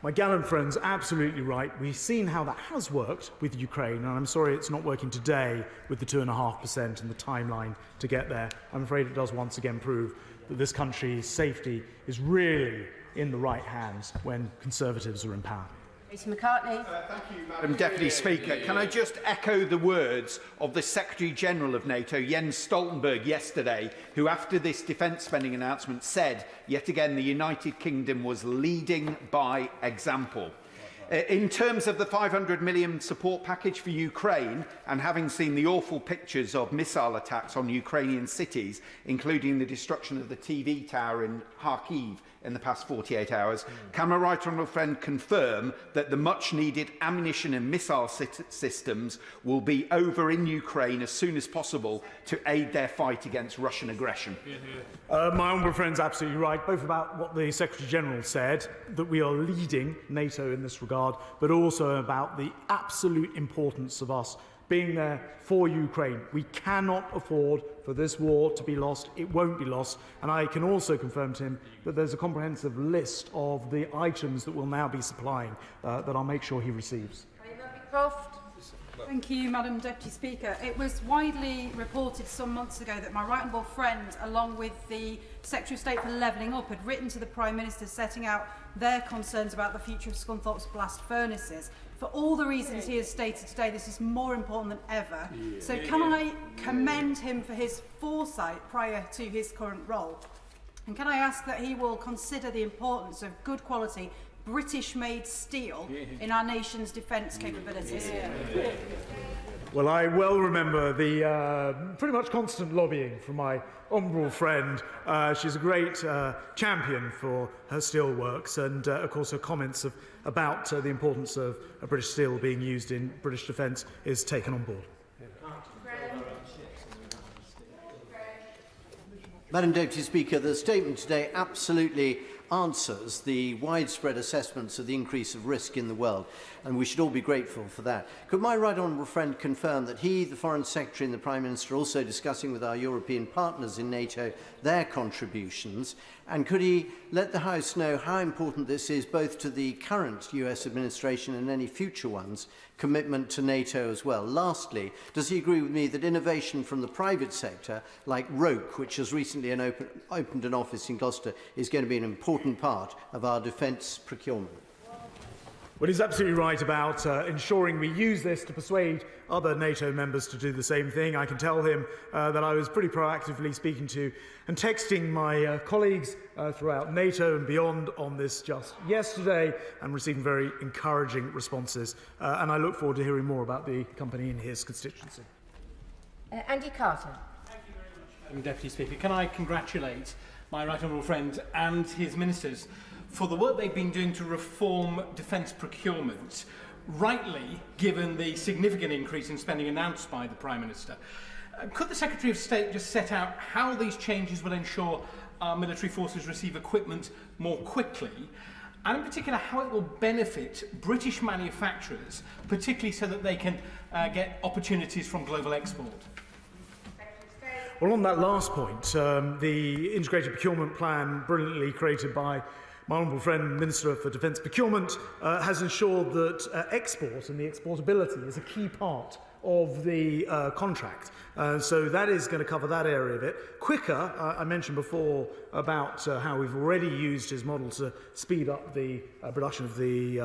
My gallant friend's absolutely right. We've seen how that has worked with Ukraine, and I'm sorry it's not working today with the 2.5% and the timeline to get there. I'm afraid it does once again prove that this country's safety is really in the right hands when Conservatives are in power. Tracy McCartney. Thank you, Madam Deputy Speaker. Can I just echo the words of the Secretary-General of NATO, Jens Stoltenberg, yesterday, who, after this defence spending announcement, said, yet again, the United Kingdom was leading by example. In terms of the £500 million support package for Ukraine, and having seen the awful pictures of missile attacks on Ukrainian cities, including the destruction of the TV tower in Kharkiv in the past 48 hours, can my right honourable friend confirm that the much-needed ammunition and missile systems will be over in Ukraine as soon as possible to aid their fight against Russian aggression? My honourable friend's absolutely right, both about what the Secretary-General said, that we are leading NATO in this regard, but also about the absolute importance of us being there for Ukraine. We cannot afford for this war to be lost. It won't be lost. And I can also confirm to him that there's a comprehensive list of the items that we'll now be supplying that I'll make sure he receives. Thank you, Madam Deputy Speaker. It was widely reported some months ago that my right honourable friend, along with the Secretary of State for Levelling Up, had written to the Prime Minister setting out their concerns about the future of Scunthorpe's blast furnaces. For all the reasons he has stated today, this is more important than ever. So can I commend him for his foresight prior to his current role? And can I ask that he will consider the importance of good quality British-made steel in our nation's defence capabilities? Well, I well remember the pretty much constant lobbying from my honourable friend. She's a great champion for her steelworks, and of course her comments about the importance of British steel being used in British defence is taken on board. Madam Deputy Speaker, the statement today absolutely answers the widespread assessments of the increase of risk in the world, and we should all be grateful for that. Could my right honourable friend confirm that he, the Foreign Secretary and the Prime Minister are also discussing with our European partners in NATO their contributions, and could he let the House know how important this is both to the current US administration and any future ones' commitment to NATO as well? Lastly, does he agree with me that innovation from the private sector, like Roke, which has recently opened an office in Gloucester, is going to be an important part of our defence procurement? Well, he's absolutely right about ensuring we use this to persuade other NATO members to do the same thing. I can tell him that I was pretty proactively speaking to and texting my colleagues throughout NATO and beyond on this just yesterday, and receiving very encouraging responses. And I look forward to hearing more about the company in his constituency. Andy Carter. Thank you very much, Madam Deputy Speaker. Can I congratulate my right honourable friend and his ministers for the work they've been doing to reform defence procurement, rightly given the significant increase in spending announced by the Prime Minister. Could the Secretary of State just set out how these changes will ensure our military forces receive equipment more quickly, and in particular how it will benefit British manufacturers, particularly so that they can get opportunities from global export? Well, on that last point, the integrated procurement plan, brilliantly created by my honourable friend, Minister for Defence Procurement, has ensured that export and the exportability is a key part of the contract. So that is going to cover that area of it. Quicker, I mentioned before about how we've already used his model to speed up the production of the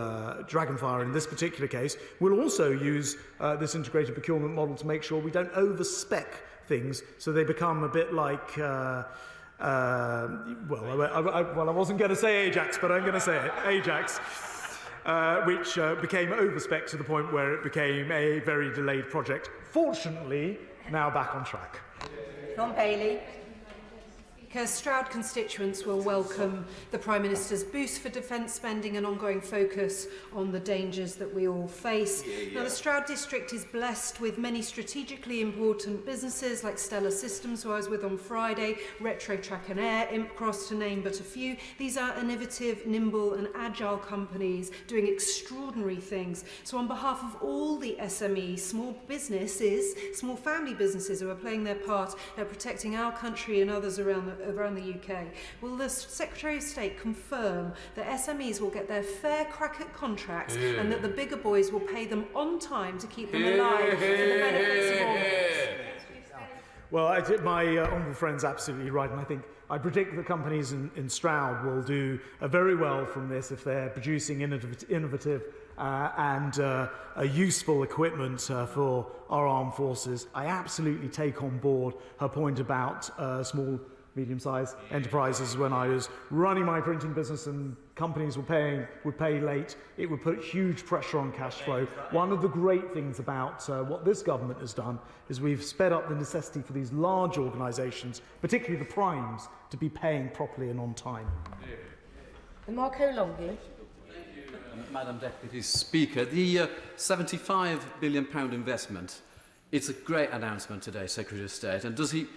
Dragonfire in this particular case. We'll also use this integrated procurement model to make sure we don't over-spec things so they become a bit like... I wasn't going to say Ajax, but I'm going to say it. Ajax, which became overspec to the point where it became a very delayed project. Fortunately, now back on track. John Bailey. Stroud constituents will welcome the Prime Minister's boost for defence spending and ongoing focus on the dangers that we all face. Now, the Stroud district is blessed with many strategically important businesses like Stellar Systems, who I was with on Friday, Retro Track and Air, Impcross, to name but a few. These are innovative, nimble and agile companies doing extraordinary things. So on behalf of all the SMEs, small businesses, small family businesses who are playing their part at protecting our country and others around the UK, will the Secretary of State confirm that SMEs will get their fair crack at contracts and that the bigger boys will pay them on time to keep them alive for the benefits of all? Well, my honourable friend's absolutely right, and I predict that companies in Stroud will do very well from this if they're producing innovative and useful equipment for our armed forces. I absolutely take on board her point about small, medium-sized enterprises. When I was running my printing business and companies would pay late, it would put huge pressure on cash flow. One of the great things about what this government has done is we've sped up the necessity for these large organisations, particularly the primes, to be paying properly and on time. Marco Longley. Madam Deputy Speaker, the £75 billion investment, it's a great announcement today, Secretary of State, and does he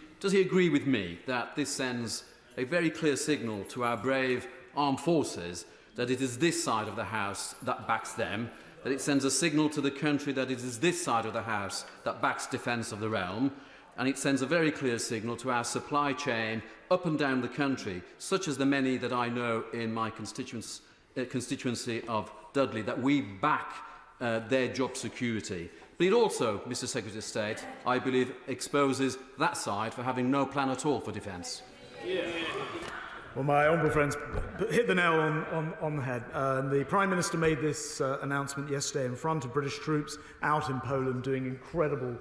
agree with me that this sends a very clear signal to our brave armed forces that it is this side of the House that backs them, that it sends a signal to the country that it is this side of the House that backs defence of the realm, and it sends a very clear signal to our supply chain up and down the country, such as the many that I know in my constituency of Dudley, that we back their job security. But it also, Mr Secretary of State, I believe, exposes that side for having no plan at all for defence. Well, my honourable friends hit the nail on the head. The Prime Minister made this announcement yesterday in front of British troops out in Poland doing incredible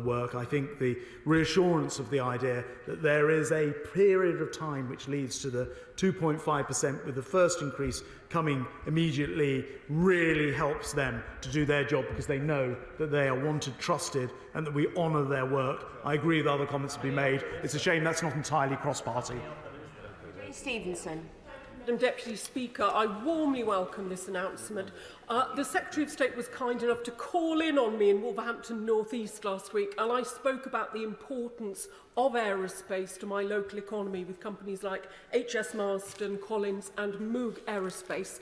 work. I think the reassurance of the idea that there is a period of time which leads to the 2.5% with the first increase coming immediately really helps them to do their job, because they know that they are wanted, trusted, and that we honour their work. I agree with other comments that have been made. It's a shame that's not entirely cross-party. Stevenson. Madam Deputy Speaker, I warmly welcome this announcement. The Secretary of State was kind enough to call in on me in Wolverhampton North East last week, and I spoke about the importance of aerospace to my local economy with companies like HS Marsden, Collins and Moog Aerospace.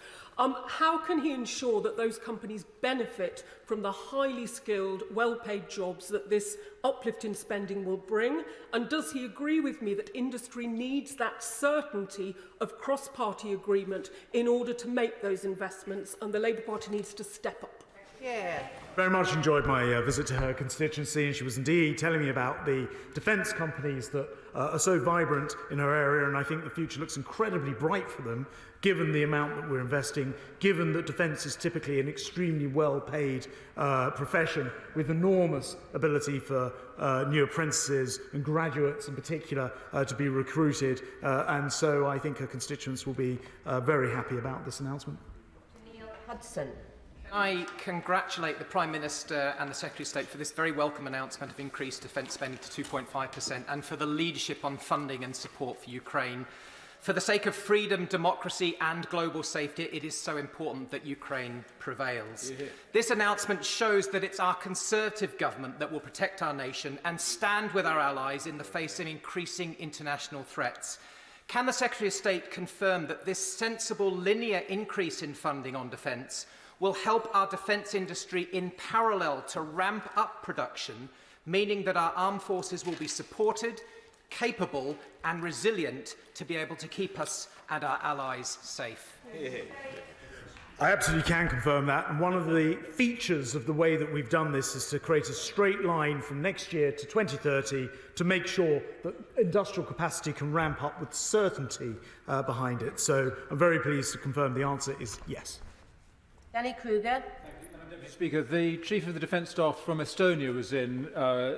How can he ensure that those companies benefit from the highly skilled, well-paid jobs that this uplift in spending will bring? And does he agree with me that industry needs that certainty of cross-party agreement in order to make those investments, and the Labour Party needs to step up? Yeah. Very much enjoyed my visit to her constituency, and she was indeed telling me about the defence companies that are so vibrant in her area, and I think the future looks incredibly bright for them, given the amount that we're investing, given that defence is typically an extremely well-paid profession with enormous ability for new apprentices and graduates in particular to be recruited, and so I think her constituents will be very happy about this announcement. Neil Hudson. I congratulate the Prime Minister and the Secretary of State for this very welcome announcement of increased defence spending to 2.5% and for the leadership on funding and support for Ukraine. For the sake of freedom, democracy and global safety, it is so important that Ukraine prevails. Yeah. This announcement shows that it's our Conservative government that will protect our nation and stand with our allies in the face of increasing international threats. Can the Secretary of State confirm that this sensible linear increase in funding on defence will help our defence industry in parallel to ramp up production, meaning that our armed forces will be supported, capable and resilient to be able to keep us and our allies safe? I absolutely can confirm that, and one of the features of the way that we've done this is to create a straight line from next year to 2030 to make sure that industrial capacity can ramp up with certainty behind it. So I'm very pleased to confirm the answer is yes. Danny Kruger. Deputy Speaker, the Chief of the Defence Staff from Estonia was in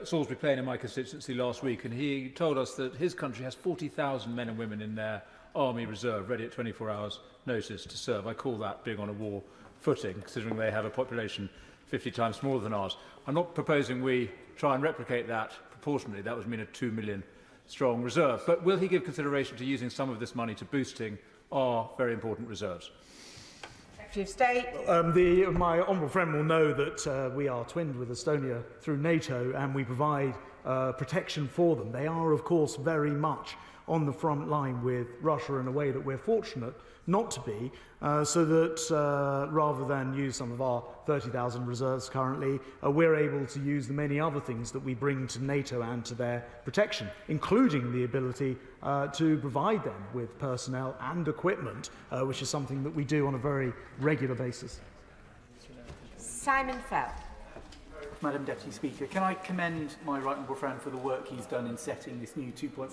Salisbury Plain in my constituency last week, and he told us that his country has 40,000 men and women in their army reserve ready at 24 hours notice to serve. I call that being on a war footing, considering they have a population 50 times smaller than ours. I'm not proposing we try and replicate that proportionally. That would mean a 2 million strong reserve. But will he give consideration to using some of this money to boosting our very important reserves? Of State. My honourable friend will know that we are twinned with Estonia through NATO, and we provide protection for them. They are, of course, very much on the front line with Russia in a way that we're fortunate not to be, so that rather than use some of our 30,000 reserves currently, we're able to use the many other things that we bring to NATO and to their protection, including the ability to provide them with personnel and equipment, which is something that we do on a very regular basis. Simon Fell. Madam Deputy Speaker, can I commend my right honourable friend for the work he's done in setting this new 2.5%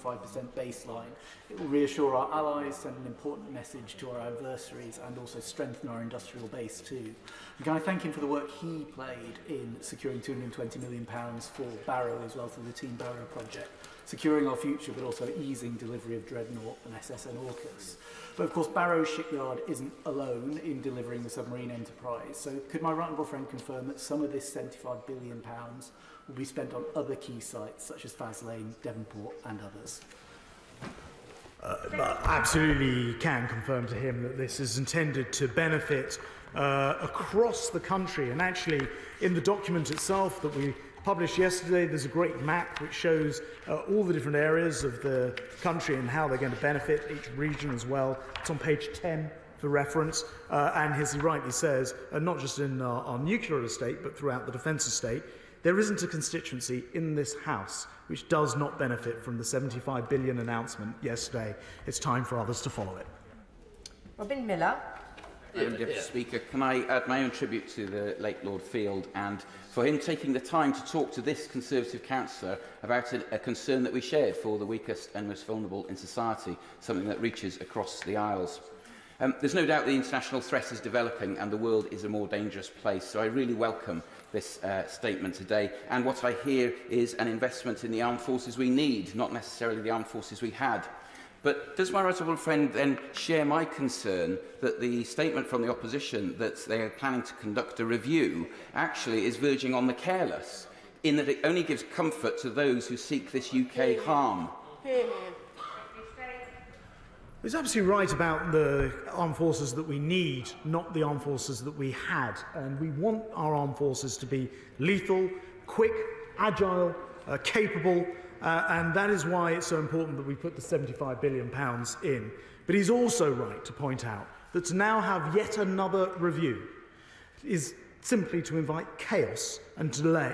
baseline? It will reassure our allies, send an important message to our adversaries, and also strengthen our industrial base too. And can I thank him for the work he played in securing £220 million for Barrow as well, for the Team Barrow project, securing our future but also easing delivery of Dreadnought and SSN AUKUS. But of course, Barrow Shipyard isn't alone in delivering the submarine enterprise. So could my right honourable friend confirm that some of this £75 billion will be spent on other key sites such as Faslane, Devonport and others? Absolutely can confirm to him that this is intended to benefit across the country. And actually, in the document itself that we published yesterday, there's a great map which shows all the different areas of the country and how they're going to benefit each region as well. It's on page 10 for reference, and as he rightly says, not just in our nuclear estate, but throughout the defence estate, there isn't a constituency in this House which does not benefit from the £75 billion announcement yesterday. It's time for others to follow it. Robin Miller. Madam Deputy Speaker, can I add my own tribute to the late Lord Field and for him taking the time to talk to this Conservative councillor about a concern that we shared for the weakest and most vulnerable in society, something that reaches across the aisles. There's no doubt the international threat is developing and the world is a more dangerous place, so I really welcome this statement today. And what I hear is an investment in the armed forces we need, not necessarily the armed forces we had. But does my right honourable friend then share my concern that the statement from the opposition that they are planning to conduct a review actually is verging on the careless, in that it only gives comfort to those who seek this UK harm? He's absolutely right about the armed forces that we need, not the armed forces that we had. And we want our armed forces to be lethal, quick, agile, capable, and that is why it's so important that we put the £75 billion in. But he's also right to point out that to now have yet another review is simply to invite chaos and delay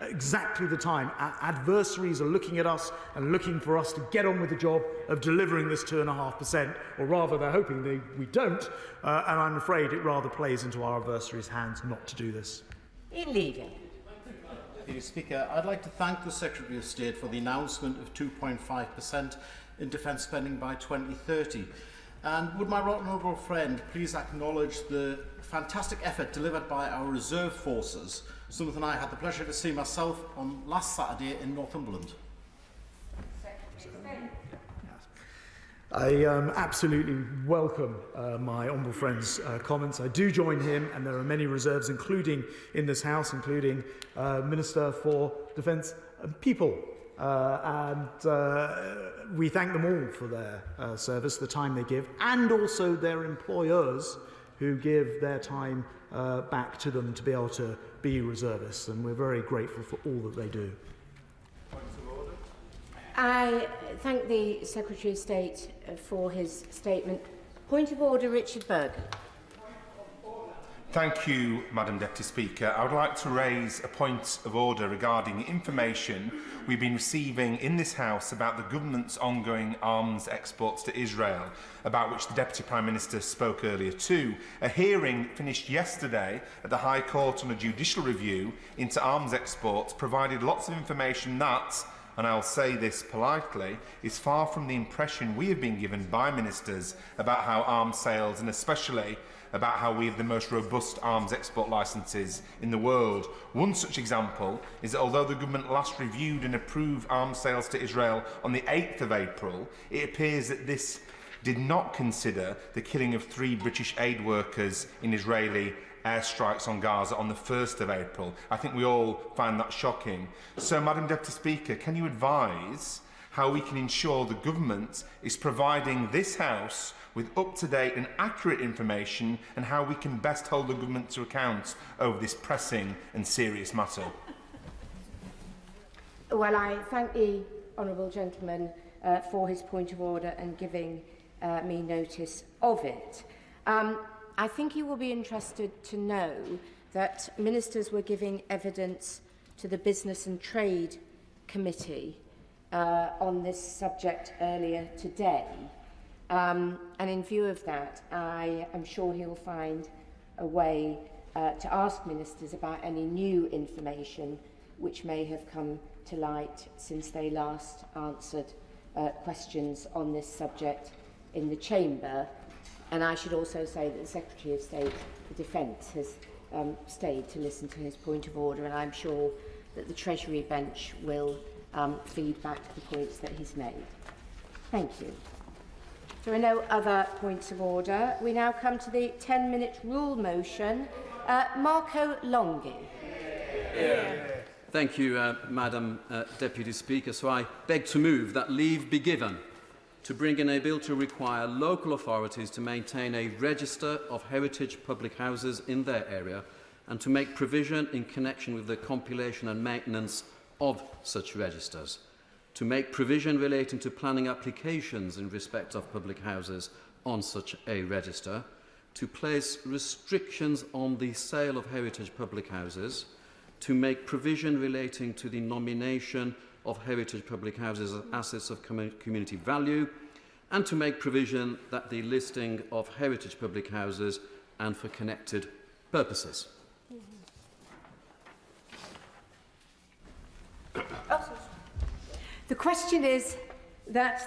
at exactly the time adversaries are looking at us and looking for us to get on with the job of delivering this 2.5%, or rather they're hoping we don't, and I'm afraid it rather plays into our adversaries' hands not to do this. Illegal. Mr. Speaker, I'd like to thank the Secretary of State for the announcement of 2.5% in defence spending by 2030. And would my right honourable friend please acknowledge the fantastic effort delivered by our reserve forces, something I had the pleasure to see myself on last Saturday in Northumberland. I absolutely welcome my honourable friend's comments. I do join him, and there are many reserves, including in this House, including Minister for Defence and People. And we thank them all for their service, the time they give, and also their employers who give their time back to them to be able to be reservists. And we're very grateful for all that they do. I thank the Secretary of State for his statement. Point of order, Richard Bergen. Thank you, Madam Deputy Speaker. I would like to raise a point of order regarding the information we've been receiving in this House about the government's ongoing arms exports to Israel, about which the Deputy Prime Minister spoke earlier too. A hearing finished yesterday at the High Court on a judicial review into arms exports provided lots of information that, and I'll say this politely, is far from the impression we have been given by ministers about how arms sales, and especially about how we have the most robust arms export licences in the world. One such example is that although the government last reviewed and approved arms sales to Israel on the 8th of April, it appears that this did not consider the killing of 3 British aid workers in Israeli airstrikes on Gaza on the 1st of April. I think we all find that shocking. So, Madam Deputy Speaker, can you advise how we can ensure the government is providing this House with up-to-date and accurate information, and how we can best hold the government to account over this pressing and serious matter? Well, I thank the honourable gentleman for his point of order and giving me notice of it. I think you will be interested to know that ministers were giving evidence to the Business and Trade Committee on this subject earlier today. And in view of that, I am sure he will find a way to ask ministers about any new information which may have come to light since they last answered questions on this subject in the Chamber. And I should also say that the Secretary of State for Defence has stayed to listen to his point of order, and I'm sure that the Treasury bench will feed back the points that he's made. Thank you. There are no other points of order. We now come to the 10-minute rule motion. Marco Longhi. Thank you, Madam Deputy Speaker. So I beg to move that leave be given to bring in a bill to require local authorities to maintain a register of heritage public houses in their area and to make provision in connection with the compilation and maintenance of such registers, to make provision relating to planning applications in respect of public houses on such a register, to place restrictions on the sale of heritage public houses, to make provision relating to the nomination of heritage public houses as assets of community value, and to make provision that the listing of heritage public houses and for connected purposes. The question is that